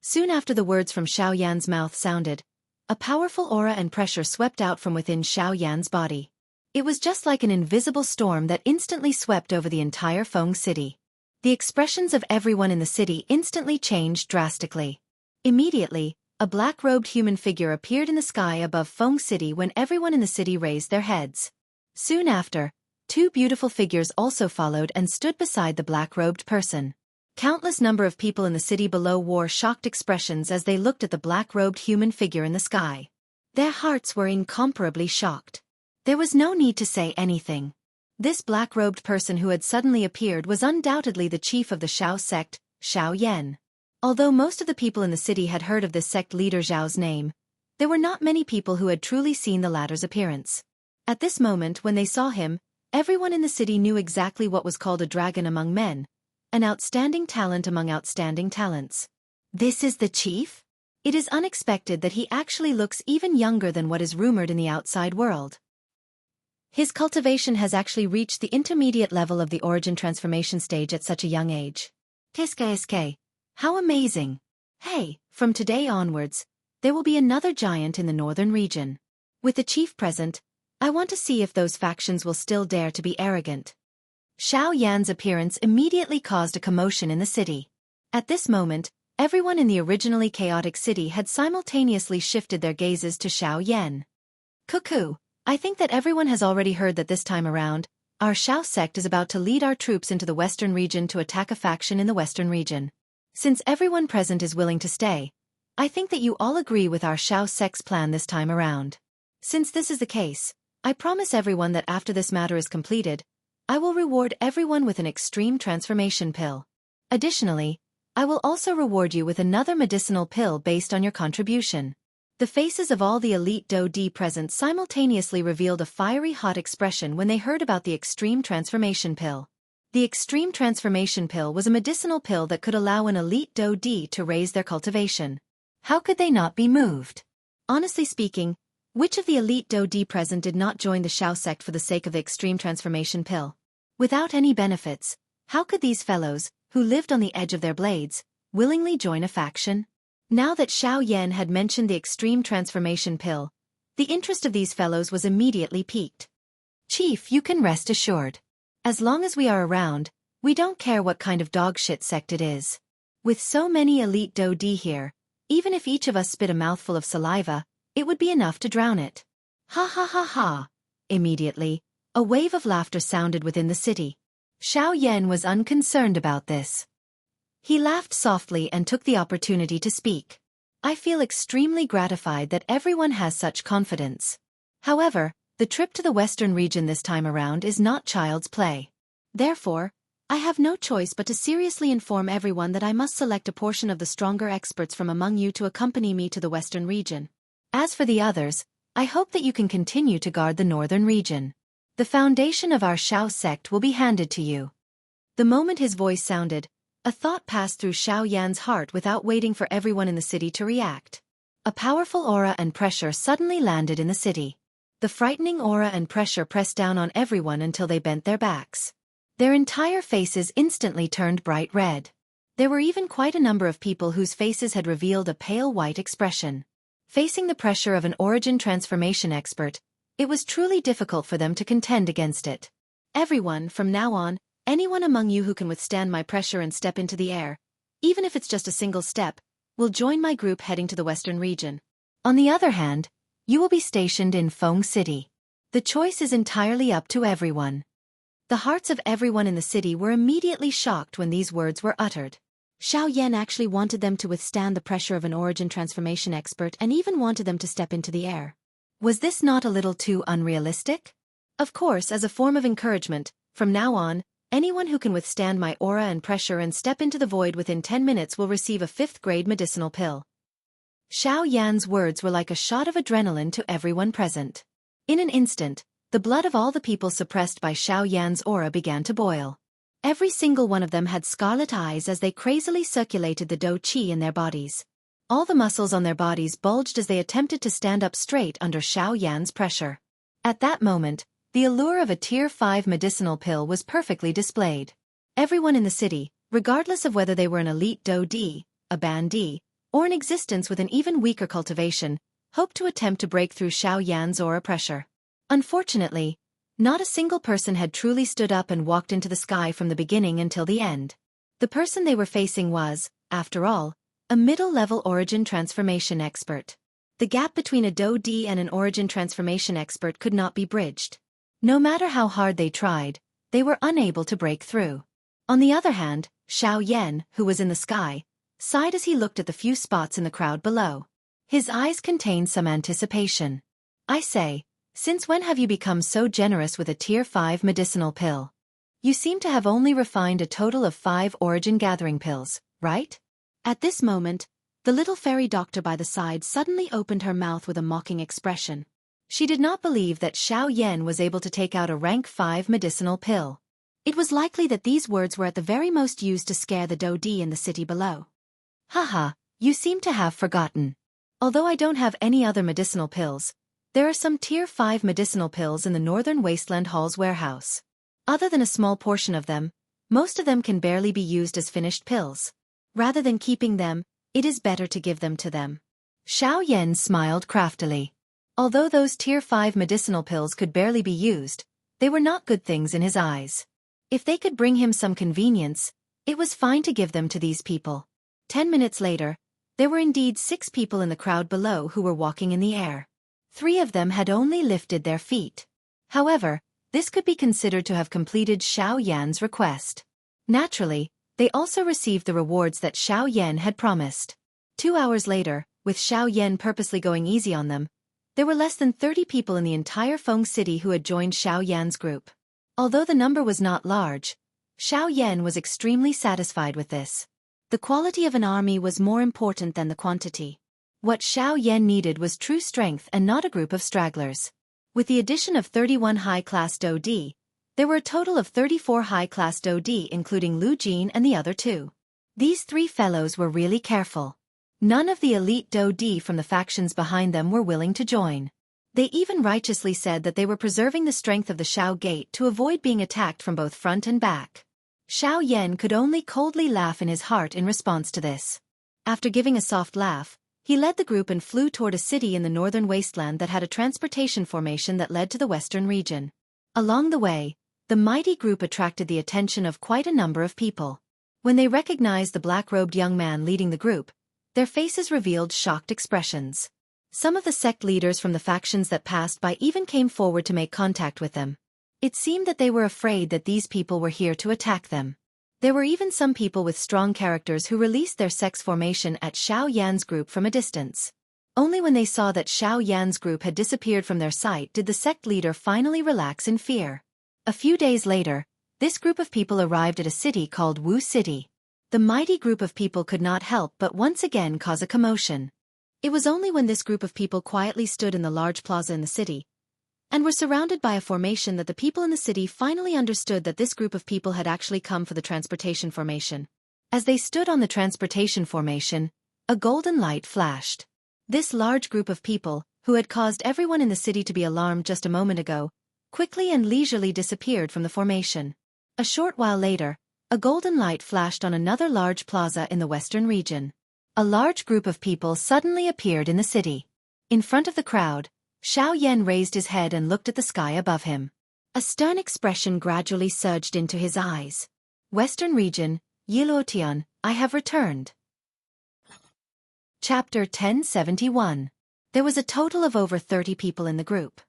Soon after the words from Xiao Yan's mouth sounded, a powerful aura and pressure swept out from within Xiao Yan's body. It was just like an invisible storm that instantly swept over the entire Feng city. The expressions of everyone in the city instantly changed drastically. Immediately, a black-robed human figure appeared in the sky above Feng City when everyone in the city raised their heads. Soon after, 2 beautiful figures also followed and stood beside the black-robed person. Countless number of people in the city below wore shocked expressions as they looked at the black-robed human figure in the sky. Their hearts were incomparably shocked. There was no need to say anything. This black-robed person who had suddenly appeared was undoubtedly the chief of the Xiao sect, Xiao Yan. Although most of the people in the city had heard of this sect leader Zhao's name, there were not many people who had truly seen the latter's appearance. At this moment when they saw him, everyone in the city knew exactly what was called a dragon among men, an outstanding talent among outstanding talents. This is the chief? It is unexpected that he actually looks even younger than what is rumored in the outside world. His cultivation has actually reached the intermediate level of the origin transformation stage at such a young age. Qu'est-ce. How amazing! Hey, from today onwards, there will be another giant in the northern region. With the chief present, I want to see if those factions will still dare to be arrogant. Xiao Yan's appearance immediately caused a commotion in the city. At this moment, everyone in the originally chaotic city had simultaneously shifted their gazes to Xiao Yan. Cuckoo, I think that everyone has already heard that this time around, our Xiao sect is about to lead our troops into the western region to attack a faction in the western region. Since everyone present is willing to stay, I think that you all agree with our Xiao sect's plan this time around. Since this is the case, I promise everyone that after this matter is completed, I will reward everyone with an extreme transformation pill. Additionally, I will also reward you with another medicinal pill based on your contribution. The faces of all the elite Do-Di present simultaneously revealed a fiery hot expression when they heard about the extreme transformation pill. The extreme transformation pill was a medicinal pill that could allow an elite Do-Di to raise their cultivation. How could they not be moved? Honestly speaking, which of the elite Do-Di present did not join the Xiao sect for the sake of the extreme transformation pill? Without any benefits, how could these fellows, who lived on the edge of their blades, willingly join a faction? Now that Xiao Yan had mentioned the extreme transformation pill, the interest of these fellows was immediately piqued. Chief, you can rest assured. As long as we are around, we don't care what kind of dogshit sect it is. With so many elite Do-Di here, even if each of us spit a mouthful of saliva, it would be enough to drown it. Ha ha ha ha. Immediately, a wave of laughter sounded within the city. Xiao Yan was unconcerned about this. He laughed softly and took the opportunity to speak. I feel extremely gratified that everyone has such confidence. However, the trip to the western region this time around is not child's play. Therefore, I have no choice but to seriously inform everyone that I must select a portion of the stronger experts from among you to accompany me to the western region. As for the others, I hope that you can continue to guard the northern region. The foundation of our Xiao sect will be handed to you. The moment his voice sounded, a thought passed through Xiao Yan's heart without waiting for everyone in the city to react. A powerful aura and pressure suddenly landed in the city. The frightening aura and pressure pressed down on everyone until they bent their backs. Their entire faces instantly turned bright red. There were even quite a number of people whose faces had revealed a pale white expression. Facing the pressure of an origin transformation expert, it was truly difficult for them to contend against it. Everyone, from now on, anyone among you who can withstand my pressure and step into the air, even if it's just a single step, will join my group heading to the western region. On the other hand, you will be stationed in Feng City. The choice is entirely up to everyone. The hearts of everyone in the city were immediately shocked when these words were uttered. Xiao Yan actually wanted them to withstand the pressure of an origin transformation expert and even wanted them to step into the air. Was this not a little too unrealistic? Of course, as a form of encouragement, from now on, anyone who can withstand my aura and pressure and step into the void within 10 minutes will receive a 5th-grade medicinal pill. Xiao Yan's words were like a shot of adrenaline to everyone present. In an instant, the blood of all the people suppressed by Xiao Yan's aura began to boil. Every single one of them had scarlet eyes as they crazily circulated the Do-Chi in their bodies. All the muscles on their bodies bulged as they attempted to stand up straight under Xiao Yan's pressure. At that moment, the allure of a Tier 5 medicinal pill was perfectly displayed. Everyone in the city, regardless of whether they were an elite Do-Di, a Ban-Di, or in existence with an even weaker cultivation, hoped to attempt to break through Xiao Yan's aura pressure. Unfortunately, not a single person had truly stood up and walked into the sky from the beginning until the end. The person they were facing was, after all, a middle-level origin transformation expert. The gap between a Do-Di and an origin transformation expert could not be bridged. No matter how hard they tried, they were unable to break through. On the other hand, Xiao Yan, who was in the sky, sighed as he looked at the few spots in the crowd below. His eyes contained some anticipation. I say, Since when have you become so generous with a Tier 5 medicinal pill? You seem to have only refined a total of 5 origin gathering pills, right? At this moment, the little fairy doctor by the side suddenly opened her mouth with a mocking expression. She did not believe that Xiao Yan was able to take out a rank 5 medicinal pill. It was likely that these words were at the very most used to scare the Dodi in the city below. Haha, you seem to have forgotten. Although I don't have any other medicinal pills, there are some Tier 5 medicinal pills in the Northern Wasteland Hall's warehouse. Other than a small portion of them, most of them can barely be used as finished pills. Rather than keeping them, it is better to give them to them. Xiao Yan smiled craftily. Although those Tier 5 medicinal pills could barely be used, they were not good things in his eyes. If they could bring him some convenience, it was fine to give them to these people. 10 minutes later, there were indeed 6 people in the crowd below who were walking in the air. 3 of them had only lifted their feet. However, this could be considered to have completed Xiao Yan's request. Naturally, they also received the rewards that Xiao Yan had promised. 2 hours later, with Xiao Yan purposely going easy on them, there were less than 30 people in the entire Feng City who had joined Xiao Yan's group. Although the number was not large, Xiao Yan was extremely satisfied with this. The quality of an army was more important than the quantity. What Xiao Yan needed was true strength and not a group of stragglers. With the addition of 31 high-class Dodi, there were a total of 34 high-class Dodi including Lu Jin and the other 2. These 3 fellows were really careful. None of the elite Dodi from the factions behind them were willing to join. They even righteously said that they were preserving the strength of the Shao Gate to avoid being attacked from both front and back. Xiao Yan could only coldly laugh in his heart in response to this. After giving a soft laugh, he led the group and flew toward a city in the northern wasteland that had a transportation formation that led to the western region. Along the way, the mighty group attracted the attention of quite a number of people. When they recognized the black-robed young man leading the group, their faces revealed shocked expressions. Some of the sect leaders from the factions that passed by even came forward to make contact with them. It seemed that they were afraid that these people were here to attack them. There were even some people with strong characters who released their sect's formation at Xiao Yan's group from a distance. Only when they saw that Xiao Yan's group had disappeared from their sight did the sect leader finally relax in fear. A few days later, this group of people arrived at a city called Wu City. The mighty group of people could not help but once again cause a commotion. It was only when this group of people quietly stood in the large plaza in the city, and were surrounded by a formation that the people in the city finally understood that this group of people had actually come for the transportation formation. As they stood on the transportation formation, a golden light flashed. This large group of people, who had caused everyone in the city to be alarmed just a moment ago, quickly and leisurely disappeared from the formation. A short while later, a golden light flashed on another large plaza in the western region. A large group of people suddenly appeared in the city. In front of the crowd, Xiao Yan raised his head and looked at the sky above him. A stern expression gradually surged into his eyes. Western Region, Yiluotian, I have returned. Chapter 1071. There was a total of over 30 people in the group.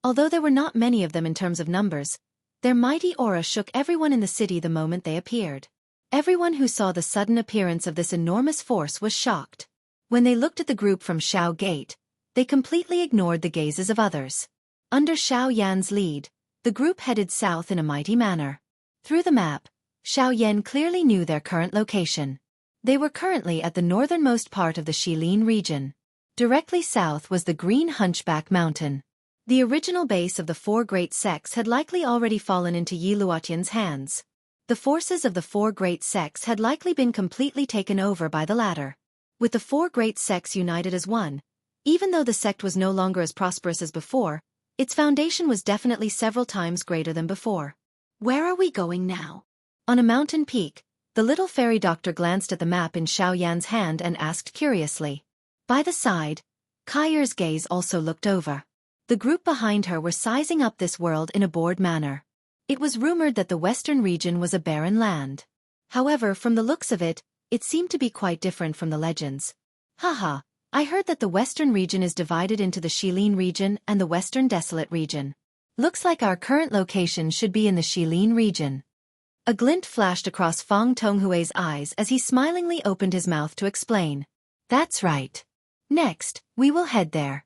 Although there were not many of them in terms of numbers, their mighty aura shook everyone in the city the moment they appeared. Everyone who saw the sudden appearance of this enormous force was shocked. When they looked at the group from Shao Gate, they completely ignored the gazes of others. Under Xiao Yan's lead, the group headed south in a mighty manner. Through the map, Xiao Yan clearly knew their current location. They were currently at the northernmost part of the Shilin region. Directly south was the Green Hunchback Mountain. The original base of the 4 great sects had likely already fallen into Yi Luotian's hands. The forces of the 4 great sects had likely been completely taken over by the latter. With the 4 great sects united as one, even though the sect was no longer as prosperous as before, its foundation was definitely several times greater than before. Where are we going now? On a mountain peak, the little fairy doctor glanced at the map in Xiao Yan's hand and asked curiously. By the side, Kair's gaze also looked over. The group behind her were sizing up this world in a bored manner. It was rumored that the western region was a barren land. However, from the looks of it, it seemed to be quite different from the legends. Haha. I heard that the western region is divided into the Shilin region and the western desolate region. Looks like our current location should be in the Shilin region. A glint flashed across Fang Tonghue's eyes as he smilingly opened his mouth to explain. That's right. Next, we will head there.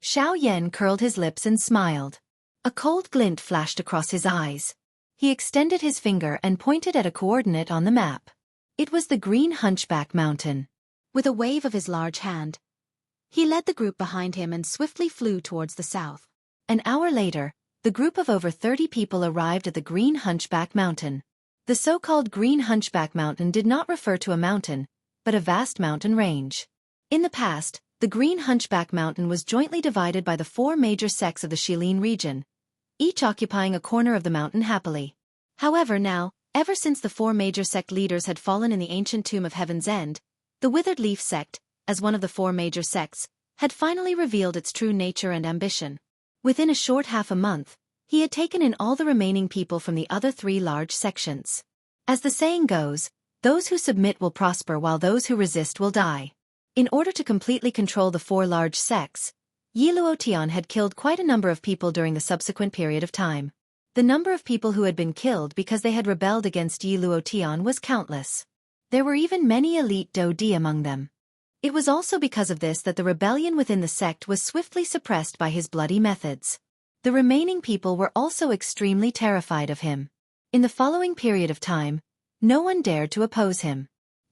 Xiao Yan curled his lips and smiled. A cold glint flashed across his eyes. He extended his finger and pointed at a coordinate on the map. It was the Green Hunchback Mountain. With a wave of his large hand, he led the group behind him and swiftly flew towards the south. An hour later, the group of over 30 people arrived at the Green Hunchback Mountain. The so-called Green Hunchback Mountain did not refer to a mountain, but a vast mountain range. In the past, the Green Hunchback Mountain was jointly divided by the 4 major sects of the Shilin region, each occupying a corner of the mountain happily. However now, ever since the 4 major sect leaders had fallen in the ancient tomb of Heaven's End, the Withered Leaf sect, as one of the 4 major sects, had finally revealed its true nature and ambition. Within a short half a month, he had taken in all the remaining people from the other 3 large sections. As the saying goes, those who submit will prosper while those who resist will die. In order to completely control the 4 large sects, Yi Luotian had killed quite a number of people during the subsequent period of time. The number of people who had been killed because they had rebelled against Yi Luotian was countless. There were even many elite Dodi among them. It was also because of this that the rebellion within the sect was swiftly suppressed by his bloody methods. The remaining people were also extremely terrified of him. In the following period of time, no one dared to oppose him.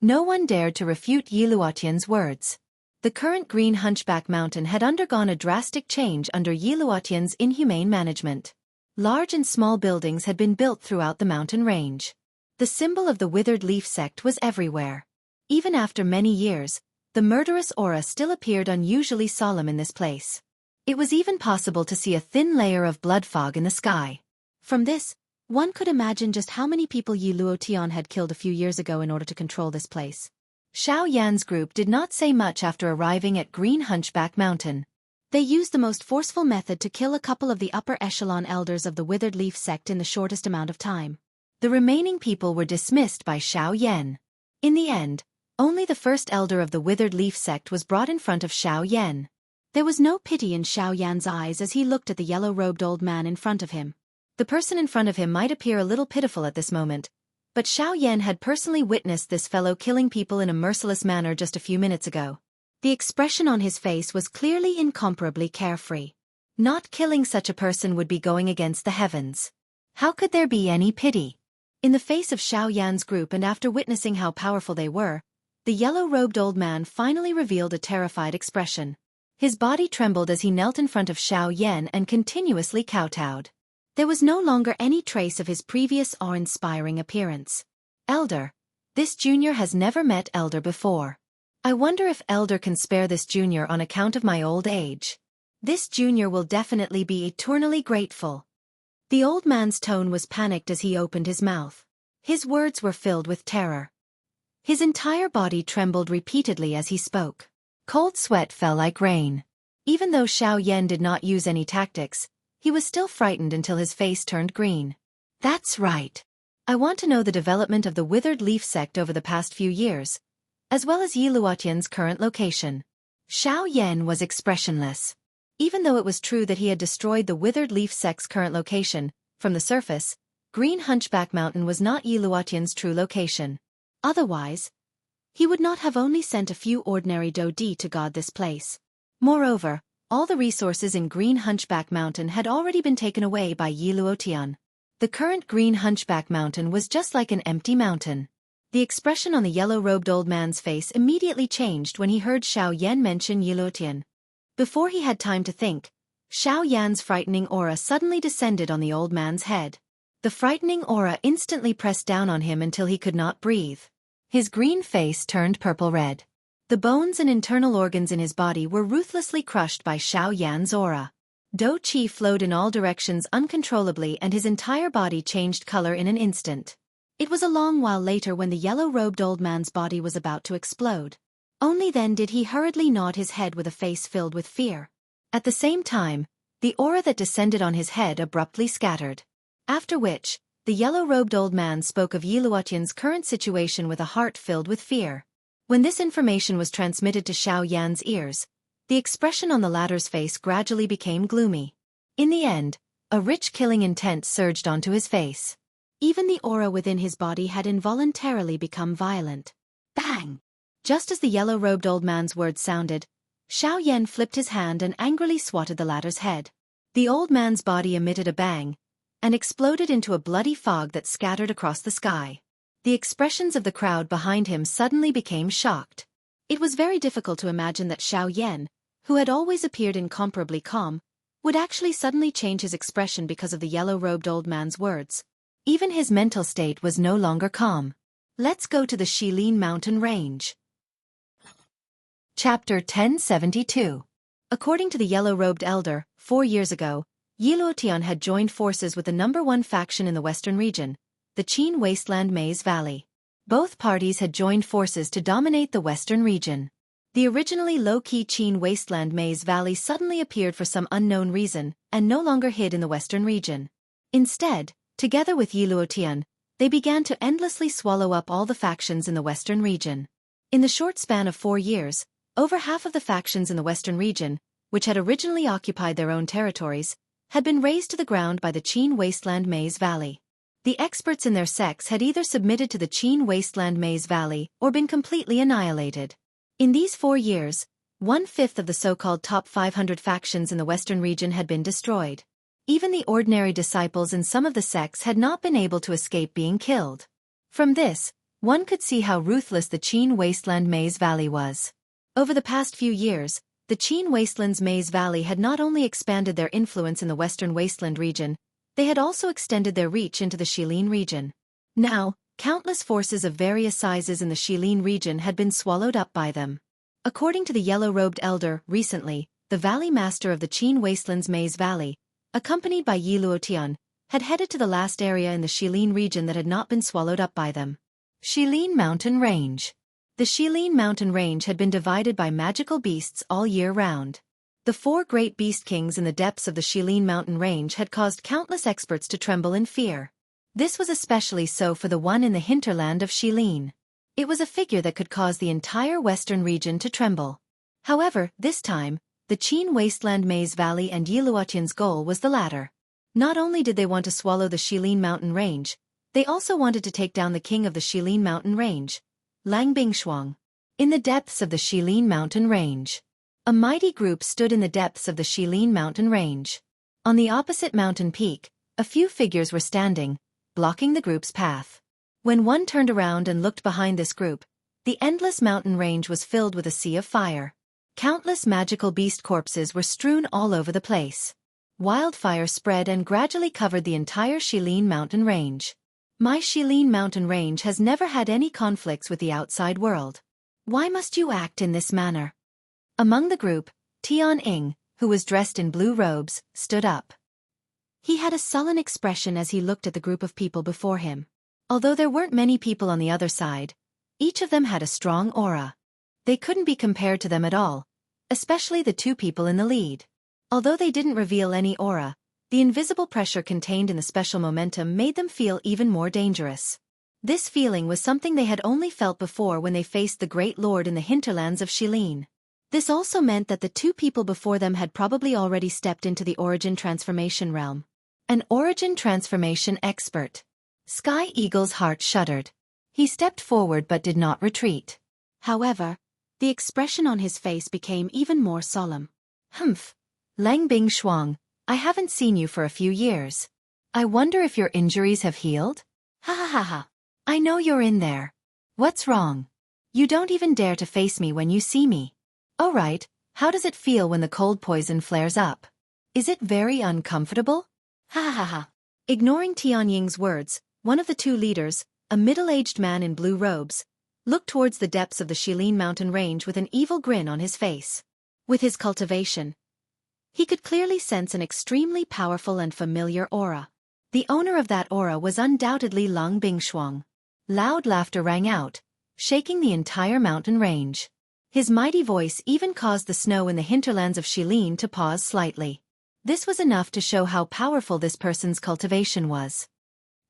No one dared to refute Yi Luotian's words. The current Green Hunchback Mountain had undergone a drastic change under Yi Luotian's inhumane management. Large and small buildings had been built throughout the mountain range. The symbol of the Withered Leaf sect was everywhere. Even after many years, the murderous aura still appeared unusually solemn in this place. It was even possible to see a thin layer of blood fog in the sky. From this, one could imagine just how many people Yi Luotian had killed a few years ago in order to control this place. Xiao Yan's group did not say much after arriving at Green Hunchback Mountain. They used the most forceful method to kill a couple of the upper echelon elders of the Withered Leaf sect in the shortest amount of time. The remaining people were dismissed by Xiao Yan. In the end, only the first elder of the Withered Leaf sect was brought in front of Xiao Yan. There was no pity in Xiao Yan's eyes as he looked at the yellow-robed old man in front of him. The person in front of him might appear a little pitiful at this moment, but Xiao Yan had personally witnessed this fellow killing people in a merciless manner just a few minutes ago. The expression on his face was clearly incomparably carefree. Not killing such a person would be going against the heavens. How could there be any pity? In the face of Xiao Yan's group and after witnessing how powerful they were, the yellow-robed old man finally revealed a terrified expression. His body trembled as he knelt in front of Xiao Yan and continuously kowtowed. There was no longer any trace of his previous awe-inspiring appearance. Elder. This junior has never met Elder before. I wonder if Elder can spare this junior on account of my old age. This junior will definitely be eternally grateful. The old man's tone was panicked as he opened his mouth. His words were filled with terror. His entire body trembled repeatedly as he spoke. Cold sweat fell like rain. Even though Xiao Yan did not use any tactics, he was still frightened until his face turned green. That's right. I want to know the development of the Withered Leaf sect over the past few years, as well as Yi Luotian's current location. Xiao Yan was expressionless. Even though it was true that he had destroyed the Withered Leaf sect's current location, from the surface, Green Hunchback Mountain was not Yi Luotian's true location. Otherwise, he would not have only sent a few ordinary Dodi to guard this place. Moreover, all the resources in Green Hunchback Mountain had already been taken away by Yi Luotian. The current Green Hunchback Mountain was just like an empty mountain. The expression on the yellow-robed old man's face immediately changed when he heard Xiao Yan mention Yi Luotian. Before he had time to think, Xiao Yan's frightening aura suddenly descended on the old man's head. The frightening aura instantly pressed down on him until he could not breathe. His green face turned purple-red. The bones and internal organs in his body were ruthlessly crushed by Xiao Yan's aura. Do Qi flowed in all directions uncontrollably and his entire body changed color in an instant. It was a long while later when the yellow-robed old man's body was about to explode. Only then did he hurriedly nod his head with a face filled with fear. At the same time, the aura that descended on his head abruptly scattered. After which, the yellow-robed old man spoke of Yi Luotian's current situation with a heart filled with fear. When this information was transmitted to Xiao Yan's ears, the expression on the latter's face gradually became gloomy. In the end, a rich killing intent surged onto his face. Even the aura within his body had involuntarily become violent. Bang! Just as the yellow-robed old man's words sounded, Xiao Yan flipped his hand and angrily swatted the latter's head. The old man's body emitted a bang and exploded into a bloody fog that scattered across the sky. The expressions of the crowd behind him suddenly became shocked. It was very difficult to imagine that Xiao Yan, who had always appeared incomparably calm, would actually suddenly change his expression because of the yellow-robed old man's words. Even his mental state was no longer calm. Let's go to the Shilin mountain range. Chapter 1072. According to the yellow-robed elder, 4 years ago, Yi Luotian had joined forces with the #1 faction in the western region, the Qin Wasteland Maze Valley. Both parties had joined forces to dominate the western region. The originally low-key Qin Wasteland Maze Valley suddenly appeared for some unknown reason, and no longer hid in the western region. Instead, together with Yi Luotian, they began to endlessly swallow up all the factions in the western region. In the short span of 4 years, over half of the factions in the western region, which had originally occupied their own territories, had been razed to the ground by the Qin Wasteland Maze Valley. The experts in their sects had either submitted to the Qin Wasteland Maze Valley or been completely annihilated. In these 4 years, 1/5 of the so-called top 500 factions in the western region had been destroyed. Even the ordinary disciples in some of the sects had not been able to escape being killed. From this, one could see how ruthless the Qin Wasteland Maze Valley was. Over the past few years, the Qin Wasteland's Maze Valley had not only expanded their influence in the western wasteland region, they had also extended their reach into the Shilin region. Now, countless forces of various sizes in the Shilin region had been swallowed up by them. According to the yellow-robed elder, recently, the Valley Master of the Qin Wasteland's Maze Valley, accompanied by Yi Luotian, had headed to the last area in the Shilin region that had not been swallowed up by them. Shilin Mountain Range. The Shilin Mountain Range had been divided by magical beasts all year round. The 4 great beast kings in the depths of the Shilin Mountain Range had caused countless experts to tremble in fear. This was especially so for the one in the hinterland of Shilin. It was a figure that could cause the entire western region to tremble. However, this time, the Qin Wasteland Maze Valley and Yi Luotian's goal was the latter. Not only did they want to swallow the Shilin Mountain Range, they also wanted to take down the king of the Shilin Mountain Range, Lang Bingshuang. In the depths of the Shilin Mountain Range. A mighty group stood in the depths of the Shilin Mountain Range. On the opposite mountain peak, a few figures were standing, blocking the group's path. When one turned around and looked behind this group, the endless mountain range was filled with a sea of fire. Countless magical beast corpses were strewn all over the place. Wildfire spread and gradually covered the entire Shilin Mountain Range. My Shilin Mountain Range has never had any conflicts with the outside world. Why must you act in this manner? Among the group, Tianying, who was dressed in blue robes, stood up. He had a sullen expression as he looked at the group of people before him. Although there weren't many people on the other side, each of them had a strong aura. They couldn't be compared to them at all, especially the 2 people in the lead. Although they didn't reveal any aura, the invisible pressure contained in the special momentum made them feel even more dangerous. This feeling was something they had only felt before when they faced the Great Lord in the hinterlands of Shilin. This also meant that the 2 people before them had probably already stepped into the origin transformation realm. An origin transformation expert. Sky Eagle's heart shuddered. He stepped forward but did not retreat. However, the expression on his face became even more solemn. Humph. Lang Bingshuang, I haven't seen you for a few years. I wonder if your injuries have healed? Ha ha ha ha. I know you're in there. What's wrong? You don't even dare to face me when you see me. Oh right, how does it feel when the cold poison flares up? Is it very uncomfortable? Ha ha ha ha. Ignoring Tianying's words, one of the 2 leaders, a middle-aged man in blue robes, looked towards the depths of the Shilin Mountain Range with an evil grin on his face. With his cultivation, he could clearly sense an extremely powerful and familiar aura. The owner of that aura was undoubtedly Lang Bingshuang. Loud laughter rang out, shaking the entire mountain range. His mighty voice even caused the snow in the hinterlands of Shilin to pause slightly. This was enough to show how powerful this person's cultivation was.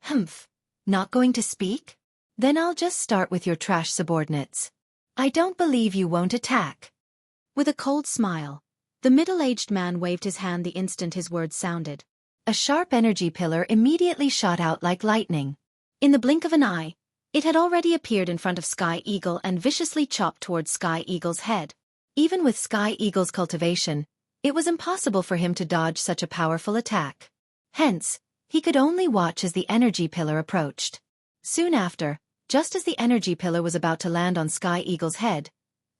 Humph. Not going to speak? Then I'll just start with your trash subordinates. I don't believe you won't attack. With a cold smile, the middle-aged man waved his hand the instant his words sounded. A sharp energy pillar immediately shot out like lightning. In the blink of an eye, it had already appeared in front of Sky Eagle and viciously chopped towards Sky Eagle's head. Even with Sky Eagle's cultivation, it was impossible for him to dodge such a powerful attack. Hence, he could only watch as the energy pillar approached. Soon after, just as the energy pillar was about to land on Sky Eagle's head,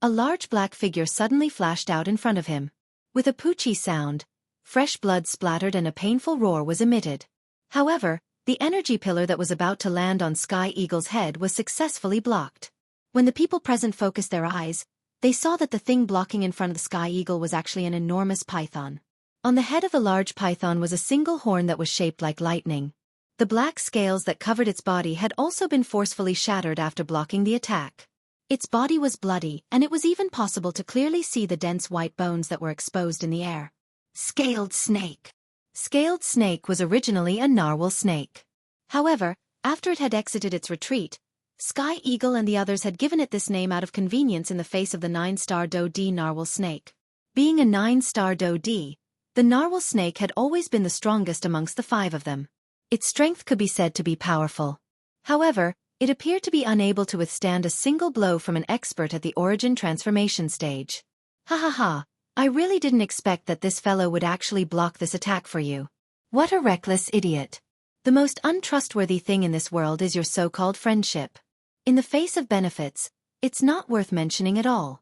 a large black figure suddenly flashed out in front of him. With a poochie sound, fresh blood splattered and a painful roar was emitted. However, the energy pillar that was about to land on Sky Eagle's head was successfully blocked. When the people present focused their eyes, they saw that the thing blocking in front of the Sky Eagle was actually an enormous python. On the head of the large python was a single horn that was shaped like lightning. The black scales that covered its body had also been forcefully shattered after blocking the attack. Its body was bloody, and it was even possible to clearly see the dense white bones that were exposed in the air. Scaled snake. Scaled snake was originally a narwhal snake. However, after it had exited its retreat, Sky Eagle and the others had given it this name out of convenience in the face of the 9-star Doe-D narwhal snake. Being a 9-star Doe-D, the narwhal snake had always been the strongest amongst the 5 of them. Its strength could be said to be powerful. However, it appeared to be unable to withstand a single blow from an expert at the origin transformation stage. Ha ha ha, I really didn't expect that this fellow would actually block this attack for you. What a reckless idiot. The most untrustworthy thing in this world is your so-called friendship. In the face of benefits, it's not worth mentioning at all.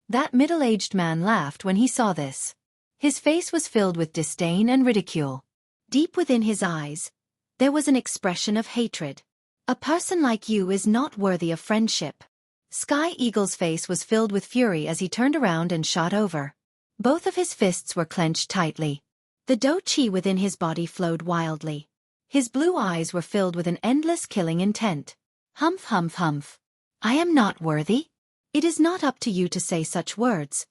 That middle-aged man laughed when he saw this. His face was filled with disdain and ridicule. Deep within his eyes, there was an expression of hatred. A person like you is not worthy of friendship. Sky Eagle's face was filled with fury as he turned around and shot over. Both of his fists were clenched tightly. The Do-Chi within his body flowed wildly. His blue eyes were filled with an endless killing intent. Humph humph humph. I am not worthy? It is not up to you to say such words.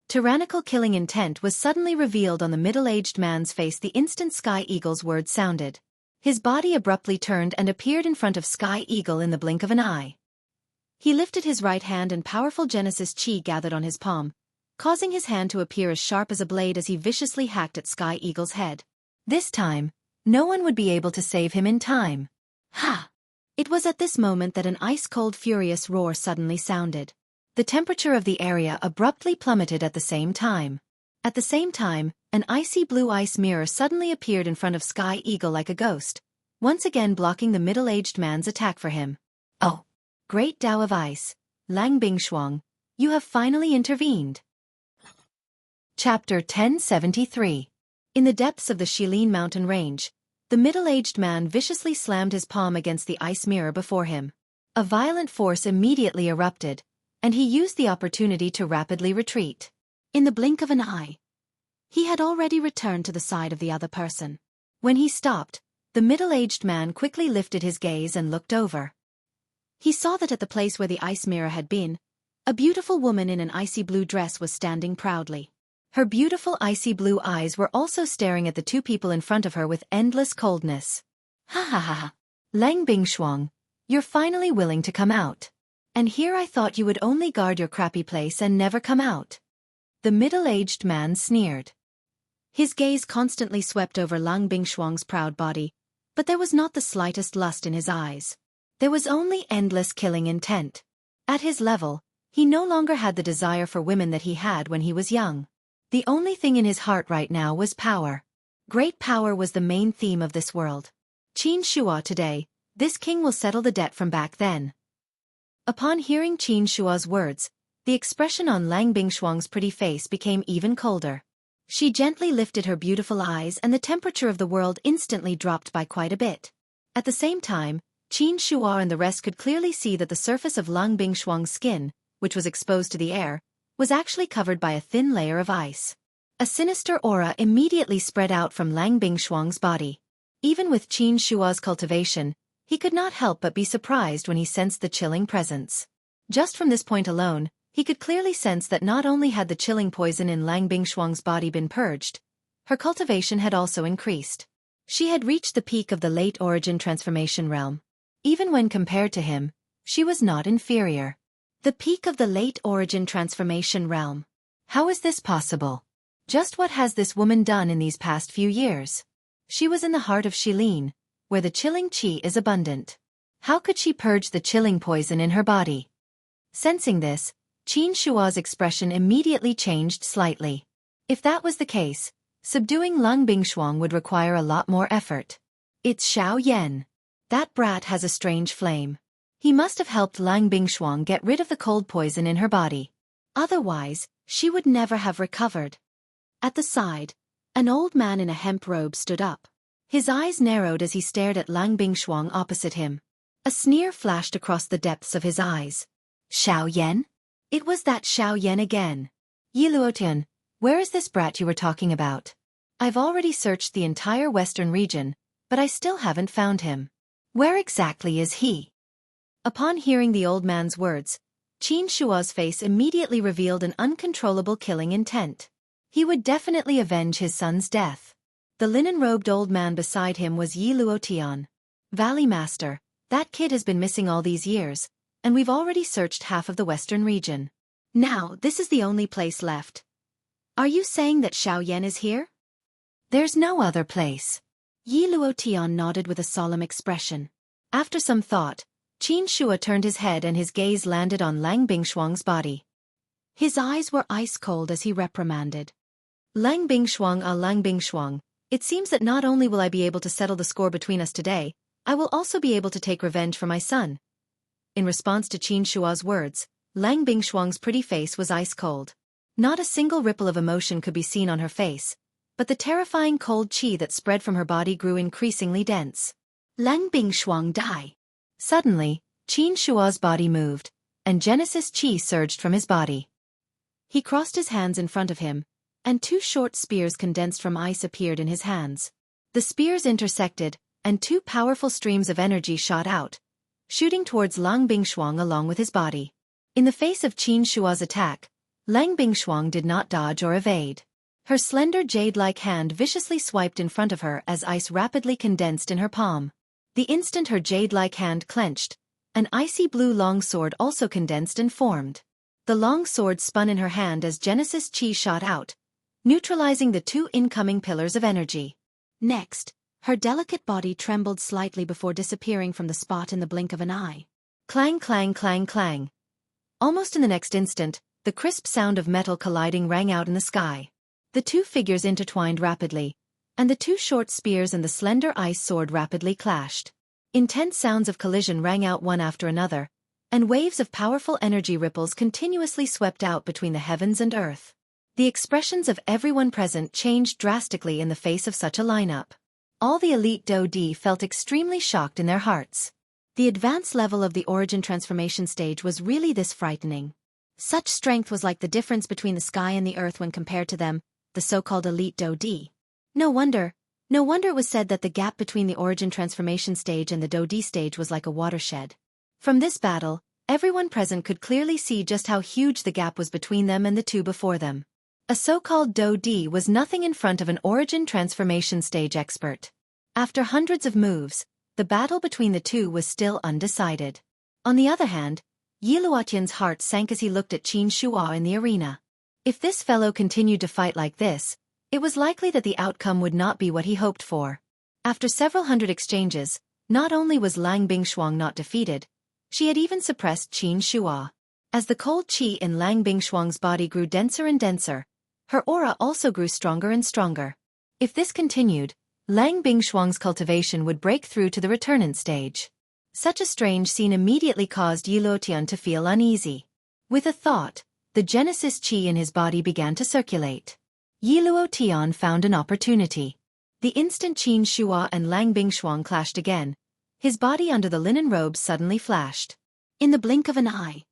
Tyrannical killing intent was suddenly revealed on the middle-aged man's face the instant Sky Eagle's words sounded. His body abruptly turned and appeared in front of Sky Eagle in the blink of an eye. He lifted his right hand and powerful Genesis Chi gathered on his palm, causing his hand to appear as sharp as a blade as he viciously hacked at Sky Eagle's head. This time, no one would be able to save him in time. Ha! It was at this moment that an ice-cold furious roar suddenly sounded. The temperature of the area abruptly plummeted at the same time. At the same time, an icy blue ice mirror suddenly appeared in front of Sky Eagle like a ghost, once again blocking the middle-aged man's attack for him. Oh! Great Tao of Ice, Lang Bingshuang, you have finally intervened. Chapter 1073. In the depths of the Shilin mountain range, the middle-aged man viciously slammed his palm against the ice mirror before him. A violent force immediately erupted, and he used the opportunity to rapidly retreat. In the blink of an eye, he had already returned to the side of the other person. When he stopped, the middle-aged man quickly lifted his gaze and looked over. He saw that at the place where the ice mirror had been, a beautiful woman in an icy blue dress was standing proudly. Her beautiful icy blue eyes were also staring at the 2 people in front of her with endless coldness. Ha ha ha ha. Lang Bingshuang, you're finally willing to come out. And here I thought you would only guard your crappy place and never come out. The middle-aged man sneered. His gaze constantly swept over Lang Bingshuang's proud body, but there was not the slightest lust in his eyes. There was only endless killing intent. At his level, he no longer had the desire for women that he had when he was young. The only thing in his heart right now was power. Great power was the main theme of this world. Qin Shua today, this king will settle the debt from back then. Upon hearing Qin Shua's words, the expression on Lang Bingshuang's pretty face became even colder. She gently lifted her beautiful eyes and the temperature of the world instantly dropped by quite a bit. At the same time, Qin Shua and the rest could clearly see that the surface of Lang Bingshuang's skin, which was exposed to the air, was actually covered by a thin layer of ice. A sinister aura immediately spread out from Lang Bingshuang's body. Even with Qin Shua's cultivation, he could not help but be surprised when he sensed the chilling presence. Just from this point alone, he could clearly sense that not only had the chilling poison in Lang Bingshuang's body been purged, her cultivation had also increased. She had reached the peak of the late origin transformation realm. Even when compared to him, she was not inferior. The peak of the late origin transformation realm. How is this possible? Just what has this woman done in these past few years? She was in the heart of Shilin, where the chilling qi is abundant. How could she purge the chilling poison in her body? Sensing this, Qin Shua's expression immediately changed slightly. If that was the case, subduing Lang Bingshuang would require a lot more effort. It's Xiao Yan. That brat has a strange flame. He must have helped Lang Bingshuang get rid of the cold poison in her body. Otherwise, she would never have recovered. At the side, an old man in a hemp robe stood up. His eyes narrowed as he stared at Lang Bingshuang opposite him. A sneer flashed across the depths of his eyes. Xiao Yan? It was that Xiao Yan again. Yi Luotian, where is this brat you were talking about? I've already searched the entire western region, but I still haven't found him. Where exactly is he? Upon hearing the old man's words, Qin Shua's face immediately revealed an uncontrollable killing intent. He would definitely avenge his son's death. The linen-robed old man beside him was Yi Luotian. Valley Master, that kid has been missing all these years, and we've already searched half of the western region. Now, this is the only place left. Are you saying that Xiao Yan is here? There's no other place. Yi Luotian nodded with a solemn expression. After some thought, Qin Shua turned his head and his gaze landed on Lang Bingshuang's body. His eyes were ice-cold as he reprimanded. Lang Bingshuang, Lang Bingshuang, it seems that not only will I be able to settle the score between us today, I will also be able to take revenge for my son. In response to Qin Shua's words, Lang Bingshuang's pretty face was ice-cold. Not a single ripple of emotion could be seen on her face, but the terrifying cold qi that spread from her body grew increasingly dense. Lang Bingshuang die. Suddenly, Qin Shua's body moved, and Genesis qi surged from his body. He crossed his hands in front of him, and two short spears condensed from ice appeared in his hands. The spears intersected, and two powerful streams of energy shot out, shooting towards Lang Bingshuang along with his body. In the face of Qin Shua's attack, Lang Bingshuang did not dodge or evade. Her slender jade-like hand viciously swiped in front of her as ice rapidly condensed in her palm. The instant her jade-like hand clenched, an icy blue long sword also condensed and formed. The long sword spun in her hand as Genesis Qi shot out, neutralizing the two incoming pillars of energy. Next, her delicate body trembled slightly before disappearing from the spot in the blink of an eye. Clang, clang, clang, clang. Almost in the next instant, the crisp sound of metal colliding rang out in the sky. The two figures intertwined rapidly, and the two short spears and the slender ice sword rapidly clashed. Intense sounds of collision rang out one after another, and waves of powerful energy ripples continuously swept out between the heavens and earth. The expressions of everyone present changed drastically in the face of such a lineup. All the elite Do-Di felt extremely shocked in their hearts. The advanced level of the origin transformation stage was really this frightening. Such strength was like the difference between the sky and the earth when compared to them, the so-called elite Do-Di. No wonder it was said that the gap between the origin transformation stage and the Do-Di stage was like a watershed. From this battle, everyone present could clearly see just how huge the gap was between them and the two before them. A so-called Do-Di was nothing in front of an origin transformation stage expert. After hundreds of moves, the battle between the two was still undecided. On the other hand, Yi Luotian's heart sank as he looked at Qin Shua in the arena. If this fellow continued to fight like this, it was likely that the outcome would not be what he hoped for. After several hundred exchanges, not only was Lang Bingshuang not defeated, she had even suppressed Qin Shua. As the cold qi in Lang Bingshuang's body grew denser and denser, her aura also grew stronger and stronger. If this continued, Lang Bingshuang's cultivation would break through to the returnant stage. Such a strange scene immediately caused Yi Luotian to feel uneasy. With a thought, the Genesis qi in his body began to circulate. Yi Luotian found an opportunity. The instant Qin Shua and Lang Bingshuang clashed again, his body under the linen robes suddenly flashed. In the blink of an eye,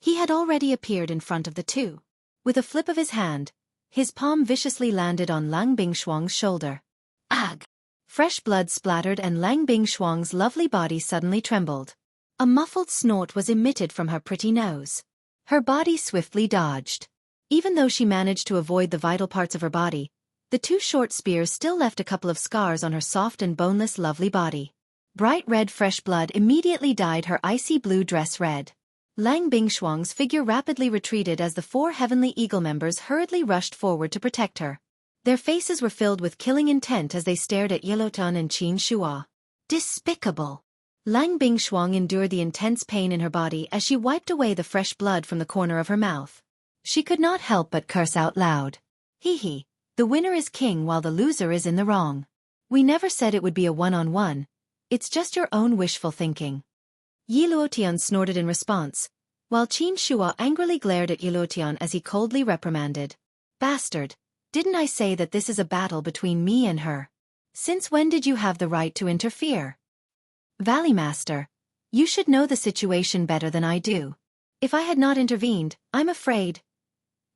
he had already appeared in front of the two. With a flip of his hand, his palm viciously landed on Lang Bingshuang's shoulder. Ag! Fresh blood splattered and Lang Bingshuang's lovely body suddenly trembled. A muffled snort was emitted from her pretty nose. Her body swiftly dodged. Even though she managed to avoid the vital parts of her body, the two short spears still left a couple of scars on her soft and boneless lovely body. Bright red fresh blood immediately dyed her icy blue dress red. Lang Bingshuang's figure rapidly retreated as the four Heavenly Eagle members hurriedly rushed forward to protect her. Their faces were filled with killing intent as they stared at Yi Luotian and Qin Shua. Despicable! Lang Bingshuang endured the intense pain in her body as she wiped away the fresh blood from the corner of her mouth. She could not help but curse out loud. Hee, the winner is king while the loser is in the wrong. We never said it would be a one-on-one. It's just your own wishful thinking. Yi Luotian snorted in response, while Qin Shua angrily glared at Yi Luotian as he coldly reprimanded. Bastard, didn't I say that this is a battle between me and her? Since when did you have the right to interfere? Valley Master, you should know the situation better than I do. If I had not intervened, I'm afraid.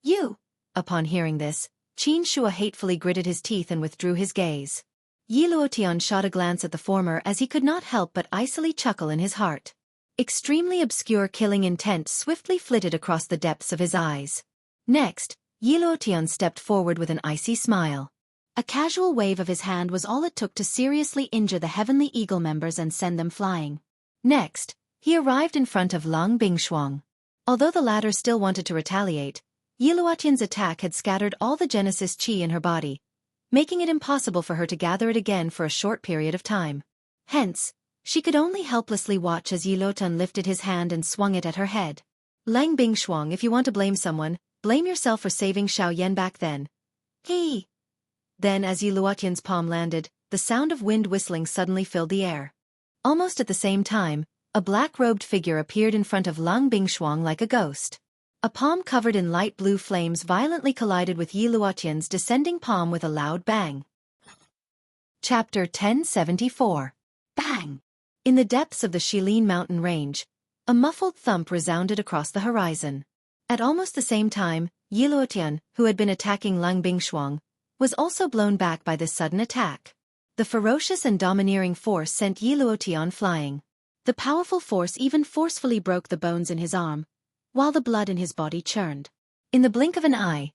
You. Upon hearing this, Qin Shua hatefully gritted his teeth and withdrew his gaze. Yi Luotian shot a glance at the former as he could not help but icily chuckle in his heart. Extremely obscure killing intent swiftly flitted across the depths of his eyes. Next, Yi Luotian stepped forward with an icy smile. A casual wave of his hand was all it took to seriously injure the Heavenly Eagle members and send them flying. Next, he arrived in front of Lang Bingshuang. Although the latter still wanted to retaliate, Yi Luotian's attack had scattered all the Genesis Qi in her body, making it impossible for her to gather it again for a short period of time. Hence, she could only helplessly watch as Yi Luotian lifted his hand and swung it at her head. Lang Bingshuang, if you want to blame someone, blame yourself for saving Xiao Yan back then. He. Then as Yi Luotian's palm landed, the sound of wind whistling suddenly filled the air. Almost at the same time, a black-robed figure appeared in front of Lang Bingshuang like a ghost. A palm covered in light blue flames violently collided with Yi Luotian's descending palm with a loud bang. Chapter 1074. Bang! In the depths of the Shilin mountain range, a muffled thump resounded across the horizon. At almost the same time, Yi Luotian, who had been attacking Lang Bingshuang, was also blown back by this sudden attack. The ferocious and domineering force sent Yi Luotian flying. The powerful force even forcefully broke the bones in his arm, while the blood in his body churned. In the blink of an eye,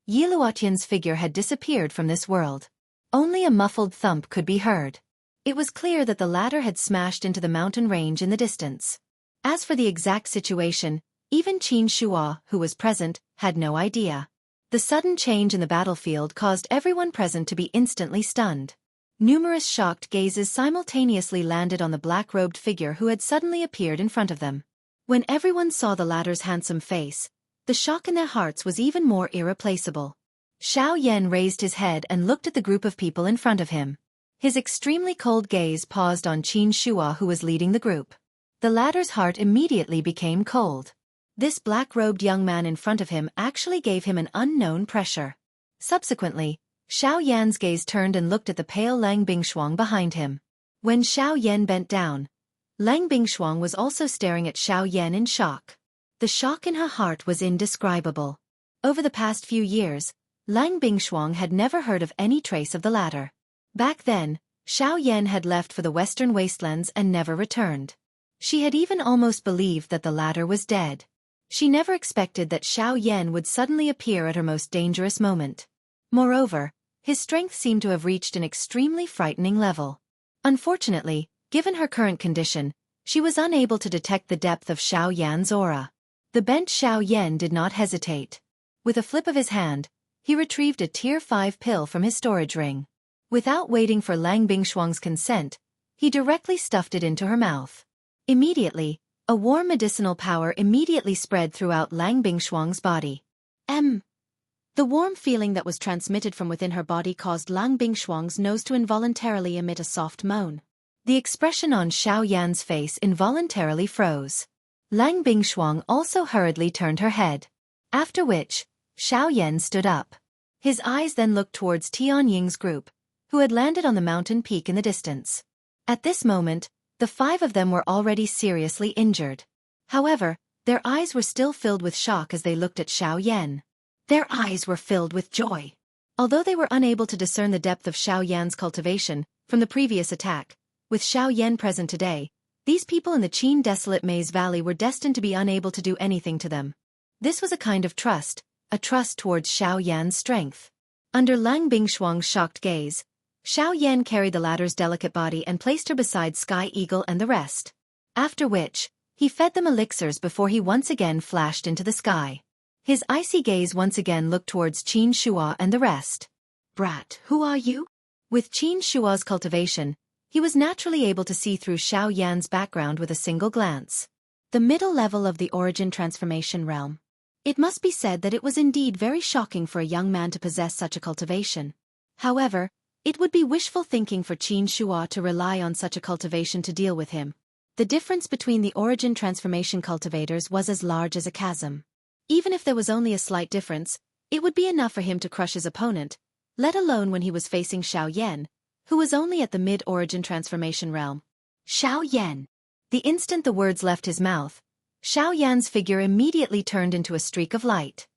Yi Luotian's figure had disappeared from this world. Only a muffled thump could be heard. It was clear that the latter had smashed into the mountain range in the distance. As for the exact situation, even Qin Shua, who was present, had no idea. The sudden change in the battlefield caused everyone present to be instantly stunned. Numerous shocked gazes simultaneously landed on the black-robed figure who had suddenly appeared in front of them. When everyone saw the latter's handsome face, the shock in their hearts was even more irreplaceable. Xiao Yan raised his head and looked at the group of people in front of him. His extremely cold gaze paused on Qin Shua, who was leading the group. The latter's heart immediately became cold. This black-robed young man in front of him actually gave him an unknown pressure. Subsequently, Xiao Yan's gaze turned and looked at the pale Lang Bingshuang behind him. When Xiao Yan bent down, Lang Bingshuang was also staring at Xiao Yan in shock. The shock in her heart was indescribable. Over the past few years, Lang Bingshuang had never heard of any trace of the latter. Back then, Xiao Yan had left for the western wastelands and never returned. She had even almost believed that the latter was dead. She never expected that Xiao Yan would suddenly appear at her most dangerous moment. Moreover, his strength seemed to have reached an extremely frightening level. Unfortunately, given her current condition, she was unable to detect the depth of Xiao Yan's aura. The bent Xiao Yan did not hesitate. With a flip of his hand, he retrieved a Tier 5 pill from his storage ring. Without waiting for Lang Bingshuang's consent, he directly stuffed it into her mouth. Immediately, a warm medicinal power immediately spread throughout Lang Bingshuang's body. The warm feeling that was transmitted from within her body caused Lang Bingshuang's nose to involuntarily emit a soft moan. The expression on Xiao Yan's face involuntarily froze. Lang Bingshuang also hurriedly turned her head. After which, Xiao Yan stood up. His eyes then looked towards Tian Ying's group, who had landed on the mountain peak in the distance. At this moment, the 5 of them were already seriously injured. However, their eyes were still filled with shock as they looked at Xiao Yan. Their eyes were filled with joy. Although they were unable to discern the depth of Xiao Yan's cultivation from the previous attack, with Xiao Yan present today, these people in the Qin Desolate Maze Valley were destined to be unable to do anything to them. This was a kind of trust, a trust towards Xiao Yan's strength. Under Lang Bingshuang's shocked gaze, Xiao Yan carried the latter's delicate body and placed her beside Sky Eagle and the rest. After which, he fed them elixirs before he once again flashed into the sky. His icy gaze once again looked towards Qin Shua and the rest. Brat, who are you? With Qin Shua's cultivation, He was naturally able to see through Xiao Yan's background with a single glance. The middle level of the origin transformation realm. It must be said that it was indeed very shocking for a young man to possess such a cultivation. However, it would be wishful thinking for Qin Shuo to rely on such a cultivation to deal with him. The difference between the origin transformation cultivators was as large as a chasm. Even if there was only a slight difference, it would be enough for him to crush his opponent, let alone when he was facing Xiao Yan, who was only at the mid-origin transformation realm. Xiao Yan. The instant the words left his mouth, Xiao Yan's figure immediately turned into a streak of light.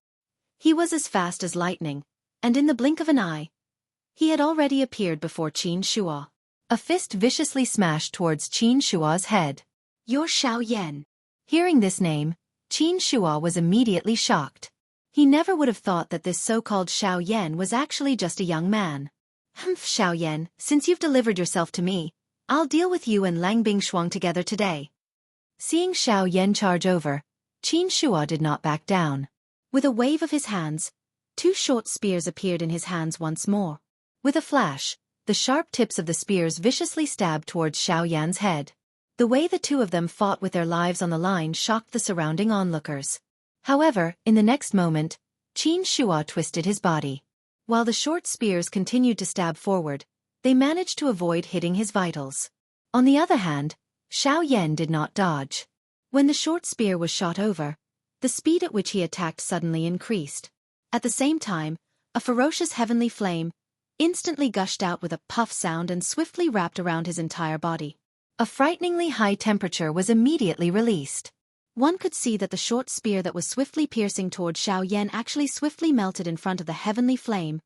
He was as fast as lightning, and in the blink of an eye, he had already appeared before Qin Shuo. A fist viciously smashed towards Qin Shuo's head. "You're Xiao Yan." Hearing this name, Qin Shuo was immediately shocked. He never would have thought that this so-called Xiao Yan was actually just a young man. "Humph, Xiao Yan, since you've delivered yourself to me, I'll deal with you and Lang Bingshuang together today." Seeing Xiao Yan charge over, Qin Shuo did not back down. With a wave of his hands, two short spears appeared in his hands once more. With a flash, the sharp tips of the spears viciously stabbed towards Xiao Yan's head. The way the two of them fought with their lives on the line shocked the surrounding onlookers. However, in the next moment, Qin Shuo twisted his body. While the short spears continued to stab forward, they managed to avoid hitting his vitals. On the other hand, Xiao Yan did not dodge. When the short spear was shot over, the speed at which he attacked suddenly increased. At the same time, a ferocious heavenly flame instantly gushed out with a puff sound and swiftly wrapped around his entire body. A frighteningly high temperature was immediately released. One could see that the short spear that was swiftly piercing toward Xiao Yan actually swiftly melted in front of the heavenly flame,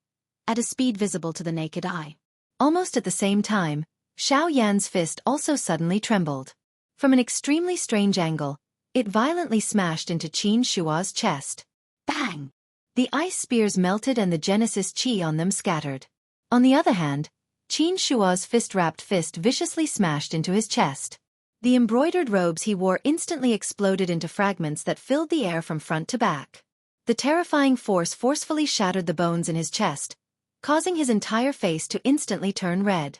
at a speed visible to the naked eye. Almost at the same time, Xiao Yan's fist also suddenly trembled. From an extremely strange angle, it violently smashed into Qin Shuo's chest. Bang! The ice spears melted and the Genesis Qi on them scattered. On the other hand, Qin Shuo's fist-wrapped fist viciously smashed into his chest. The embroidered robes he wore instantly exploded into fragments that filled the air from front to back. The terrifying force forcefully shattered the bones in his chest, causing his entire face to instantly turn red.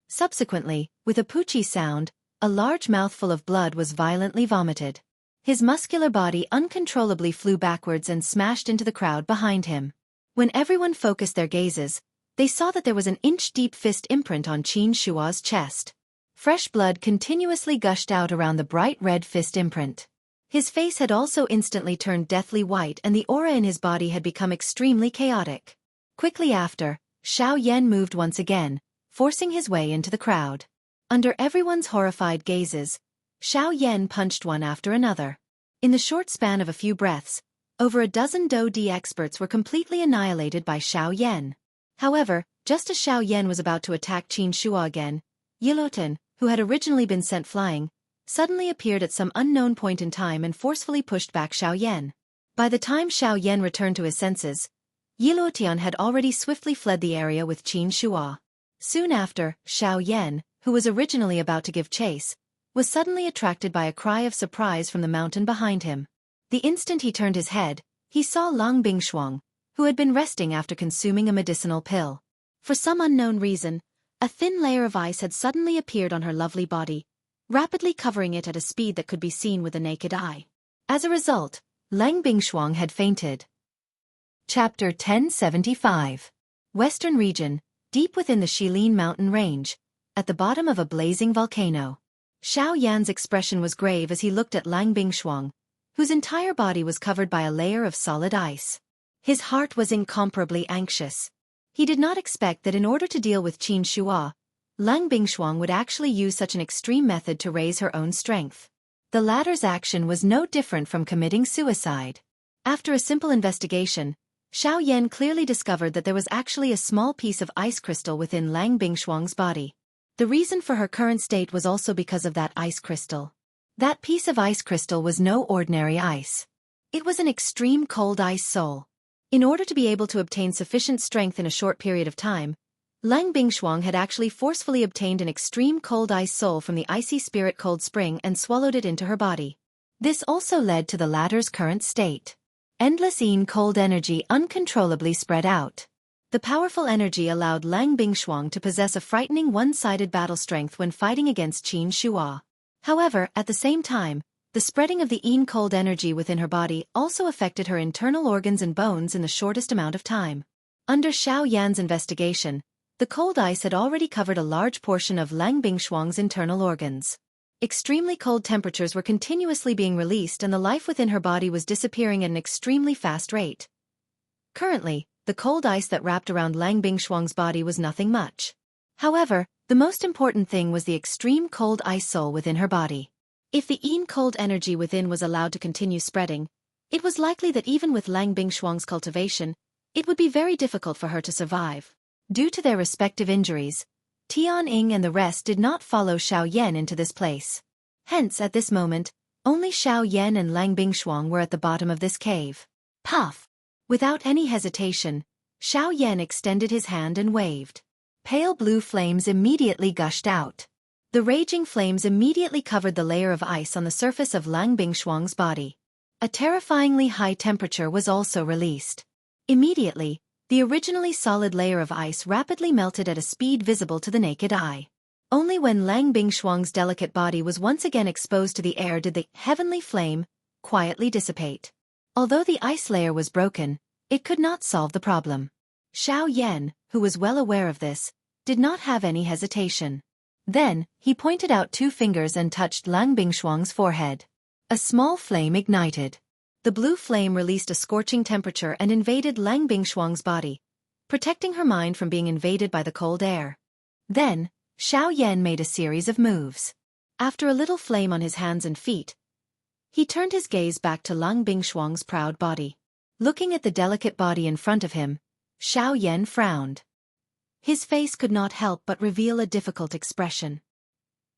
Subsequently, with a poochie sound, a large mouthful of blood was violently vomited. His muscular body uncontrollably flew backwards and smashed into the crowd behind him. When everyone focused their gazes, they saw that there was an inch-deep fist imprint on Qin Shuo's chest. Fresh blood continuously gushed out around the bright red fist imprint. His face had also instantly turned deathly white and the aura in his body had become extremely chaotic. Quickly after, Xiao Yan moved once again, forcing his way into the crowd. Under everyone's horrified gazes, Xiao Yan punched one after another. In the short span of a few breaths, over a dozen Do-Di experts were completely annihilated by Xiao Yan. However, just as Xiao Yan was about to attack Qin Shuo again, Yiluotan, who had originally been sent flying, suddenly appeared at some unknown point in time and forcefully pushed back Xiao Yan. By the time Xiao Yan returned to his senses, Yiluotan had already swiftly fled the area with Qin Shuo. Soon after, Xiao Yan, who was originally about to give chase, was suddenly attracted by a cry of surprise from the mountain behind him. The instant he turned his head, he saw Lang Bingshuang, who had been resting after consuming a medicinal pill. For some unknown reason, a thin layer of ice had suddenly appeared on her lovely body, rapidly covering it at a speed that could be seen with the naked eye. As a result, Lang Bingshuang had fainted. Chapter 1075. Western Region, deep within the Shilin mountain range, at the bottom of a blazing volcano. Xiao Yan's expression was grave as he looked at Lang Bingshuang, whose entire body was covered by a layer of solid ice. His heart was incomparably anxious. He did not expect that in order to deal with Qin Shuo, Lang Bingshuang would actually use such an extreme method to raise her own strength. The latter's action was no different from committing suicide. After a simple investigation, Xiao Yan clearly discovered that there was actually a small piece of ice crystal within Lang Bingshuang's body. The reason for her current state was also because of that ice crystal. That piece of ice crystal was no ordinary ice. It was an extreme cold ice soul. In order to be able to obtain sufficient strength in a short period of time, Lang Bingshuang had actually forcefully obtained an extreme cold ice soul from the icy spirit cold spring and swallowed it into her body. This also led to the latter's current state. Endless cold energy uncontrollably spread out. The powerful energy allowed Lang Bingshuang to possess a frightening one-sided battle strength when fighting against Qin Shuo. However, at the same time, the spreading of the Yin cold energy within her body also affected her internal organs and bones in the shortest amount of time. Under Xiao Yan's investigation, the cold ice had already covered a large portion of Lang Bingshuang's internal organs. Extremely cold temperatures were continuously being released and the life within her body was disappearing at an extremely fast rate. Currently, the cold ice that wrapped around Lang Bingshuang's body was nothing much. However, the most important thing was the extreme cold ice soul within her body. If the Yin cold energy within was allowed to continue spreading, it was likely that even with Lang Bingshuang's cultivation, it would be very difficult for her to survive. Due to their respective injuries, Tian Ying and the rest did not follow Xiao Yan into this place. Hence, at this moment, only Xiao Yan and Lang Bingshuang were at the bottom of this cave. Puff! Without any hesitation, Xiao Yan extended his hand and waved. Pale blue flames immediately gushed out. The raging flames immediately covered the layer of ice on the surface of Lang Bingshuang's body. A terrifyingly high temperature was also released. Immediately, the originally solid layer of ice rapidly melted at a speed visible to the naked eye. Only when Lang Bingshuang's delicate body was once again exposed to the air did the heavenly flame quietly dissipate. Although the ice layer was broken, it could not solve the problem. Xiao Yan, who was well aware of this, did not have any hesitation. Then, he pointed out 2 fingers and touched Lang Bingshuang's forehead. A small flame ignited. The blue flame released a scorching temperature and invaded Lang Bingshuang's body, protecting her mind from being invaded by the cold air. Then, Xiao Yan made a series of moves. After a little flame on his hands and feet, he turned his gaze back to Lang Bingshuang's proud body. Looking at the delicate body in front of him, Xiao Yan frowned. His face could not help but reveal a difficult expression.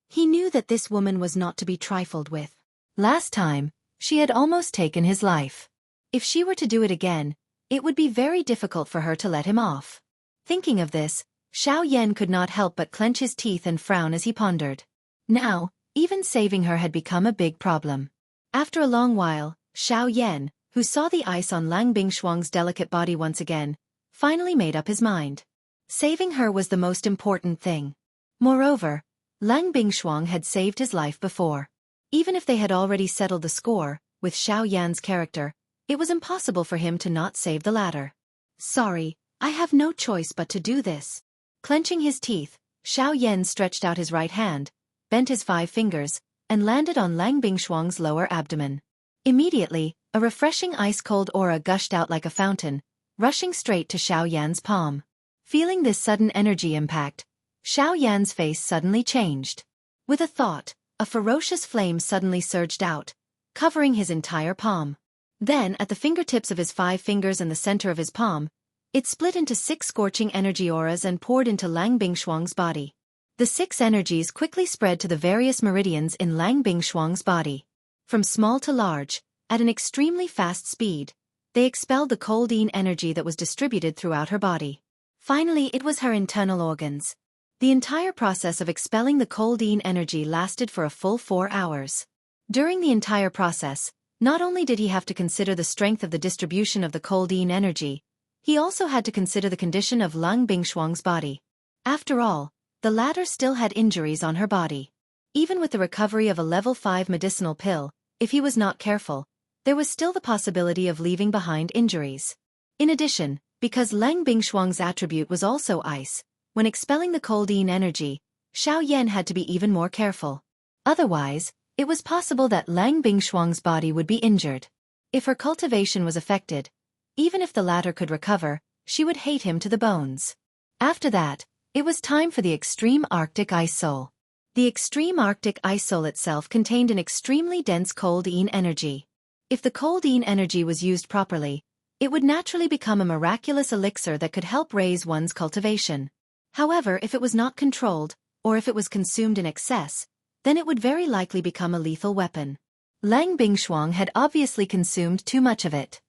He knew that this woman was not to be trifled with. Last time, she had almost taken his life. If she were to do it again, it would be very difficult for her to let him off. Thinking of this, Xiao Yan could not help but clench his teeth and frown as he pondered. Now, even saving her had become a big problem. After a long while, Xiao Yan, who saw the ice on Lang Bingshuang's delicate body once again, finally made up his mind. Saving her was the most important thing. Moreover, Lang Bingshuang had saved his life before. Even if they had already settled the score, with Xiao Yan's character, it was impossible for him to not save the latter. Sorry, I have no choice but to do this. Clenching his teeth, Xiao Yan stretched out his right hand, bent his 5 fingers, and landed on Lang Bingshuang's lower abdomen. Immediately, a refreshing ice-cold aura gushed out like a fountain, rushing straight to Xiao Yan's palm. Feeling this sudden energy impact, Xiao Yan's face suddenly changed. With a thought, a ferocious flame suddenly surged out, covering his entire palm. Then, at the fingertips of his 5 fingers and the center of his palm, it split into 6 scorching energy auras and poured into Lang Bingshuang's body. The 6 energies quickly spread to the various meridians in Lang Bingshuang's body. From small to large, at an extremely fast speed, they expelled the cold Yin energy that was distributed throughout her body. Finally, it was her internal organs. The entire process of expelling the cold Yin energy lasted for a full 4 hours. During the entire process, not only did he have to consider the strength of the distribution of the cold Yin energy, he also had to consider the condition of Lang Bingshuang's body. After all, the latter still had injuries on her body. Even with the recovery of a level 5 medicinal pill, if he was not careful, there was still the possibility of leaving behind injuries. In addition, because Lang Bingshuang's attribute was also ice, when expelling the cold Yin energy, Xiao Yan had to be even more careful. Otherwise, it was possible that Lang Bingshuang's body would be injured. If her cultivation was affected, even if the latter could recover, she would hate him to the bones. After that, it was time for the extreme Arctic ice soul. The extreme Arctic ice soul itself contained an extremely dense cold Yin energy. If the cold Yin energy was used properly, it would naturally become a miraculous elixir that could help raise one's cultivation. However, if it was not controlled, or if it was consumed in excess, then it would very likely become a lethal weapon. Lang Bingshuang had obviously consumed too much of it.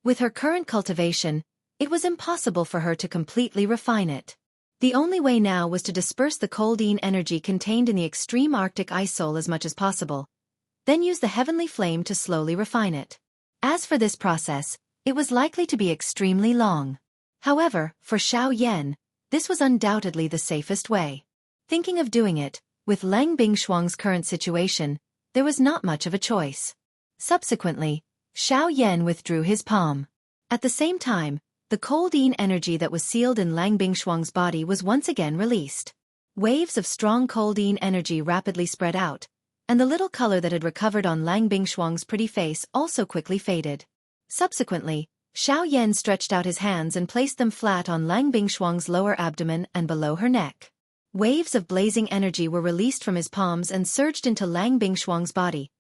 With her current cultivation, it was impossible for her to completely refine it. The only way now was to disperse the cold Yin energy contained in the extreme Arctic ice soul as much as possible, then use the heavenly flame to slowly refine it. As for this process, it was likely to be extremely long. However, for Xiao Yan, this was undoubtedly the safest way. Thinking of doing it, with Lang Bingshuang's current situation, there was not much of a choice. Subsequently, Xiao Yan withdrew his palm. At the same time, the cold-yin energy that was sealed in Lang Bingshuang's body was once again released. Waves of strong cold-yin energy rapidly spread out, and the little color that had recovered on Lang Bingshuang's pretty face also quickly faded. Subsequently, Xiao Yan stretched out his hands and placed them flat on Lang Bingshuang's lower abdomen and below her neck. Waves of blazing energy were released from his palms and surged into Lang Bingshuang's body,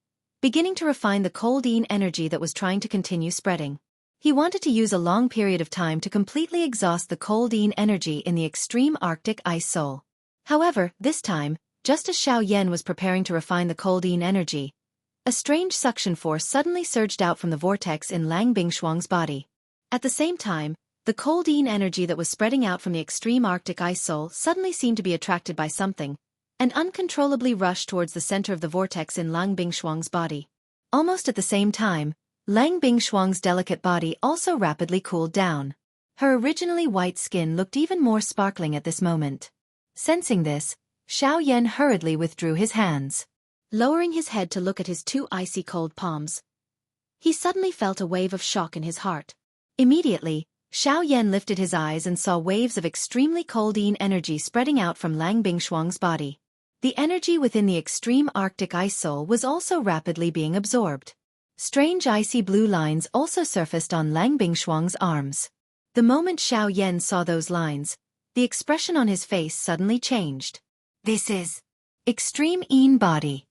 beginning to refine the cold-yin energy that was trying to continue spreading. He wanted to use a long period of time to completely exhaust the cold-yin energy in the extreme Arctic ice soul. However, this time, just as Xiao Yan was preparing to refine the cold-yin energy, a strange suction force suddenly surged out from the vortex in Lang Bingshuang's body. At the same time, the cold-yin energy that was spreading out from the extreme Arctic ice soul suddenly seemed to be attracted by something, and uncontrollably rushed towards the center of the vortex in Lang Bingshuang's body. Almost at the same time, Lang Bingshuang's delicate body also rapidly cooled down. Her originally white skin looked even more sparkling at this moment. Sensing this, Xiao Yan hurriedly withdrew his hands. Lowering his head to look at his two icy cold palms, he suddenly felt a wave of shock in his heart. Immediately, Xiao Yan lifted his eyes and saw waves of extremely cold-yin energy spreading out from Lang Bingshuang's body. The energy within the extreme Arctic ice soul was also rapidly being absorbed. Strange icy blue lines also surfaced on Lang Bingshuang's arms. The moment Xiao Yan saw those lines, the expression on his face suddenly changed. This is Extreme Yin Body.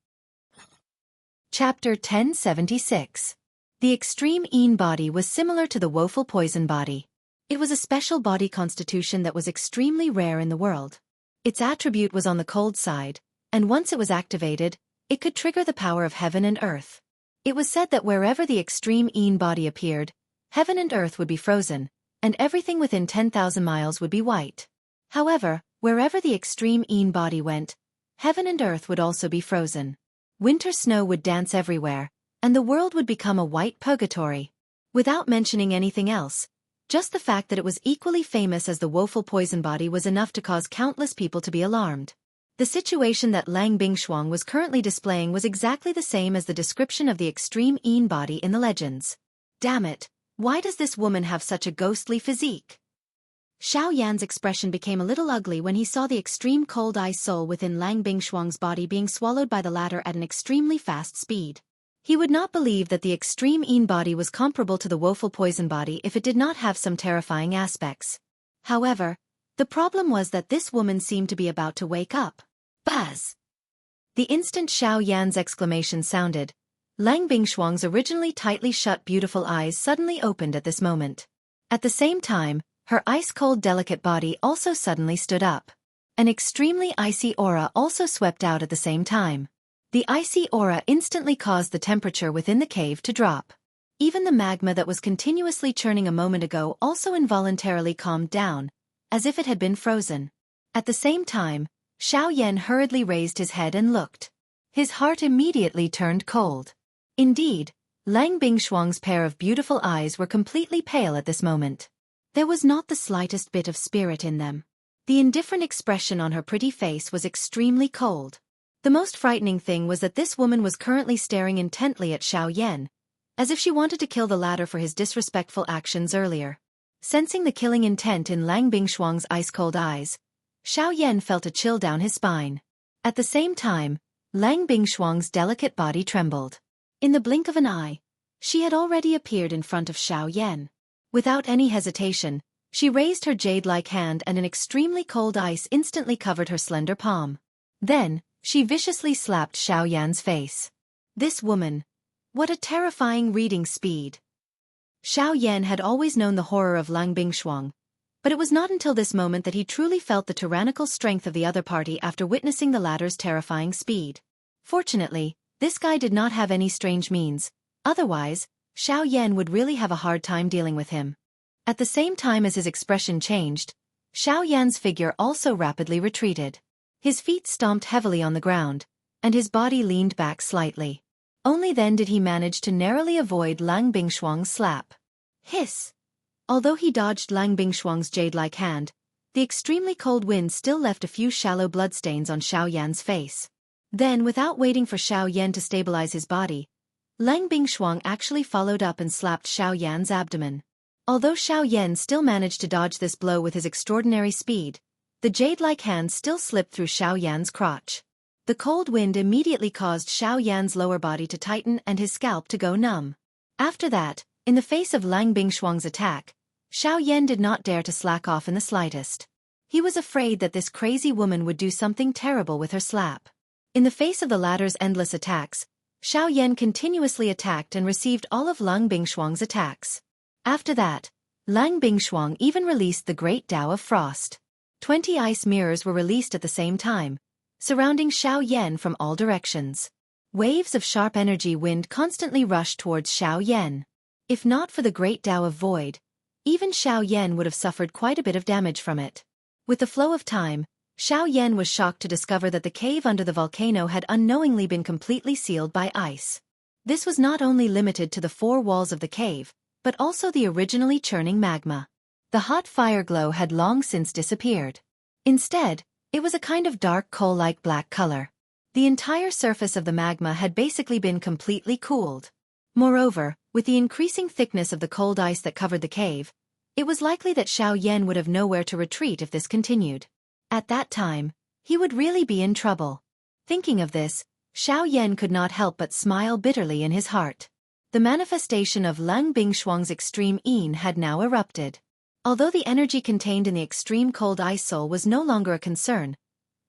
Chapter 1076. The Extreme Yin Body was similar to the Woeful Poison Body. It was a special body constitution that was extremely rare in the world. Its attribute was on the cold side, and once it was activated, it could trigger the power of heaven and earth. It was said that wherever the Extreme Yin Body appeared, heaven and earth would be frozen, and everything within 10,000 miles would be white. However, wherever the Extreme Yin Body went, heaven and earth would also be frozen. Winter snow would dance everywhere, and the world would become a white purgatory. Without mentioning anything else, just the fact that it was equally famous as the Woeful Poison Body was enough to cause countless people to be alarmed. The situation that Lang Bingshuang was currently displaying was exactly the same as the description of the Extreme Yin Body in the legends. Damn it, why does this woman have such a ghostly physique? Xiao Yan's expression became a little ugly when he saw the extreme cold ice soul within Lang Bingshuang's body being swallowed by the latter at an extremely fast speed. He would not believe that the Extreme Yin Body was comparable to the Woeful Poison Body if it did not have some terrifying aspects. However, the problem was that this woman seemed to be about to wake up. Buzz! The instant Xiao Yan's exclamation sounded, Lang Bingshuang's originally tightly shut beautiful eyes suddenly opened at this moment. At the same time, her ice-cold delicate body also suddenly stood up. An extremely icy aura also swept out at the same time. The icy aura instantly caused the temperature within the cave to drop. Even the magma that was continuously churning a moment ago also involuntarily calmed down, as if it had been frozen. At the same time, Xiao Yan hurriedly raised his head and looked. His heart immediately turned cold. Indeed, Lang Bingshuang's pair of beautiful eyes were completely pale at this moment. There was not the slightest bit of spirit in them. The indifferent expression on her pretty face was extremely cold. The most frightening thing was that this woman was currently staring intently at Xiao Yan, as if she wanted to kill the latter for his disrespectful actions earlier. Sensing the killing intent in Lang Bingshuang's ice-cold eyes, Xiao Yan felt a chill down his spine. At the same time, Lang Bingshuang's delicate body trembled. In the blink of an eye, she had already appeared in front of Xiao Yan. Without any hesitation, she raised her jade-like hand and an extremely cold ice instantly covered her slender palm. Then, she viciously slapped Xiao Yan's face. This woman. What a terrifying reading speed. Xiao Yan had always known the horror of Lang Bingshuang, but it was not until this moment that he truly felt the tyrannical strength of the other party after witnessing the latter's terrifying speed. Fortunately, this guy did not have any strange means, otherwise, Xiao Yan would really have a hard time dealing with him. At the same time as his expression changed, Xiao Yan's figure also rapidly retreated. His feet stomped heavily on the ground, and his body leaned back slightly. Only then did he manage to narrowly avoid Lang Bingshuang's slap. Hiss! Although he dodged Lang Bingshuang's jade-like hand, the extremely cold wind still left a few shallow bloodstains on Xiao Yan's face. Then, without waiting for Xiao Yan to stabilize his body, Lang Bingshuang actually followed up and slapped Xiao Yan's abdomen. Although Xiao Yan still managed to dodge this blow with his extraordinary speed, the jade-like hand still slipped through Xiao Yan's crotch. The cold wind immediately caused Xiao Yan's lower body to tighten and his scalp to go numb. After that, in the face of Lang Bingshuang's attack, Xiao Yan did not dare to slack off in the slightest. He was afraid that this crazy woman would do something terrible with her slap. In the face of the latter's endless attacks, Xiao Yan continuously attacked and received all of Lang Bingshuang's attacks. After that, Lang Bingshuang even released the Great Tao of Frost. 20 ice mirrors were released at the same time, surrounding Xiao Yan from all directions. Waves of sharp energy wind constantly rushed towards Xiao Yan. If not for the Great Tao of Void, even Xiao Yan would have suffered quite a bit of damage from it. With the flow of time, Xiao Yan was shocked to discover that the cave under the volcano had unknowingly been completely sealed by ice. This was not only limited to the 4 walls of the cave, but also the originally churning magma. The hot fire glow had long since disappeared. Instead, it was a kind of dark coal-like black color. The entire surface of the magma had basically been completely cooled. Moreover, with the increasing thickness of the cold ice that covered the cave, it was likely that Xiao Yan would have nowhere to retreat if this continued. At that time, he would really be in trouble. Thinking of this, Xiao Yan could not help but smile bitterly in his heart. The manifestation of Lang Bingshuang's extreme Yin had now erupted. Although the energy contained in the extreme cold ice soul was no longer a concern,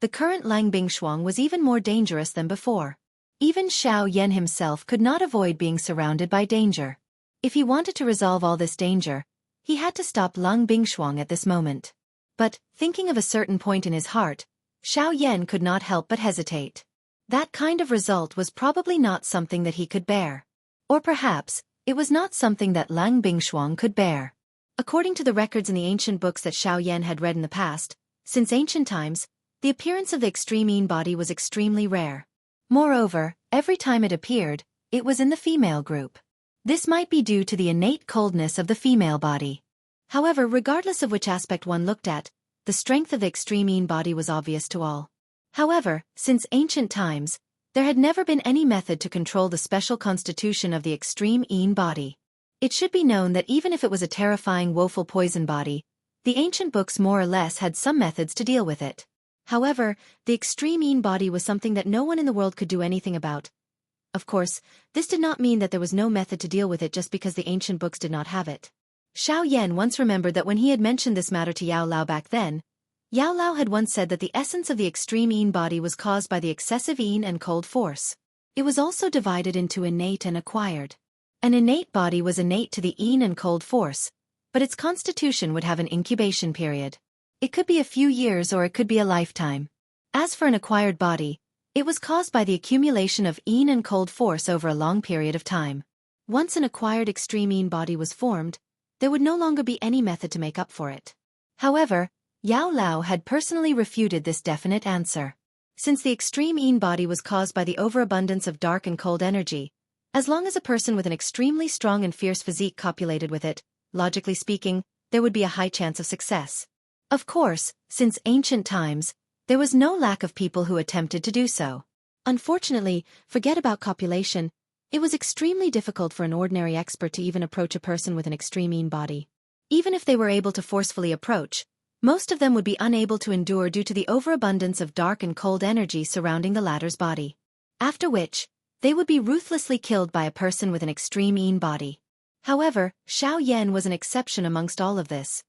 the current Lang Bingshuang was even more dangerous than before. Even Xiao Yan himself could not avoid being surrounded by danger. If he wanted to resolve all this danger, he had to stop Lang Bingshuang at this moment. But, thinking of a certain point in his heart, Xiao Yan could not help but hesitate. That kind of result was probably not something that he could bear. Or perhaps, it was not something that Lang Bingshuang could bear. According to the records in the ancient books that Xiao Yan had read in the past, since ancient times, the appearance of the extreme Yin body was extremely rare. Moreover, every time it appeared, it was in the female group. This might be due to the innate coldness of the female body. However, regardless of which aspect one looked at, the strength of the extreme Yin body was obvious to all. However, since ancient times, there had never been any method to control the special constitution of the extreme Yin body. It should be known that even if it was a terrifying woeful poison body, the ancient books more or less had some methods to deal with it. However, the extreme Yin body was something that no one in the world could do anything about. Of course, this did not mean that there was no method to deal with it just because the ancient books did not have it. Xiao Yan once remembered that when he had mentioned this matter to Yao Lao back then, Yao Lao had once said that the essence of the extreme Yin body was caused by the excessive Yin and cold force. It was also divided into innate and acquired. An innate body was innate to the Yin and cold force, but its constitution would have an incubation period. It could be a few years or it could be a lifetime. As for an acquired body, it was caused by the accumulation of Yin and cold force over a long period of time. Once an acquired extreme Yin body was formed, there would no longer be any method to make up for it. However, Yao Lao had personally refuted this definite answer. Since the extreme Yin body was caused by the overabundance of dark and cold energy, as long as a person with an extremely strong and fierce physique copulated with it, logically speaking, there would be a high chance of success. Of course, since ancient times, there was no lack of people who attempted to do so. Unfortunately, forget about copulation, it was extremely difficult for an ordinary expert to even approach a person with an extreme Yin body. Even if they were able to forcefully approach, most of them would be unable to endure due to the overabundance of dark and cold energy surrounding the latter's body. After which, they would be ruthlessly killed by a person with an extreme Yin body. However, Xiao Yan was an exception amongst all of this.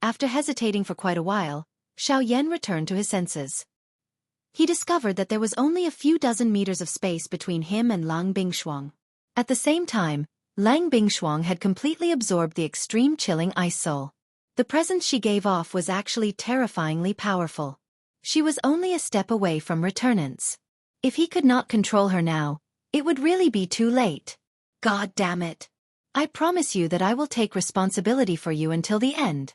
After hesitating for quite a while, Xiao Yan returned to his senses. He discovered that there was only a few dozen meters of space between him and Lang Bingshuang. At the same time, Lang Bingshuang had completely absorbed the extreme chilling ice soul. The presence she gave off was actually terrifyingly powerful. She was only a step away from returnance. If he could not control her now, it would really be too late. God damn it. I promise you that I will take responsibility for you until the end.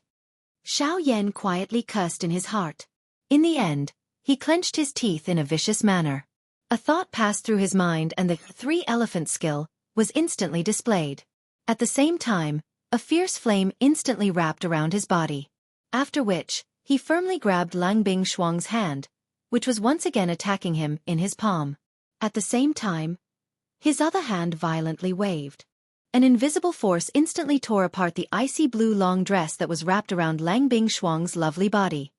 Xiao Yan quietly cursed in his heart. In the end, he clenched his teeth in a vicious manner. A thought passed through his mind and the 3-elephant skill was instantly displayed. At the same time, A fierce flame instantly wrapped around his body. After which, he firmly grabbed Lang Bing Shuang's hand, which was once again attacking him, in his palm. At the same time, his other hand violently waved. An invisible force instantly tore apart the icy blue long dress that was wrapped around Lang Bing Shuang's lovely body.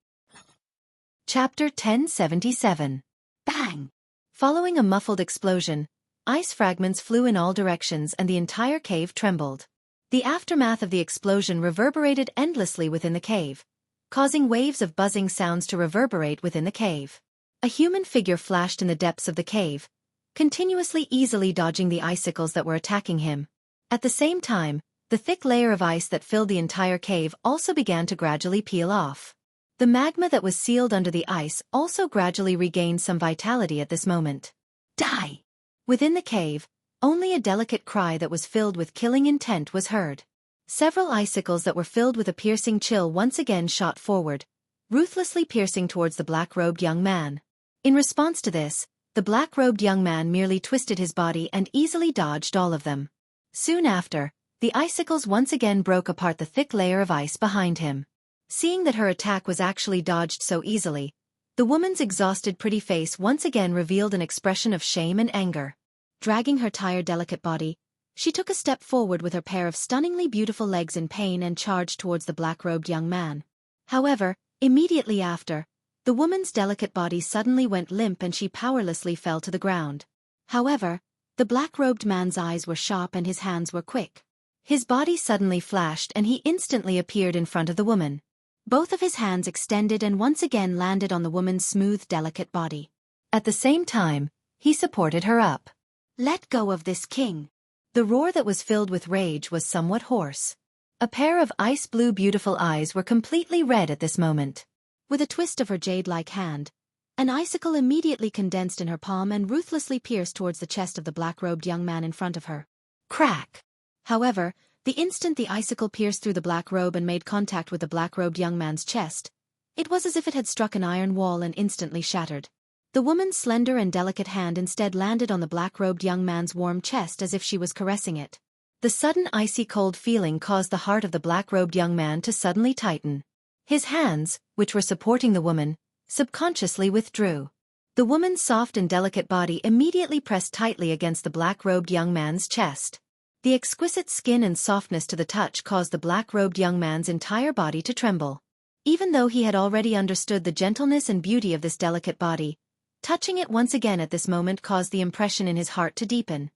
Chapter 1077. Bang! Following a muffled explosion, ice fragments flew in all directions and the entire cave trembled. The aftermath of the explosion reverberated endlessly within the cave, causing waves of buzzing sounds to reverberate within the cave. A human figure flashed in the depths of the cave, continuously easily dodging the icicles that were attacking him. At the same time, the thick layer of ice that filled the entire cave also began to gradually peel off. The magma that was sealed under the ice also gradually regained some vitality at this moment. Die! Within the cave, only a delicate cry that was filled with killing intent was heard. Several icicles that were filled with a piercing chill once again shot forward, ruthlessly piercing towards the black-robed young man. In response to this, the black-robed young man merely twisted his body and easily dodged all of them. Soon after, the icicles once again broke apart the thick layer of ice behind him. Seeing that her attack was actually dodged so easily, the woman's exhausted pretty face once again revealed an expression of shame and anger. Dragging her tired delicate body, she took a step forward with her pair of stunningly beautiful legs in pain and charged towards the black-robed young man. However, immediately after, the woman's delicate body suddenly went limp and she powerlessly fell to the ground. However, the black-robed man's eyes were sharp and his hands were quick. His body suddenly flashed and he instantly appeared in front of the woman. Both of his hands extended and once again landed on the woman's smooth, delicate body. At the same time, he supported her up. Let go of this king. The roar that was filled with rage was somewhat hoarse. A pair of ice-blue beautiful eyes were completely red at this moment. With a twist of her jade-like hand, an icicle immediately condensed in her palm and ruthlessly pierced towards the chest of the black-robed young man in front of her. Crack! However, the instant the icicle pierced through the black robe and made contact with the black-robed young man's chest, it was as if it had struck an iron wall and instantly shattered. The woman's slender and delicate hand instead landed on the black-robed young man's warm chest as if she was caressing it. The sudden icy cold feeling caused the heart of the black-robed young man to suddenly tighten. His hands, which were supporting the woman, subconsciously withdrew. The woman's soft and delicate body immediately pressed tightly against the black-robed young man's chest. The exquisite skin and softness to the touch caused the black-robed young man's entire body to tremble. Even though he had already understood the gentleness and beauty of this delicate body, touching it once again at this moment caused the impression in his heart to deepen.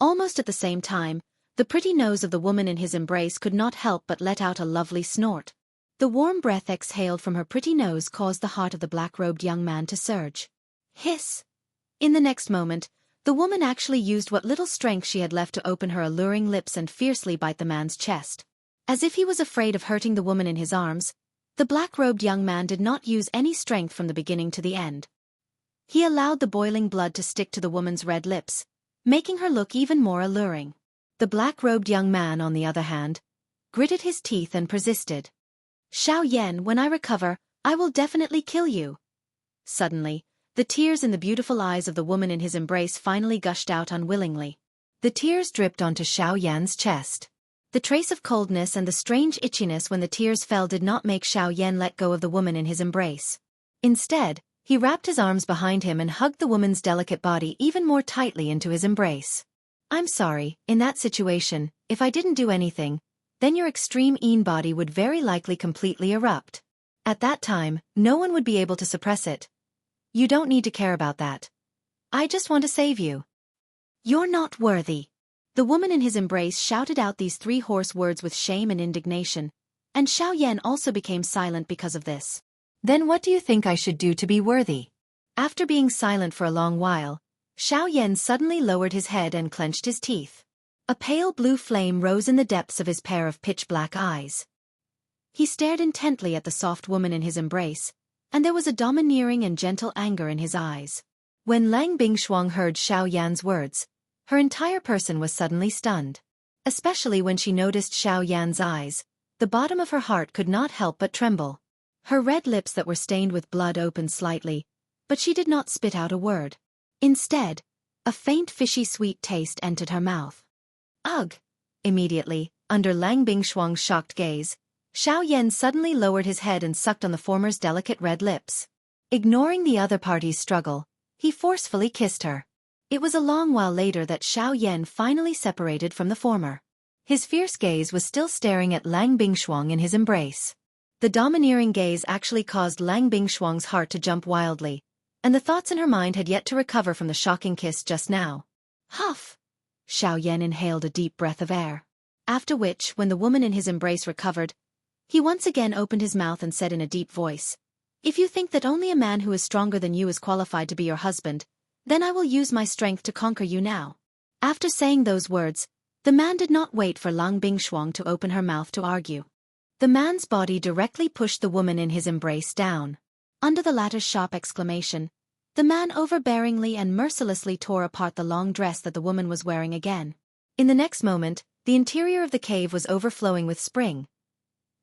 Almost at the same time, the pretty nose of the woman in his embrace could not help but let out a lovely snort. The warm breath exhaled from her pretty nose caused the heart of the black-robed young man to surge. Hiss! In the next moment, the woman actually used what little strength she had left to open her alluring lips and fiercely bite the man's chest. As if he was afraid of hurting the woman in his arms, the black-robed young man did not use any strength from the beginning to the end. He allowed the boiling blood to stick to the woman's red lips, making her look even more alluring. The black-robed young man, on the other hand, gritted his teeth and persisted. Xiao Yan, when I recover, I will definitely kill you. Suddenly, the tears in the beautiful eyes of the woman in his embrace finally gushed out unwillingly. The tears dripped onto Xiao Yan's chest. The trace of coldness and the strange itchiness when the tears fell did not make Xiao Yan let go of the woman in his embrace. Instead, he wrapped his arms behind him and hugged the woman's delicate body even more tightly into his embrace. I'm sorry, in that situation, if I didn't do anything, then your extreme body would very likely completely erupt. At that time, no one would be able to suppress it. You don't need to care about that. I just want to save you. You're not worthy. The woman in his embrace shouted out these three hoarse words with shame and indignation, and Xiao Yan also became silent because of this. Then what do you think I should do to be worthy? After being silent for a long while, Xiao Yan suddenly lowered his head and clenched his teeth. A pale blue flame rose in the depths of his pair of pitch-black eyes. He stared intently at the soft woman in his embrace, and there was a domineering and gentle anger in his eyes. When Lang Bingshuang heard Xiao Yan's words, her entire person was suddenly stunned. Especially when she noticed Xiao Yan's eyes, the bottom of her heart could not help but tremble. Her red lips that were stained with blood opened slightly, but she did not spit out a word. Instead, a faint fishy sweet taste entered her mouth. Ugh! Immediately, under Lang Bingshuang's shocked gaze, Xiao Yan suddenly lowered his head and sucked on the former's delicate red lips. Ignoring the other party's struggle, he forcefully kissed her. It was a long while later that Xiao Yan finally separated from the former. His fierce gaze was still staring at Lang Bingshuang in his embrace. The domineering gaze actually caused Lang Bingshuang's heart to jump wildly, and the thoughts in her mind had yet to recover from the shocking kiss just now. Huff! Xiao Yan inhaled a deep breath of air. After which, when the woman in his embrace recovered, he once again opened his mouth and said in a deep voice, "If you think that only a man who is stronger than you is qualified to be your husband, then I will use my strength to conquer you now." After saying those words, the man did not wait for Lang Bingshuang to open her mouth to argue. The man's body directly pushed the woman in his embrace down. Under the latter's sharp exclamation, the man overbearingly and mercilessly tore apart the long dress that the woman was wearing again. In the next moment, the interior of the cave was overflowing with spring.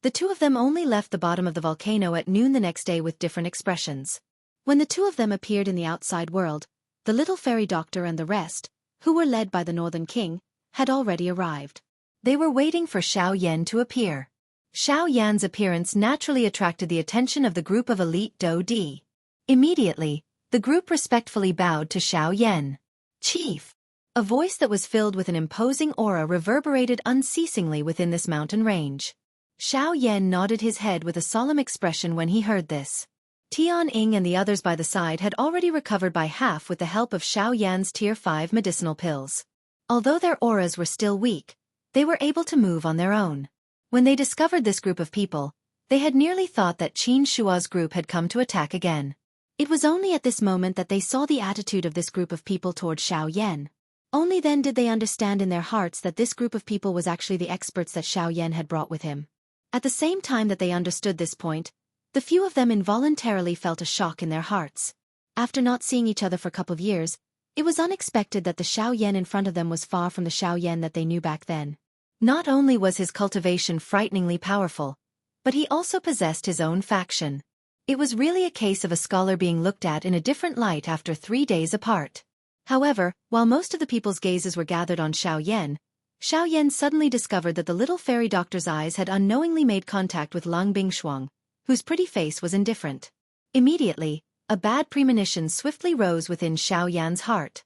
The two of them only left the bottom of the volcano at noon the next day with different expressions. When the two of them appeared in the outside world, the little fairy doctor and the rest, who were led by the Northern King, had already arrived. They were waiting for Xiao Yan to appear. Xiao Yan's appearance naturally attracted the attention of the group of elite Dou Di. Immediately, the group respectfully bowed to Xiao Yan. "Chief!" A voice that was filled with an imposing aura reverberated unceasingly within this mountain range. Xiao Yan nodded his head with a solemn expression when he heard this. Tian-Ing and the others by the side had already recovered by half with the help of Xiao Yan's Tier 5 medicinal pills. Although their auras were still weak, they were able to move on their own. When they discovered this group of people, they had nearly thought that Qin Shua's group had come to attack again. It was only at this moment that they saw the attitude of this group of people toward Xiao Yan. Only then did they understand in their hearts that this group of people was actually the experts that Xiao Yan had brought with him. At the same time that they understood this point, the few of them involuntarily felt a shock in their hearts. After not seeing each other for a couple of years, it was unexpected that the Xiao Yan in front of them was far from the Xiao Yan that they knew back then. Not only was his cultivation frighteningly powerful, but he also possessed his own faction. It was really a case of a scholar being looked at in a different light after 3 days apart. However, while most of the people's gazes were gathered on Xiao Yan suddenly discovered that the little fairy doctor's eyes had unknowingly made contact with Lang Bingshuang, whose pretty face was indifferent. Immediately, a bad premonition swiftly rose within Xiao Yan's heart.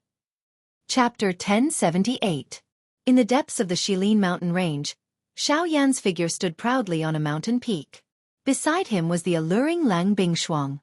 Chapter 1078. In the depths of the Shilin mountain range, Xiao Yan's figure stood proudly on a mountain peak. Beside him was the alluring Lang Bingshuang.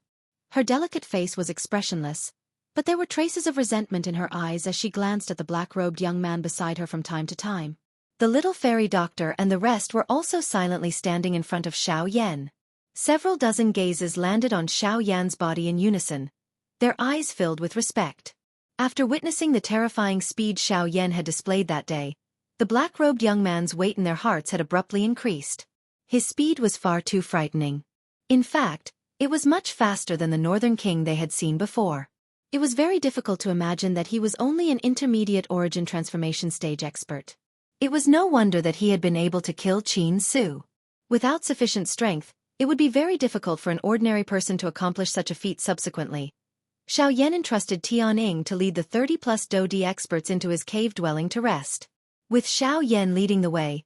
Her delicate face was expressionless, but there were traces of resentment in her eyes as she glanced at the black-robed young man beside her from time to time. The little fairy doctor and the rest were also silently standing in front of Xiao Yan. Several dozen gazes landed on Xiao Yan's body in unison, their eyes filled with respect. After witnessing the terrifying speed Xiao Yan had displayed that day, the black-robed young man's weight in their hearts had abruptly increased. His speed was far too frightening. In fact, it was much faster than the Northern King they had seen before. It was very difficult to imagine that he was only an intermediate origin transformation stage expert. It was no wonder that he had been able to kill Qin Su. Without sufficient strength, it would be very difficult for an ordinary person to accomplish such a feat subsequently. Xiao Yan entrusted Tian-Ing to lead the 30-plus Dou Di experts into his cave dwelling to rest. With Xiao Yan leading the way,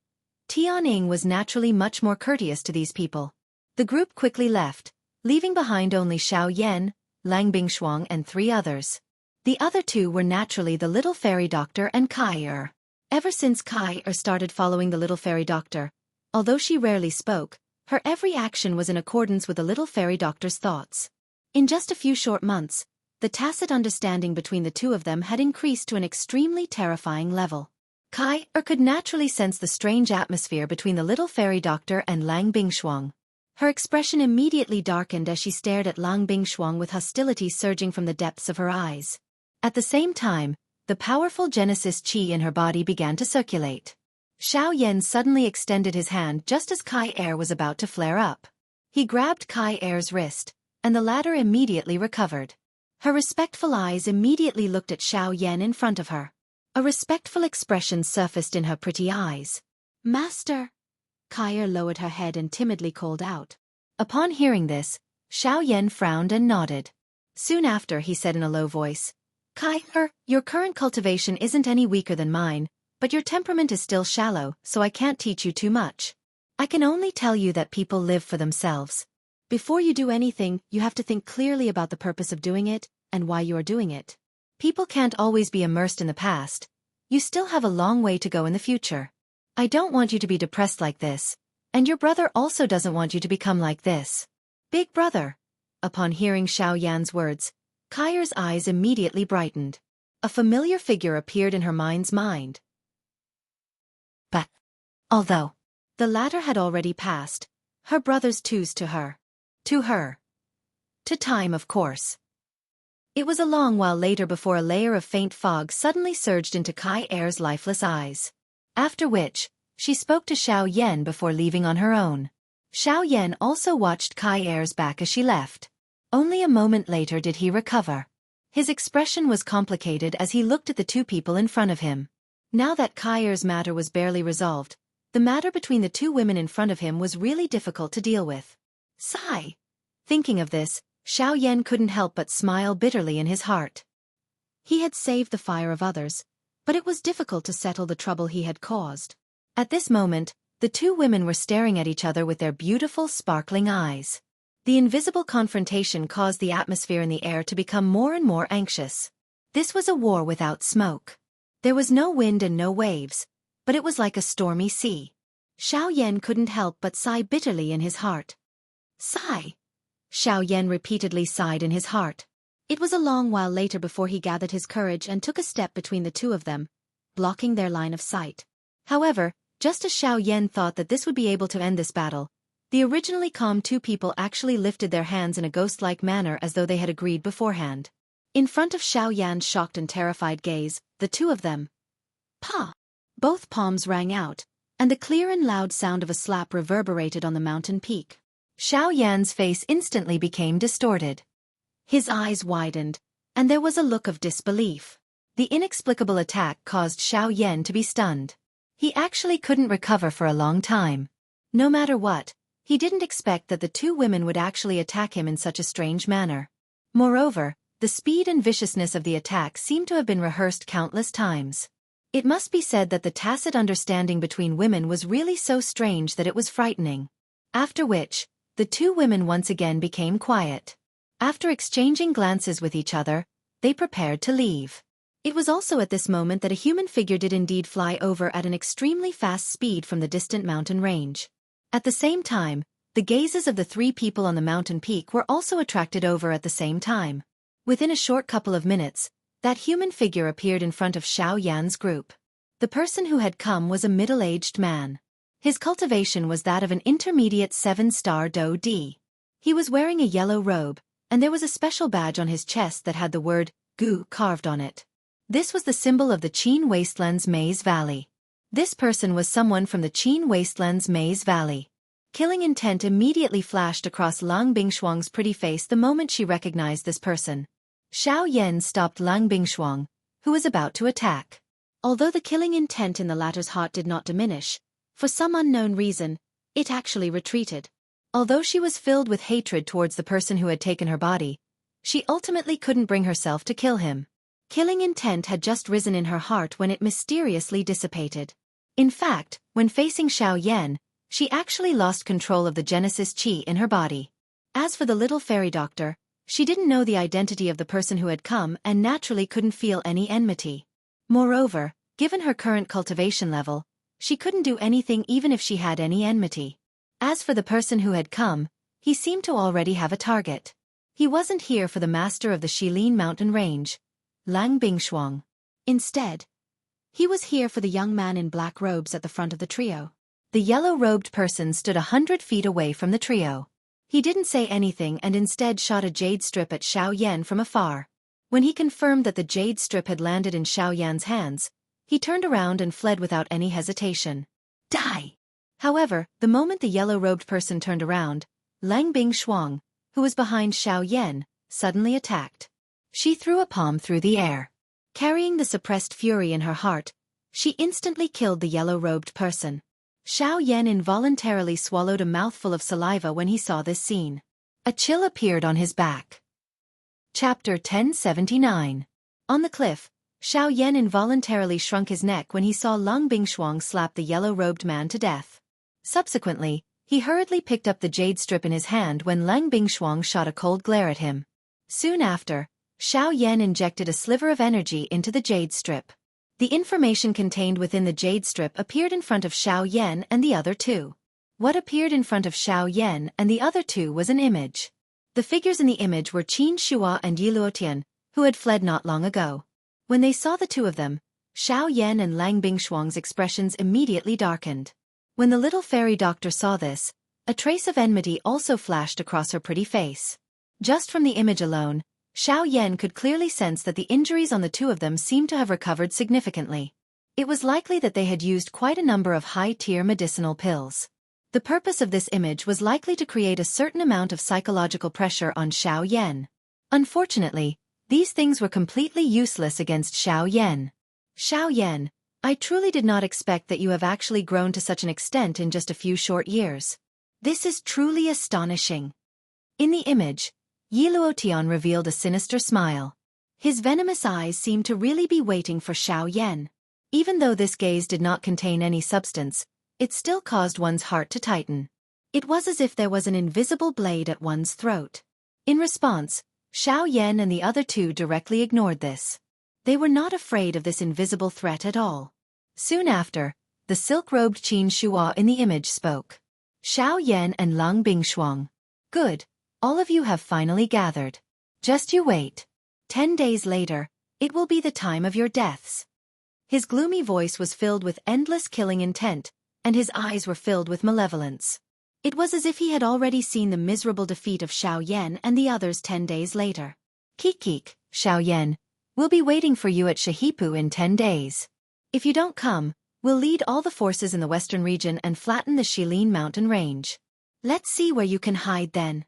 Tian-Ing was naturally much more courteous to these people. The group quickly left, leaving behind only Xiao Yan, Lang Bingshuang and 3 others. The other 2 were naturally the little fairy doctor and Kai-Er. Ever since Kai-Er started following the little fairy doctor, although she rarely spoke, her every action was in accordance with the little fairy doctor's thoughts. In just a few short months, the tacit understanding between the two of them had increased to an extremely terrifying level. Kai-Er could naturally sense the strange atmosphere between the little fairy doctor and Lang Bingshuang. Her expression immediately darkened as she stared at Lang Bingshuang with hostility surging from the depths of her eyes. At the same time, the powerful Genesis Qi in her body began to circulate. Xiao Yan suddenly extended his hand just as Kai-Er was about to flare up. He grabbed Kai-Er's wrist, and the latter immediately recovered. Her respectful eyes immediately looked at Xiao Yan in front of her. A respectful expression surfaced in her pretty eyes. "Master!" Kai-Er lowered her head and timidly called out. Upon hearing this, Xiao Yan frowned and nodded. Soon after he said in a low voice, "Kai-Er, your current cultivation isn't any weaker than mine, But your temperament is still shallow, so I can't teach you too much. I can only tell you that people live for themselves. Before you do anything, you have to think clearly about the purpose of doing it, and why you are doing it. People can't always be immersed in the past. You still have a long way to go in the future. I don't want you to be depressed like this, and your brother also doesn't want you to become like this. Big brother. Upon hearing Xiao Yan's words, Kai's eyes immediately brightened. A familiar figure appeared in her mind's mind. But, although the latter had already passed, her brothers chose to her. To time, of course. It was a long while later before a layer of faint fog suddenly surged into Kai's lifeless eyes. After which, she spoke to Xiao Yan before leaving on her own. Xiao Yan also watched Kai's back as she left. Only a moment later did he recover. His expression was complicated as he looked at the two people in front of him. Now that Kai's matter was barely resolved, the matter between the two women in front of him was really difficult to deal with. Sigh. Thinking of this, Xiao Yan couldn't help but smile bitterly in his heart. He had saved the fire of others, but it was difficult to settle the trouble he had caused. At this moment, the two women were staring at each other with their beautiful, sparkling eyes. The invisible confrontation caused the atmosphere in the air to become more and more anxious. This was a war without smoke. There was no wind and no waves, but it was like a stormy sea. Xiao Yan couldn't help but sigh bitterly in his heart. Sigh. Xiao Yan repeatedly sighed in his heart. It was a long while later before he gathered his courage and took a step between the two of them, blocking their line of sight. However, just as Xiao Yan thought that this would be able to end this battle, the originally calm two people actually lifted their hands in a ghost-like manner as though they had agreed beforehand. In front of Xiao Yan's shocked and terrified gaze, the two of them. Pa! Both palms rang out, and the clear and loud sound of a slap reverberated on the mountain peak. Xiao Yan's face instantly became distorted. His eyes widened, and there was a look of disbelief. The inexplicable attack caused Xiao Yan to be stunned. He actually couldn't recover for a long time. No matter what, he didn't expect that the two women would actually attack him in such a strange manner. Moreover, the speed and viciousness of the attack seemed to have been rehearsed countless times. It must be said that the tacit understanding between women was really so strange that it was frightening. After which, the two women once again became quiet. After exchanging glances with each other, they prepared to leave. It was also at this moment that a human figure did indeed fly over at an extremely fast speed from the distant mountain range. At the same time, the gazes of the three people on the mountain peak were also attracted over at the same time. Within a short couple of minutes, that human figure appeared in front of Xiao Yan's group. The person who had come was a middle-aged man. His cultivation was that of an intermediate 7-star Do D. He was wearing a yellow robe, and there was a special badge on his chest that had the word Gu carved on it. This was the symbol of the Qin Wasteland's Maze Valley. This person was someone from the Qin Wasteland's Maze Valley. Killing intent immediately flashed across Lang Bingshuang's pretty face the moment she recognized this person. Xiao Yan stopped Lang Bingshuang, who was about to attack. Although the killing intent in the latter's heart did not diminish, for some unknown reason, it actually retreated. Although she was filled with hatred towards the person who had taken her body, she ultimately couldn't bring herself to kill him. Killing intent had just risen in her heart when it mysteriously dissipated. In fact, when facing Xiao Yan, she actually lost control of the Genesis Qi in her body. As for the little fairy doctor, she didn't know the identity of the person who had come and naturally couldn't feel any enmity. Moreover, given her current cultivation level, she couldn't do anything even if she had any enmity. As for the person who had come, he seemed to already have a target. He wasn't here for the master of the Shilin mountain range, Lang Bingshuang. Instead, he was here for the young man in black robes at the front of the trio. The yellow-robed person stood 100 feet away from the trio. He didn't say anything and instead shot a jade strip at Xiao Yan from afar. When he confirmed that the jade strip had landed in Xiao Yan's hands, he turned around and fled without any hesitation. Die! However, the moment the yellow-robed person turned around, Lang Bingshuang, who was behind Xiao Yan, suddenly attacked. She threw a palm through the air. Carrying the suppressed fury in her heart, she instantly killed the yellow-robed person. Xiao Yan involuntarily swallowed a mouthful of saliva when he saw this scene. A chill appeared on his back. Chapter 1079. On the cliff, Xiao Yan involuntarily shrunk his neck when he saw Lung Bingshuang slap the yellow-robed man to death. Subsequently, he hurriedly picked up the jade strip in his hand when Lung Bingshuang shot a cold glare at him. Soon after, Xiao Yan injected a sliver of energy into the jade strip. The information contained within the jade strip appeared in front of Xiao Yan and the other two. What appeared in front of Xiao Yan and the other two was an image. The figures in the image were Qin Shua and Yi Luotian, who had fled not long ago. When they saw the two of them, Xiao Yan and Lang Bingshuang's expressions immediately darkened. When the little fairy doctor saw this, a trace of enmity also flashed across her pretty face. Just from the image alone, Xiao Yan could clearly sense that the injuries on the two of them seemed to have recovered significantly. It was likely that they had used quite a number of high-tier medicinal pills. The purpose of this image was likely to create a certain amount of psychological pressure on Xiao Yan. Unfortunately, these things were completely useless against Xiao Yan. Xiao Yan, I truly did not expect that you have actually grown to such an extent in just a few short years. This is truly astonishing. In the image, Yi Luotian revealed a sinister smile. His venomous eyes seemed to really be waiting for Xiao Yan. Even though this gaze did not contain any substance, it still caused one's heart to tighten. It was as if there was an invisible blade at one's throat. In response, Xiao Yan and the other two directly ignored this. They were not afraid of this invisible threat at all. Soon after, the silk-robed Qin Shua in the image spoke. Xiao Yan and Lang Bingshuang. Good. All of you have finally gathered. Just you wait. 10 days later, it will be the time of your deaths. His gloomy voice was filled with endless killing intent, and his eyes were filled with malevolence. It was as if he had already seen the miserable defeat of Xiao Yan and the others 10 days later. Kik, Xiao Yan, we'll be waiting for you at Shahipu in 10 days. If you don't come, we'll lead all the forces in the western region and flatten the Shilin mountain range. Let's see where you can hide then.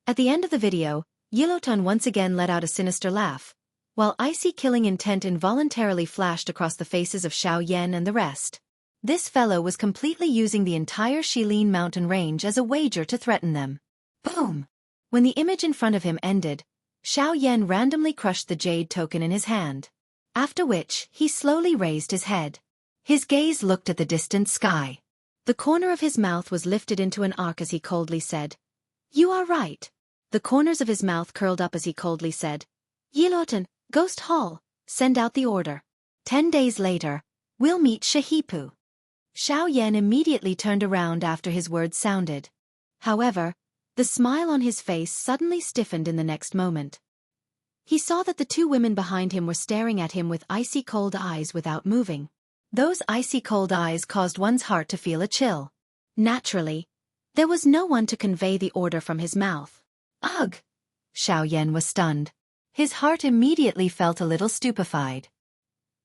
At the end of the video, Yilotan once again let out a sinister laugh, while icy killing intent involuntarily flashed across the faces of Xiao Yan and the rest. This fellow was completely using the entire Shilin mountain range as a wager to threaten them. Boom! When the image in front of him ended, Xiao Yan randomly crushed the jade token in his hand. After which, he slowly raised his head. His gaze looked at the distant sky. The corner of his mouth was lifted into an arc as he coldly said, "You are right." The corners of his mouth curled up as he coldly said, "Yilotan, Ghost Hall, send out the order. 10 days later, we'll meet Shahipu." Xiao Yan immediately turned around after his words sounded. However, the smile on his face suddenly stiffened in the next moment. He saw that the two women behind him were staring at him with icy cold eyes without moving. Those icy cold eyes caused one's heart to feel a chill. Naturally, there was no one to convey the order from his mouth. Ugh! Xiao Yan was stunned. His heart immediately felt a little stupefied.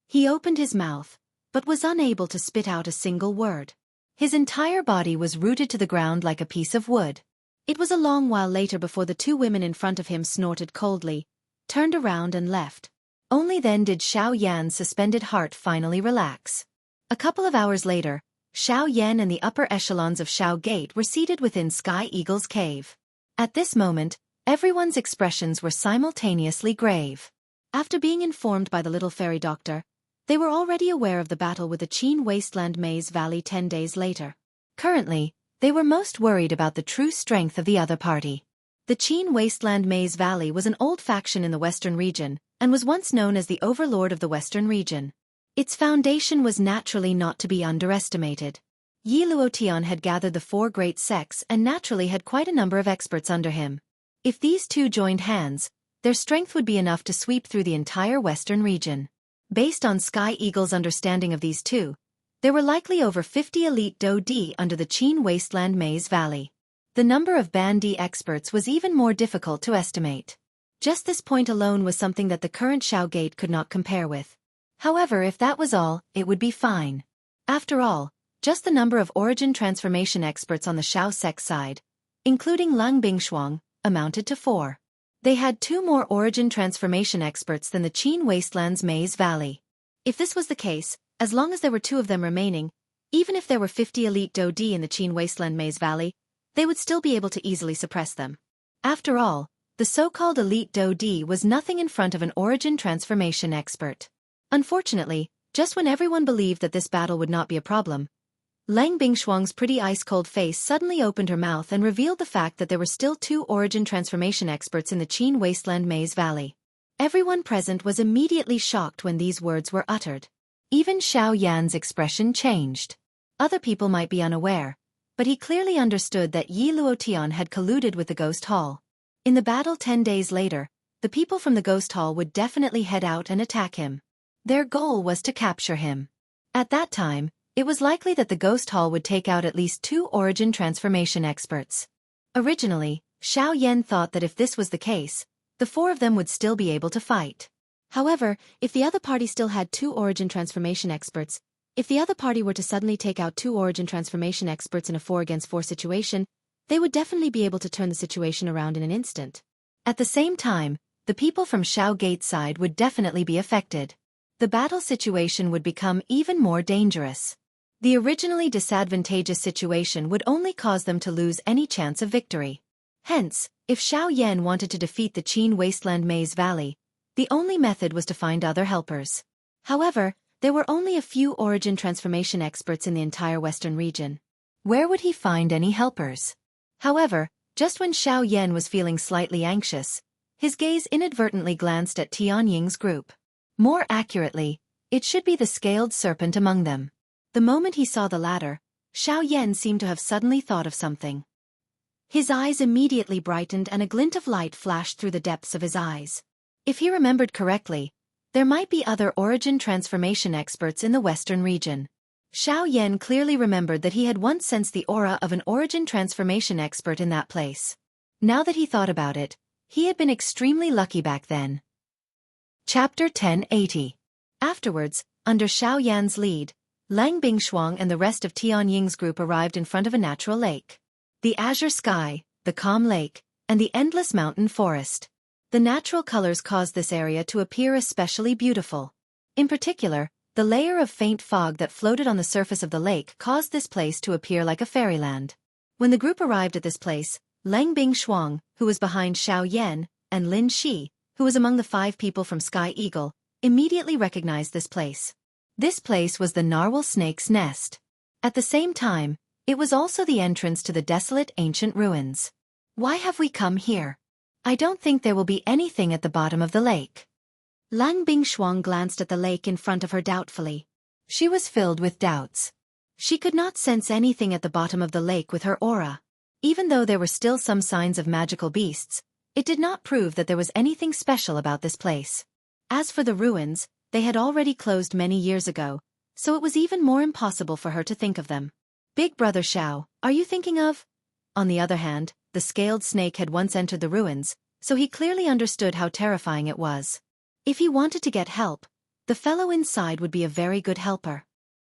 He opened his mouth, but was unable to spit out a single word. His entire body was rooted to the ground like a piece of wood. It was a long while later before the two women in front of him snorted coldly, turned around and left. Only then did Xiao Yan's suspended heart finally relax. A couple of hours later, Xiao Yan and the upper echelons of Xiao Gate were seated within Sky Eagle's cave. At this moment, everyone's expressions were simultaneously grave. After being informed by the little fairy doctor, they were already aware of the battle with the Qin Wasteland Maze Valley 10 days later. Currently, they were most worried about the true strength of the other party. The Qin Wasteland Maze Valley was an old faction in the western region, and was once known as the overlord of the western region. Its foundation was naturally not to be underestimated. Yi Luotian had gathered the 4 great sects and naturally had quite a number of experts under him. If these two joined hands, their strength would be enough to sweep through the entire western region. Based on Sky Eagle's understanding of these two, there were likely over 50 elite Do-Di under the Qin Wasteland Maze Valley. The number of Ban-Di experts was even more difficult to estimate. Just this point alone was something that the current Xiao Gate could not compare with. However, if that was all, it would be fine. After all, just the number of origin transformation experts on the Xiao sect side, including Lang Bingshuang, amounted to 4. They had 2 more origin transformation experts than the Qin Wasteland's Maze Valley. If this was the case, as long as there were 2 of them remaining, even if there were 50 elite Do-Di in the Qin Wasteland Maze Valley, they would still be able to easily suppress them. After all, the so-called elite Do-Di was nothing in front of an origin transformation expert. Unfortunately, just when everyone believed that this battle would not be a problem, Lang Bingshuang's pretty ice-cold face suddenly opened her mouth and revealed the fact that there were still 2 origin transformation experts in the Qin Wasteland Maze Valley. Everyone present was immediately shocked when these words were uttered. Even Xiao Yan's expression changed. Other people might be unaware, but he clearly understood that Yi Luotian had colluded with the Ghost Hall. In the battle 10 days later, the people from the Ghost Hall would definitely head out and attack him. Their goal was to capture him. At that time, it was likely that the Ghost Hall would take out at least 2 origin transformation experts. Originally, Xiao Yan thought that if this was the case, the 4 of them would still be able to fight. However, if the other party still had 2 origin transformation experts, if the other party were to suddenly take out 2 origin transformation experts in a 4-against-4 situation, they would definitely be able to turn the situation around in an instant. At the same time, the people from Xiao Gate's side would definitely be affected. The battle situation would become even more dangerous. The originally disadvantageous situation would only cause them to lose any chance of victory. Hence, if Xiao Yan wanted to defeat the Qin Wasteland Maze Valley, the only method was to find other helpers. However, there were only a few origin transformation experts in the entire western region. Where would he find any helpers? However, just when Xiao Yan was feeling slightly anxious, his gaze inadvertently glanced at Tianying's group. More accurately, it should be the scaled serpent among them. The moment he saw the latter, Xiao Yan seemed to have suddenly thought of something. His eyes immediately brightened and a glint of light flashed through the depths of his eyes. If he remembered correctly, there might be other origin transformation experts in the western region. Xiao Yan clearly remembered that he had once sensed the aura of an origin transformation expert in that place. Now that he thought about it, he had been extremely lucky back then. Chapter 1080. Afterwards, under Xiao Yan's lead, Lang Bingshuang and the rest of Tianying's group arrived in front of a natural lake. The azure sky, the calm lake, and the endless mountain forest. The natural colors caused this area to appear especially beautiful. In particular, the layer of faint fog that floated on the surface of the lake caused this place to appear like a fairyland. When the group arrived at this place, Lang Bingshuang, who was behind Xiao Yan, and Lin Shi, who was among the 5 people from Sky Eagle, immediately recognized this place. This place was the narwhal snake's nest. At the same time, it was also the entrance to the desolate ancient ruins. Why have we come here? I don't think there will be anything at the bottom of the lake. Lang Bingshuang glanced at the lake in front of her doubtfully. She was filled with doubts. She could not sense anything at the bottom of the lake with her aura. Even though there were still some signs of magical beasts, it did not prove that there was anything special about this place. As for the ruins, they had already closed many years ago, so it was even more impossible for her to think of them. Big Brother Xiao, are you thinking of? On the other hand, the scaled snake had once entered the ruins, so he clearly understood how terrifying it was. If he wanted to get help, the fellow inside would be a very good helper.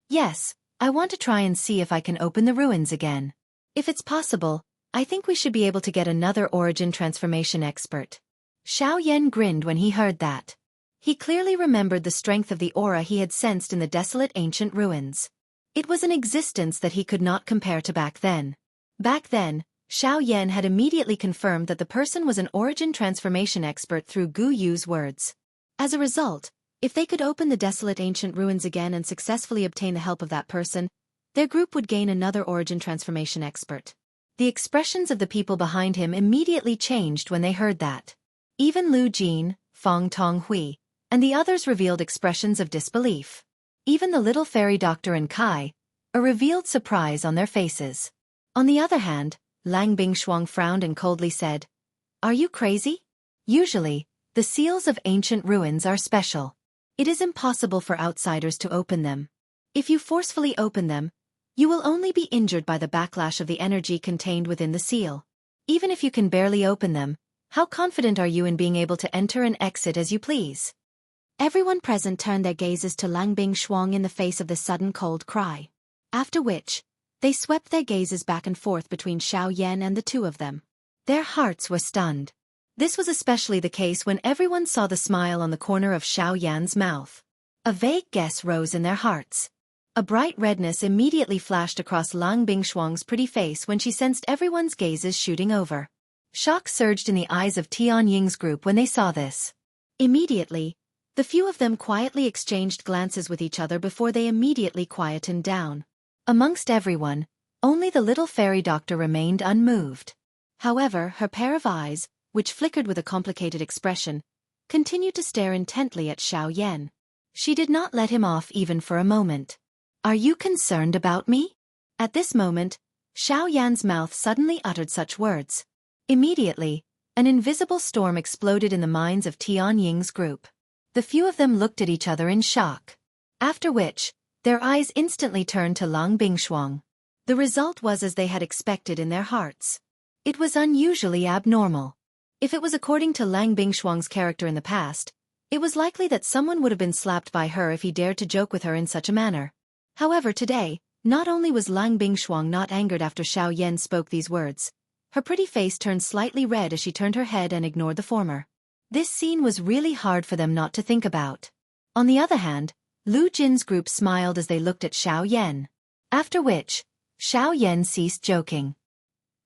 Yes, I want to try and see if I can open the ruins again. If it's possible, I think we should be able to get another origin transformation expert. Xiao Yan grinned when he heard that. He clearly remembered the strength of the aura he had sensed in the desolate ancient ruins. It was an existence that he could not compare to back then. Back then, Xiao Yan had immediately confirmed that the person was an origin transformation expert through Gu Yu's words. As a result, if they could open the desolate ancient ruins again and successfully obtain the help of that person, their group would gain another origin transformation expert. The expressions of the people behind him immediately changed when they heard that. Even Lu Jin, Feng Tonghui, and the others revealed expressions of disbelief. Even the little fairy doctor and Kai, revealed surprise on their faces. On the other hand, Lang Bingshuang frowned and coldly said, "Are you crazy? Usually, the seals of ancient ruins are special. It is impossible for outsiders to open them. If you forcefully open them, you will only be injured by the backlash of the energy contained within the seal. Even if you can barely open them, how confident are you in being able to enter and exit as you please?" Everyone present turned their gazes to Lang Bingshuang in the face of this sudden cold cry. After which, they swept their gazes back and forth between Xiao Yan and the 2 of them. Their hearts were stunned. This was especially the case when everyone saw the smile on the corner of Xiao Yan's mouth. A vague guess rose in their hearts. A bright redness immediately flashed across Lang Bingshuang's pretty face when she sensed everyone's gazes shooting over. Shock surged in the eyes of Tianying's group when they saw this. Immediately, The few of them quietly exchanged glances with each other before they immediately quietened down. Amongst everyone, only the little fairy doctor remained unmoved. However, her pair of eyes, which flickered with a complicated expression, continued to stare intently at Xiao Yan. She did not let him off even for a moment. "Are you concerned about me?" At this moment, Xiao Yan's mouth suddenly uttered such words. Immediately, an invisible storm exploded in the minds of Tian Ying's group. The few of them looked at each other in shock. After which, their eyes instantly turned to Lang Bingshuang. The result was as they had expected in their hearts. It was unusually abnormal. If it was according to Lang Bingshuang's character in the past, it was likely that someone would have been slapped by her if he dared to joke with her in such a manner. However, today, not only was Lang Bingshuang not angered after Xiao Yan spoke these words, her pretty face turned slightly red as she turned her head and ignored the former. This scene was really hard for them not to think about. On the other hand, Lu Jin's group smiled as they looked at Xiao Yan. After which, Xiao Yan ceased joking.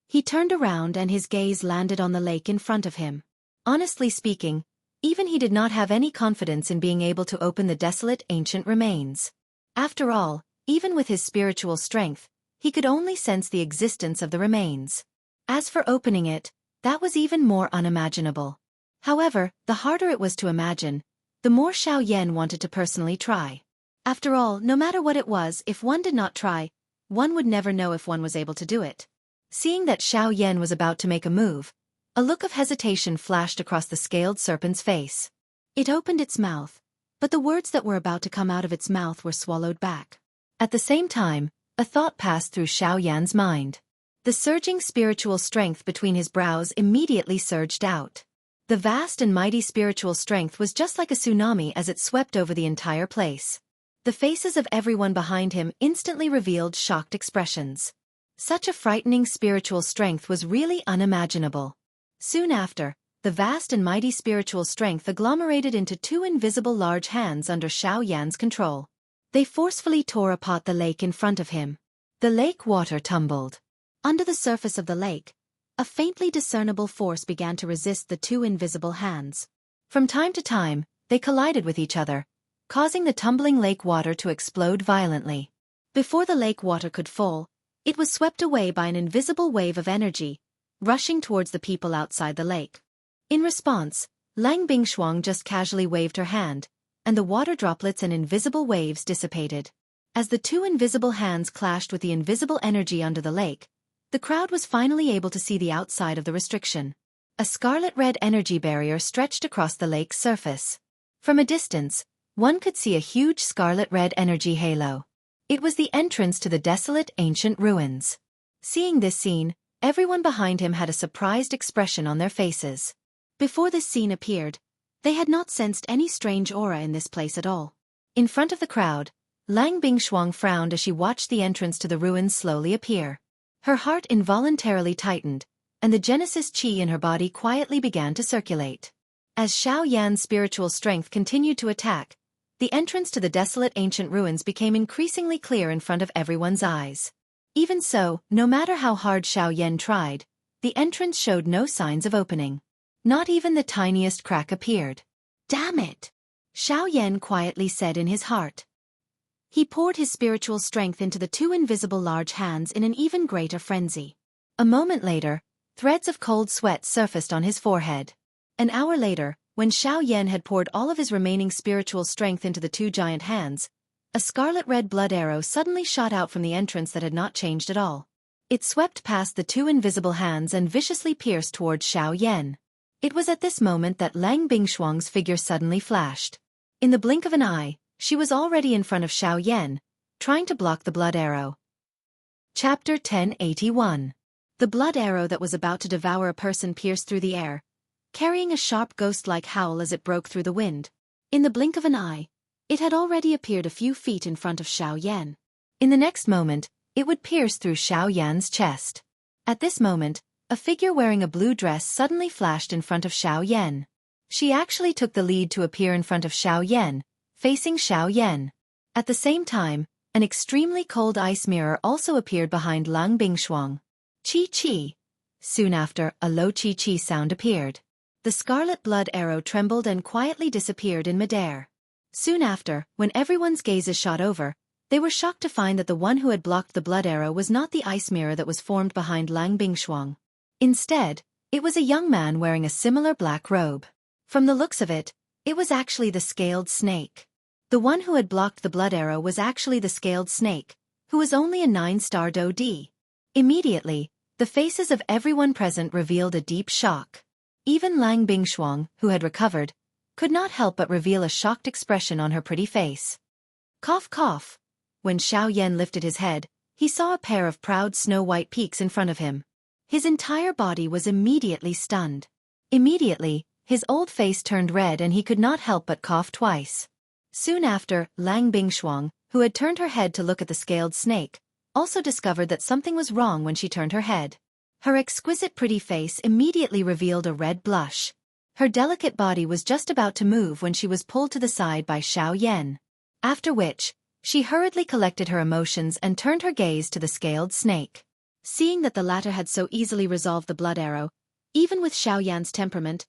He turned around and his gaze landed on the lake in front of him. Honestly speaking, even he did not have any confidence in being able to open the desolate ancient remains. After all, even with his spiritual strength, he could only sense the existence of the remains. As for opening it, that was even more unimaginable. However, the harder it was to imagine, the more Xiao Yan wanted to personally try. After all, no matter what it was, if one did not try, one would never know if one was able to do it. Seeing that Xiao Yan was about to make a move, a look of hesitation flashed across the scaled serpent's face. It opened its mouth, but the words that were about to come out of its mouth were swallowed back. At the same time, a thought passed through Xiao Yan's mind. The surging spiritual strength between his brows immediately surged out. The vast and mighty spiritual strength was just like a tsunami as it swept over the entire place. The faces of everyone behind him instantly revealed shocked expressions. Such a frightening spiritual strength was really unimaginable. Soon after, the vast and mighty spiritual strength agglomerated into two invisible large hands under Xiao Yan's control. They forcefully tore apart the lake in front of him. The lake water tumbled. Under the surface of the lake, a faintly discernible force began to resist the two invisible hands. From time to time, they collided with each other, causing the tumbling lake water to explode violently. Before the lake water could fall, it was swept away by an invisible wave of energy, rushing towards the people outside the lake. In response, Lang Bingshuang just casually waved her hand, and the water droplets and invisible waves dissipated. As the two invisible hands clashed with the invisible energy under the lake, the crowd was finally able to see the outside of the restriction. A scarlet-red energy barrier stretched across the lake's surface. From a distance, one could see a huge scarlet-red energy halo. It was the entrance to the desolate ancient ruins. Seeing this scene, everyone behind him had a surprised expression on their faces. Before this scene appeared, they had not sensed any strange aura in this place at all. In front of the crowd, Lang Bingshuang frowned as she watched the entrance to the ruins slowly appear. Her heart involuntarily tightened, and the Genesis chi in her body quietly began to circulate. As Xiao Yan's spiritual strength continued to attack, the entrance to the desolate ancient ruins became increasingly clear in front of everyone's eyes. Even so, no matter how hard Xiao Yan tried, the entrance showed no signs of opening. Not even the tiniest crack appeared. "Damn it!" Xiao Yan quietly said in his heart. He poured his spiritual strength into the two invisible large hands in an even greater frenzy. A moment later, threads of cold sweat surfaced on his forehead. An hour later, when Xiao Yan had poured all of his remaining spiritual strength into the two giant hands, a scarlet-red blood arrow suddenly shot out from the entrance that had not changed at all. It swept past the two invisible hands and viciously pierced towards Xiao Yan. It was at this moment that Lang Bingshuang's figure suddenly flashed. In the blink of an eye, she was already in front of Xiao Yan, trying to block the blood arrow. Chapter 1081. The blood arrow that was about to devour a person pierced through the air, carrying a sharp ghost-like howl as it broke through the wind. In the blink of an eye, it had already appeared a few feet in front of Xiao Yan. In the next moment, it would pierce through Xiao Yan's chest. At this moment, a figure wearing a blue dress suddenly flashed in front of Xiao Yan. She actually took the lead to appear in front of Xiao Yan, facing Xiao Yan. At the same time, an extremely cold ice mirror also appeared behind Lang Bingshuang. Chi-chi. Soon after, a low chi-chi sound appeared. the scarlet blood arrow trembled and quietly disappeared in midair. Soon after, when everyone's gazes shot over, they were shocked to find that the one who had blocked the blood arrow was not the ice mirror that was formed behind Lang Bingshuang. Instead, it was a young man wearing a similar black robe. From the looks of it, it was actually the scaled snake. The one who had blocked the blood arrow was actually the scaled snake, who was only a 9-star DoD. Immediately, the faces of everyone present revealed a deep shock. Even Lang Bingshuang, who had recovered, could not help but reveal a shocked expression on her pretty face. Cough cough. When Xiao Yan lifted his head, he saw a pair of proud snow-white peaks in front of him. His entire body was immediately stunned. Immediately, his old face turned red and he could not help but cough twice. Soon after, Lang Bingshuang, who had turned her head to look at the scaled snake, also discovered that something was wrong when she turned her head. Her exquisite pretty face immediately revealed a red blush. Her delicate body was just about to move when she was pulled to the side by Xiao Yan. After which, she hurriedly collected her emotions and turned her gaze to the scaled snake. Seeing that the latter had so easily resolved the blood arrow, even with Xiao Yan's temperament,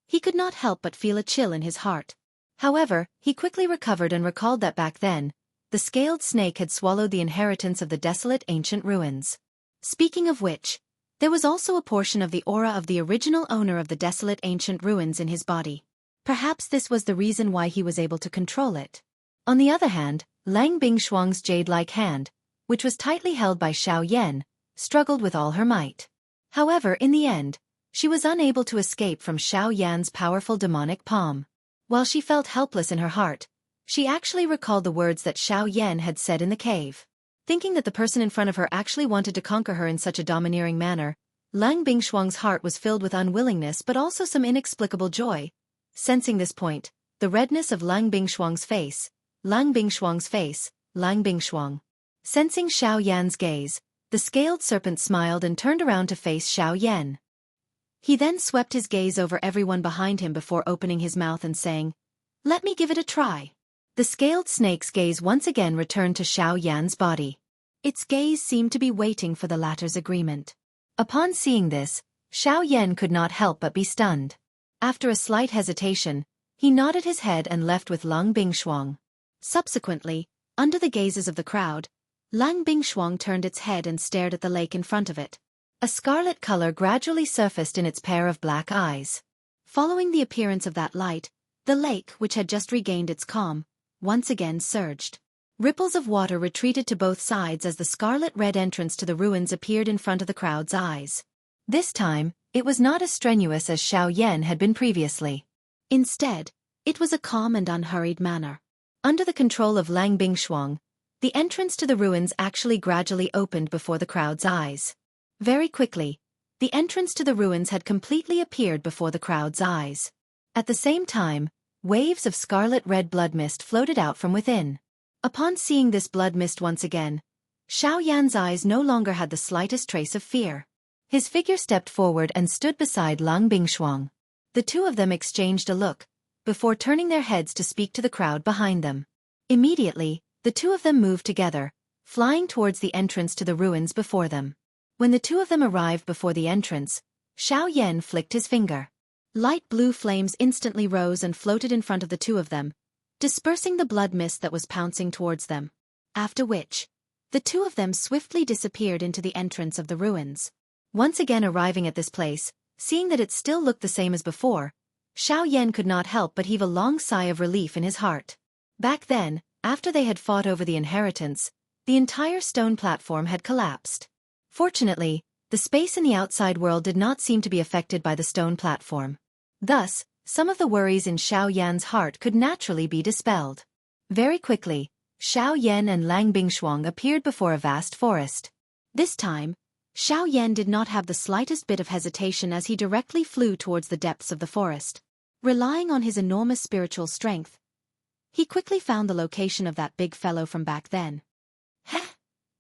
he could not help but feel a chill in his heart. However, he quickly recovered and recalled that back then, the scaled snake had swallowed the inheritance of the desolate ancient ruins. Speaking of which, there was also a portion of the aura of the original owner of the desolate ancient ruins in his body. Perhaps this was the reason why he was able to control it. On the other hand, Lang Bingshuang's jade-like hand, which was tightly held by Xiao Yan, struggled with all her might. However, in the end, she was unable to escape from Xiao Yan's powerful demonic palm. While she felt helpless in her heart, she actually recalled the words that Xiao Yan had said in the cave. Thinking that the person in front of her actually wanted to conquer her in such a domineering manner, Lang Bingshuang's heart was filled with unwillingness but also some inexplicable joy. Sensing this point, the redness of Lang Bingshuang's face, Lang Bingshuang. Sensing Xiao Yan's gaze, the scaled serpent smiled and turned around to face Xiao Yan. He then swept his gaze over everyone behind him before opening his mouth and saying, "Let me give it a try." The scaled snake's gaze once again returned to Xiao Yan's body. Its gaze seemed to be waiting for the latter's agreement. Upon seeing this, Xiao Yan could not help but be stunned. After a slight hesitation, he nodded his head and left with Lang Bingshuang. Subsequently, under the gazes of the crowd, Lang Bingshuang turned its head and stared at the lake in front of it. A scarlet color gradually surfaced in its pair of black eyes. Following the appearance of that light, the lake, which had just regained its calm, once again surged. Ripples of water retreated to both sides as the scarlet-red entrance to the ruins appeared in front of the crowd's eyes. This time, it was not as strenuous as Xiao Yan had been previously. Instead, it was a calm and unhurried manner. Under the control of Lang Bingshuang, the entrance to the ruins actually gradually opened before the crowd's eyes. Very quickly, the entrance to the ruins had completely appeared before the crowd's eyes. At the same time, waves of scarlet-red blood mist floated out from within. Upon seeing this blood mist once again, Xiao Yan's eyes no longer had the slightest trace of fear. His figure stepped forward and stood beside Lang Bingshuang. The two of them exchanged a look, before turning their heads to speak to the crowd behind them. Immediately, the two of them moved together, flying towards the entrance to the ruins before them. When the two of them arrived before the entrance, Xiao Yan flicked his finger. Light blue flames instantly rose and floated in front of the two of them, dispersing the blood mist that was pouncing towards them. After which, the two of them swiftly disappeared into the entrance of the ruins. Once again arriving at this place, seeing that it still looked the same as before, Xiao Yan could not help but heave a long sigh of relief in his heart. Back then, after they had fought over the inheritance, the entire stone platform had collapsed. Fortunately, the space in the outside world did not seem to be affected by the stone platform. Thus, some of the worries in Xiao Yan's heart could naturally be dispelled. Very quickly, Xiao Yan and Lang Bingshuang appeared before a vast forest. This time, Xiao Yan did not have the slightest bit of hesitation as he directly flew towards the depths of the forest. Relying on his enormous spiritual strength, he quickly found the location of that big fellow from back then. Heh!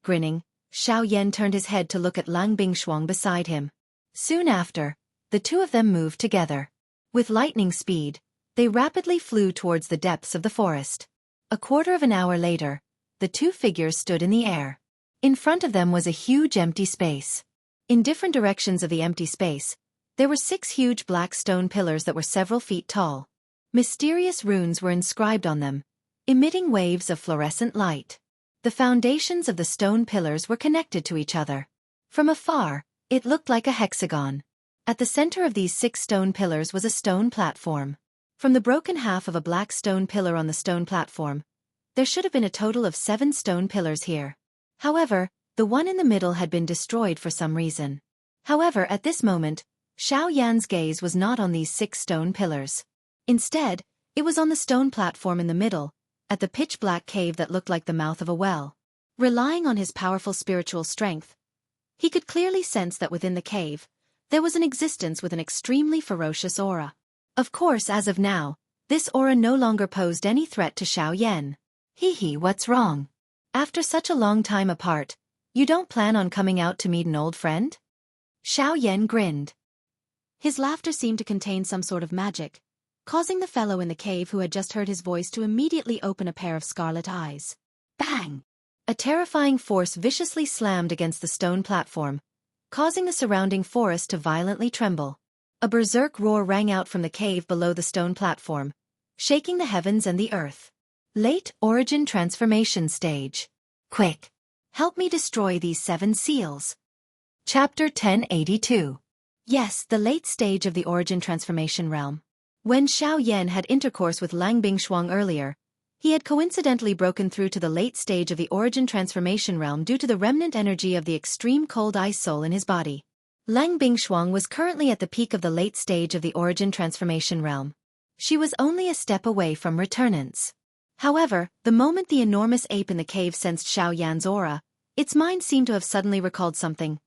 Grinning, Xiao Yan turned his head to look at Lang Bingshuang beside him. Soon after, the two of them moved together. With lightning speed, they rapidly flew towards the depths of the forest. A quarter of an hour later, the two figures stood in the air. In front of them was a huge empty space. In different directions of the empty space, There were 6 huge black stone pillars that were several feet tall. Mysterious runes were inscribed on them, emitting waves of fluorescent light. The foundations of the stone pillars were connected to each other. From afar, it looked like a hexagon. At the center of these 6 stone pillars was a stone platform. From the broken half of a black stone pillar on the stone platform, there should have been a total of 7 stone pillars here. However, the one in the middle had been destroyed for some reason. However, at this moment, Xiao Yan's gaze was not on these 6 stone pillars. Instead, it was on the stone platform in the middle, at the pitch-black cave that looked like the mouth of a well. Relying on his powerful spiritual strength, he could clearly sense that within the cave, there was an existence with an extremely ferocious aura. Of course, as of now, this aura no longer posed any threat to Xiao Yan. What's wrong? After such a long time apart, you don't plan on coming out to meet an old friend? Xiao Yan grinned. His laughter seemed to contain some sort of magic, causing the fellow in the cave who had just heard his voice to immediately open a pair of scarlet eyes. Bang! A terrifying force viciously slammed against the stone platform, causing the surrounding forest to violently tremble. A berserk roar rang out from the cave below the stone platform, shaking the heavens and the earth. Late Origin Transformation Stage. Quick! Help me destroy these 7 seals. Chapter 1082. Yes, the late stage of the Origin Transformation Realm. When Xiao Yan had intercourse with Lang Bingshuang earlier, he had coincidentally broken through to the late stage of the Origin Transformation Realm due to the remnant energy of the extreme cold ice soul in his body. Lang Bingshuang was currently at the peak of the late stage of the Origin Transformation Realm. She was only a step away from returnance. However, the moment the enormous ape in the cave sensed Xiao Yan's aura, its mind seemed to have suddenly recalled something.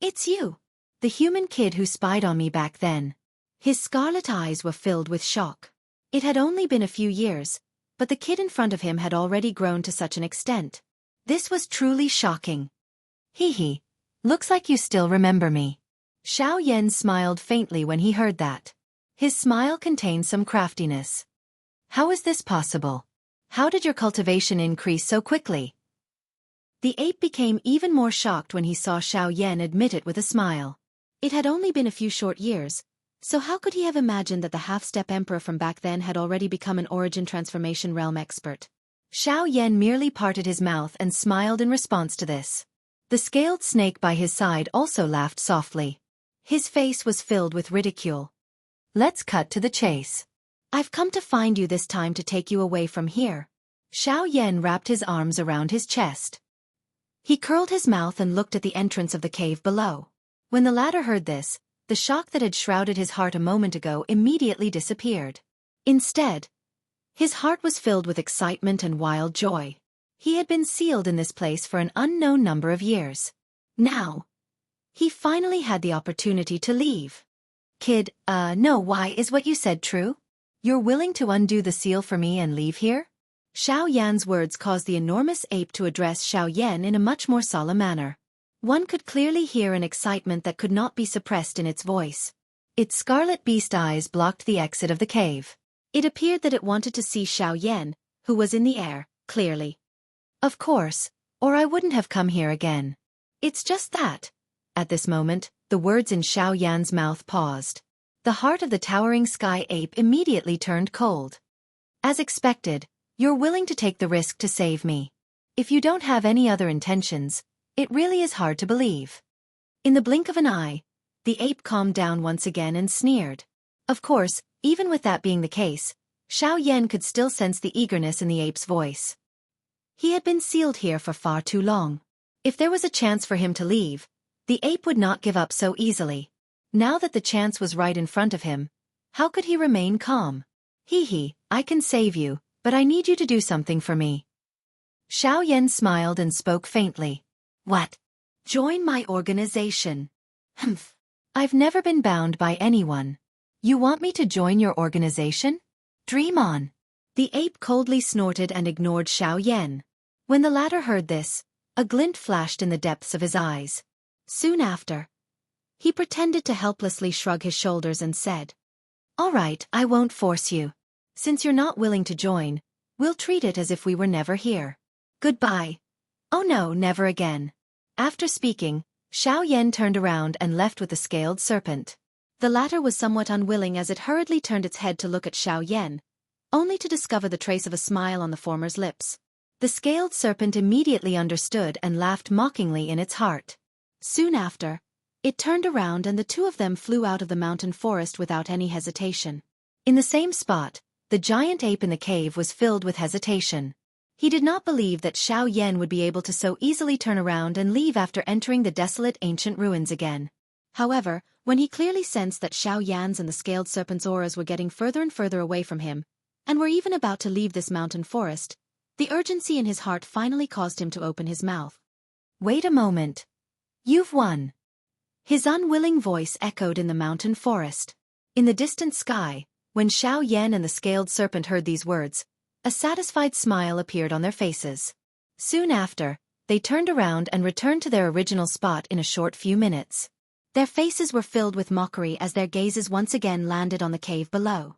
It's you, the human kid who spied on me back then. His scarlet eyes were filled with shock. It had only been a few years, but the kid in front of him had already grown to such an extent. This was truly shocking. Looks like you still remember me. Xiao Yan smiled faintly when he heard that. His smile contained some craftiness. How is this possible? How did your cultivation increase so quickly? The ape became even more shocked when he saw Xiao Yan admit it with a smile. It had only been a few short years, so how could he have imagined that the half-step emperor from back then had already become an Origin Transformation Realm expert? Xiao Yan merely parted his mouth and smiled in response to this. The scaled snake by his side also laughed softly. His face was filled with ridicule. Let's cut to the chase. I've come to find you this time to take you away from here. Xiao Yan wrapped his arms around his chest. He curled his mouth and looked at the entrance of the cave below. When the latter heard this, the shock that had shrouded his heart a moment ago immediately disappeared. Instead, his heart was filled with excitement and wild joy. He had been sealed in this place for an unknown number of years. Now, he finally had the opportunity to leave. Kid, no, why, is what you said true? You're willing to undo the seal for me and leave here? Xiao Yan's words caused the enormous ape to address Xiao Yan in a much more solemn manner. One could clearly hear an excitement that could not be suppressed in its voice. Its scarlet beast eyes blocked the exit of the cave. It appeared that it wanted to see Xiao Yan, who was in the air, clearly. Of course, or I wouldn't have come here again. It's just that. At this moment, the words in Xiao Yan's mouth paused. The heart of the towering sky ape immediately turned cold. As expected, you're willing to take the risk to save me. If you don't have any other intentions, it really is hard to believe. In the blink of an eye, the ape calmed down once again and sneered. Of course, even with that being the case, Xiao Yan could still sense the eagerness in the ape's voice. He had been sealed here for far too long. If there was a chance for him to leave, the ape would not give up so easily. Now that the chance was right in front of him, how could he remain calm? I can save you, but I need you to do something for me. Xiao Yan smiled and spoke faintly. What? Join my organization. Humph. I've never been bound by anyone. You want me to join your organization? Dream on. The ape coldly snorted and ignored Xiao Yan. When the latter heard this, a glint flashed in the depths of his eyes. Soon after, he pretended to helplessly shrug his shoulders and said, All right, I won't force you. Since you're not willing to join, we'll treat it as if we were never here. Goodbye. Oh no, never again. After speaking, Xiao Yan turned around and left with the scaled serpent. The latter was somewhat unwilling as it hurriedly turned its head to look at Xiao Yan, only to discover the trace of a smile on the former's lips. The scaled serpent immediately understood and laughed mockingly in its heart. Soon after, it turned around and the two of them flew out of the mountain forest without any hesitation. In the same spot, the giant ape in the cave was filled with hesitation. He did not believe that Xiao Yan would be able to so easily turn around and leave after entering the desolate ancient ruins again. However, when he clearly sensed that Xiao Yan's and the scaled serpent's auras were getting further and further away from him, and were even about to leave this mountain forest, the urgency in his heart finally caused him to open his mouth. "Wait a moment. You've won." His unwilling voice echoed in the mountain forest. In the distant sky, when Xiao Yan and the scaled serpent heard these words, a satisfied smile appeared on their faces. Soon after, they turned around and returned to their original spot in a short few minutes. Their faces were filled with mockery as their gazes once again landed on the cave below.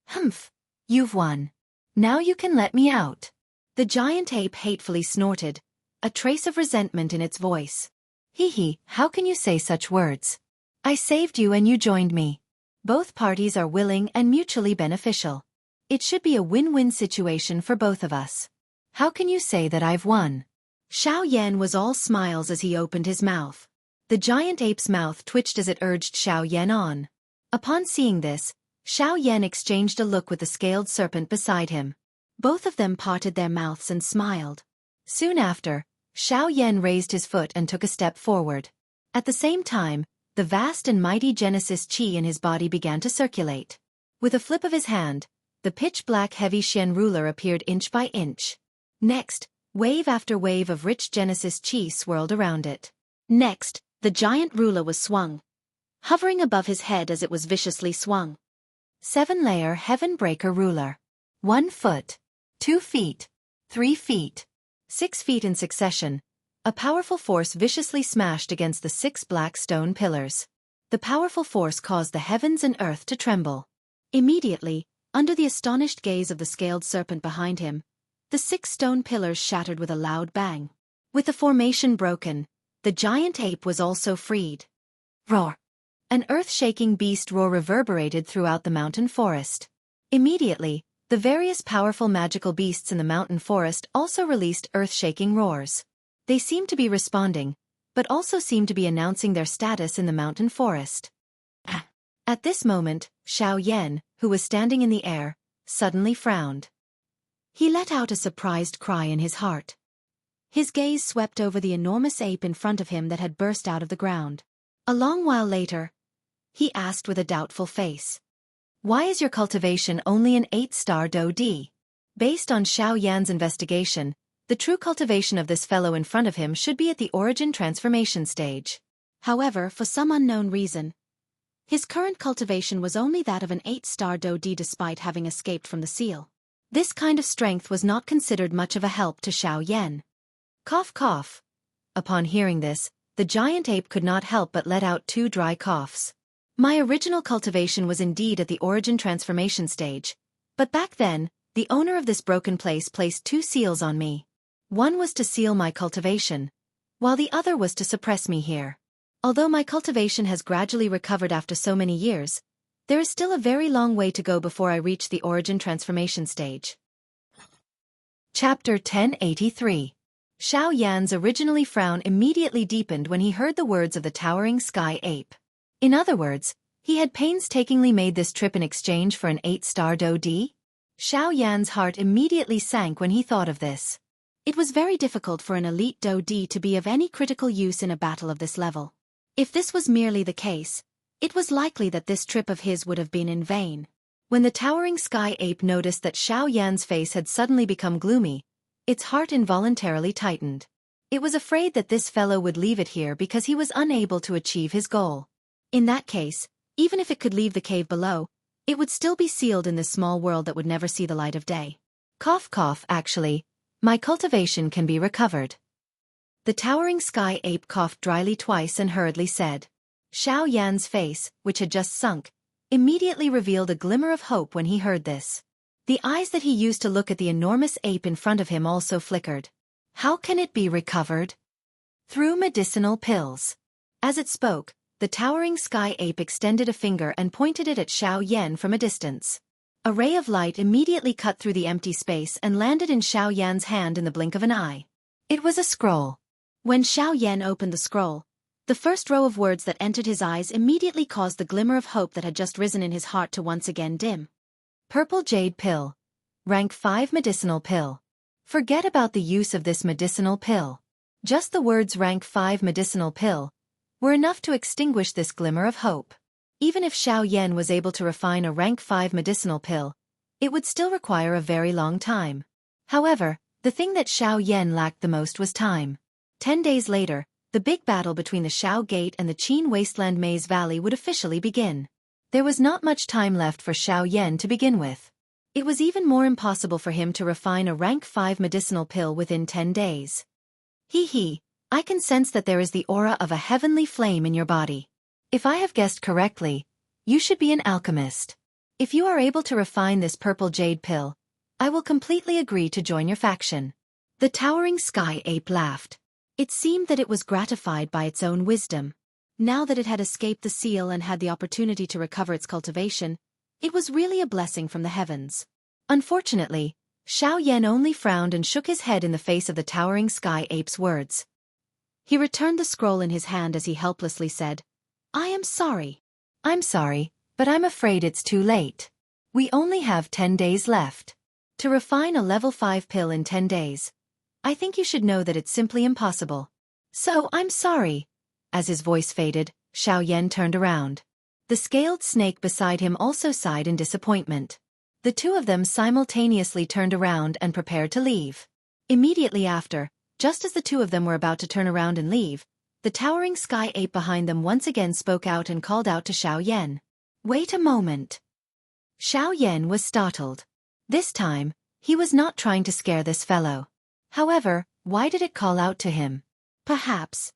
"Humph! You've won. Now you can let me out." The giant ape hatefully snorted, a trace of resentment in its voice. "Hee, how can you say such words? I saved you and you joined me. Both parties are willing and mutually beneficial. It should be a win-win situation for both of us. How can you say that I've won?" Xiao Yan was all smiles as he opened his mouth. The giant ape's mouth twitched as it urged Xiao Yan on. Upon seeing this, Xiao Yan exchanged a look with the scaled serpent beside him. Both of them parted their mouths and smiled. Soon after, Xiao Yan raised his foot and took a step forward. At the same time, the vast and mighty Genesis Qi in his body began to circulate. With a flip of his hand, the pitch-black heavy Shen ruler appeared inch by inch. Next, wave after wave of rich Genesis Qi swirled around it. Next, the giant ruler was swung, hovering above his head as it was viciously swung. 7-layer Heaven Breaker Ruler. 1 foot, 2 feet, 3 feet, 6 feet in succession. A powerful force viciously smashed against the 6 black stone pillars. The powerful force caused the heavens and earth to tremble. Immediately, under the astonished gaze of the scaled serpent behind him, the 6 stone pillars shattered with a loud bang. With the formation broken, the giant ape was also freed. Roar! An earth-shaking beast roar reverberated throughout the mountain forest. Immediately, the various powerful magical beasts in the mountain forest also released earth-shaking roars. They seemed to be responding, but also seemed to be announcing their status in the mountain forest. At this moment, Xiao Yan, who was standing in the air, suddenly frowned. He let out a surprised cry in his heart. His gaze swept over the enormous ape in front of him that had burst out of the ground. A long while later, he asked with a doubtful face, "Why is your cultivation only an 8-star Do-D?" Based on Xiao Yan's investigation, the true cultivation of this fellow in front of him should be at the origin transformation stage. However, for some unknown reason, his current cultivation was only that of an 8-star Do-D despite having escaped from the seal. This kind of strength was not considered much of a help to Xiao Yan. Cough cough. Upon hearing this, the giant ape could not help but let out 2 dry coughs. My original cultivation was indeed at the origin transformation stage, but back then, the owner of this broken place placed 2 seals on me. One was to seal my cultivation, while the other was to suppress me here. Although my cultivation has gradually recovered after so many years, there is still a very long way to go before I reach the origin transformation stage. Chapter 1083. Xiao Yan's originally frown immediately deepened when he heard the words of the towering sky ape. In other words, he had painstakingly made this trip in exchange for an 8-star Do-D? Xiao Yan's heart immediately sank when he thought of this. It was very difficult for an elite Do-D to be of any critical use in a battle of this level. If this was merely the case, it was likely that this trip of his would have been in vain. When the towering sky ape noticed that Xiao Yan's face had suddenly become gloomy, its heart involuntarily tightened. It was afraid that this fellow would leave it here because he was unable to achieve his goal. In that case, even if it could leave the cave below, it would still be sealed in this small world that would never see the light of day. Cough cough, actually, my cultivation can be recovered. The towering sky ape coughed dryly twice and hurriedly said. Xiao Yan's face, which had just sunk, immediately revealed a glimmer of hope when he heard this. The eyes that he used to look at the enormous ape in front of him also flickered. How can it be recovered? Through medicinal pills. As it spoke, the towering sky ape extended a finger and pointed it at Xiao Yan from a distance. A ray of light immediately cut through the empty space and landed in Xiao Yan's hand in the blink of an eye. It was a scroll. When Xiao Yan opened the scroll, the first row of words that entered his eyes immediately caused the glimmer of hope that had just risen in his heart to once again dim. Purple Jade Pill. Rank 5 Medicinal Pill. Forget about the use of this medicinal pill. Just the words Rank 5 Medicinal Pill were enough to extinguish this glimmer of hope. Even if Xiao Yan was able to refine a Rank 5 medicinal pill, it would still require a very long time. However, the thing that Xiao Yan lacked the most was time. 10 days later, the big battle between the Xiao Gate and the Qin Wasteland Maze Valley would officially begin. There was not much time left for Xiao Yan to begin with. It was even more impossible for him to refine a Rank 5 medicinal pill within 10 days. I can sense that there is the aura of a heavenly flame in your body. If I have guessed correctly, you should be an alchemist. If you are able to refine this purple jade pill, I will completely agree to join your faction. The towering sky ape laughed. It seemed that it was gratified by its own wisdom. Now that it had escaped the seal and had the opportunity to recover its cultivation, it was really a blessing from the heavens. Unfortunately, Xiao Yan only frowned and shook his head in the face of the towering sky ape's words. He returned the scroll in his hand as he helplessly said, "I am sorry." "I'm sorry, but I'm afraid it's too late. We only have 10 days left. To refine a level 5 pill in 10 days, I think you should know that it's simply impossible. So I'm sorry." As his voice faded, Xiao Yan turned around. The scaled snake beside him also sighed in disappointment. The two of them simultaneously turned around and prepared to leave. Immediately after, just as the two of them were about to turn around and leave, the towering sky ape behind them once again spoke out and called out to Xiao Yan. "Wait a moment." Xiao Yan was startled. This time, he was not trying to scare this fellow. However, why did it call out to him? Perhaps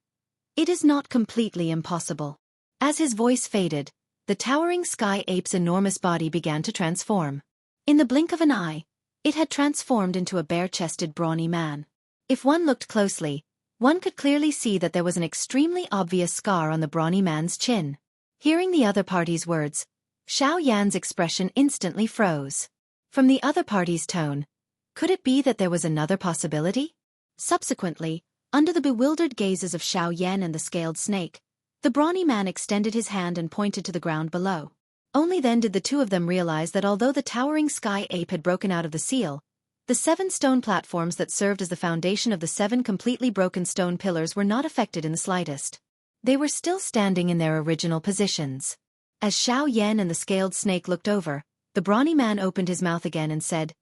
it is not completely impossible. As his voice faded, the towering sky ape's enormous body began to transform. In the blink of an eye, it had transformed into a bare-chested brawny man. If one looked closely, one could clearly see that there was an extremely obvious scar on the brawny man's chin. Hearing the other party's words, Xiao Yan's expression instantly froze. From the other party's tone, could it be that there was another possibility? Subsequently, under the bewildered gazes of Xiao Yan and the scaled snake, the brawny man extended his hand and pointed to the ground below. Only then did the two of them realize that although the towering sky ape had broken out of the seal, the 7 stone platforms that served as the foundation of the 7 completely broken stone pillars were not affected in the slightest. They were still standing in their original positions. As Xiao Yan and the scaled snake looked over, the brawny man opened his mouth again and said,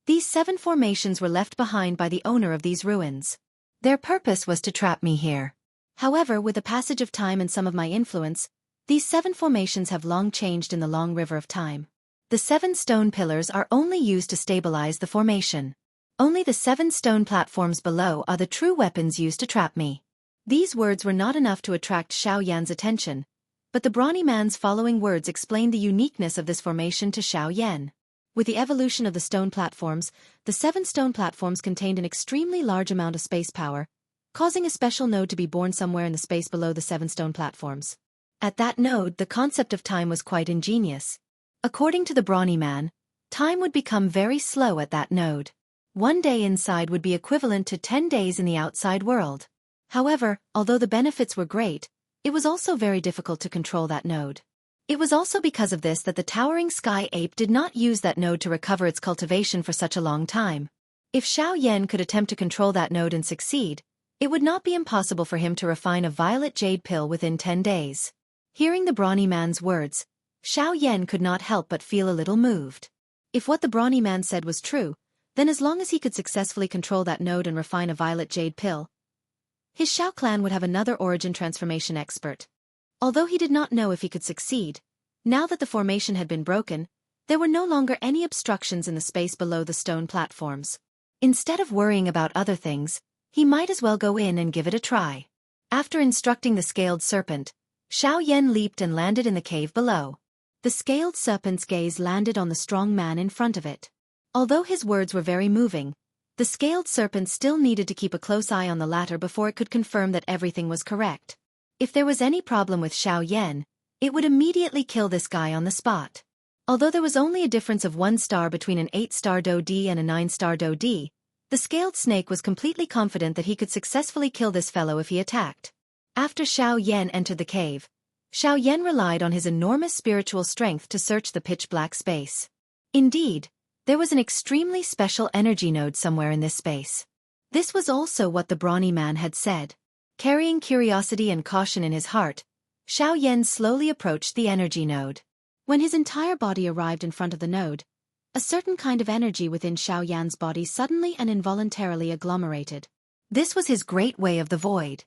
"These 7 formations were left behind by the owner of these ruins. Their purpose was to trap me here. However, with the passage of time and some of my influence, these 7 formations have long changed in the long river of time. The 7 stone pillars are only used to stabilize the formation. Only the 7 stone platforms below are the true weapons used to trap me." These words were not enough to attract Xiao Yan's attention, but the brawny man's following words explained the uniqueness of this formation to Xiao Yan. With the evolution of the stone platforms, the 7 stone platforms contained an extremely large amount of space power, causing a special node to be born somewhere in the space below the 7 stone platforms. At that node, the concept of time was quite ingenious. According to the brawny man, time would become very slow at that node. 1 day inside would be equivalent to 10 days in the outside world. However, although the benefits were great, it was also very difficult to control that node. It was also because of this that the towering sky ape did not use that node to recover its cultivation for such a long time. If Xiao Yan could attempt to control that node and succeed, it would not be impossible for him to refine a violet jade pill within 10 days. Hearing the brawny man's words, Xiao Yan could not help but feel a little moved. If what the brawny man said was true, then as long as he could successfully control that node and refine a violet jade pill, his Xiao clan would have another origin transformation expert. Although he did not know if he could succeed, now that the formation had been broken, there were no longer any obstructions in the space below the stone platforms. Instead of worrying about other things, he might as well go in and give it a try. After instructing the scaled serpent, Xiao Yan leaped and landed in the cave below. The scaled serpent's gaze landed on the strong man in front of it. Although his words were very moving, the scaled serpent still needed to keep a close eye on the latter before it could confirm that everything was correct. If there was any problem with Xiao Yan, it would immediately kill this guy on the spot. Although there was only a difference of 1 star between an 8-star Do-D and a 9-star Do-D, the scaled snake was completely confident that he could successfully kill this fellow if he attacked. After Xiao Yan entered the cave, Xiao Yan relied on his enormous spiritual strength to search the pitch-black space. Indeed, there was an extremely special energy node somewhere in this space. This was also what the brawny man had said. Carrying curiosity and caution in his heart, Xiao Yan slowly approached the energy node. When his entire body arrived in front of the node, a certain kind of energy within Xiao Yan's body suddenly and involuntarily agglomerated. This was his great way of the void.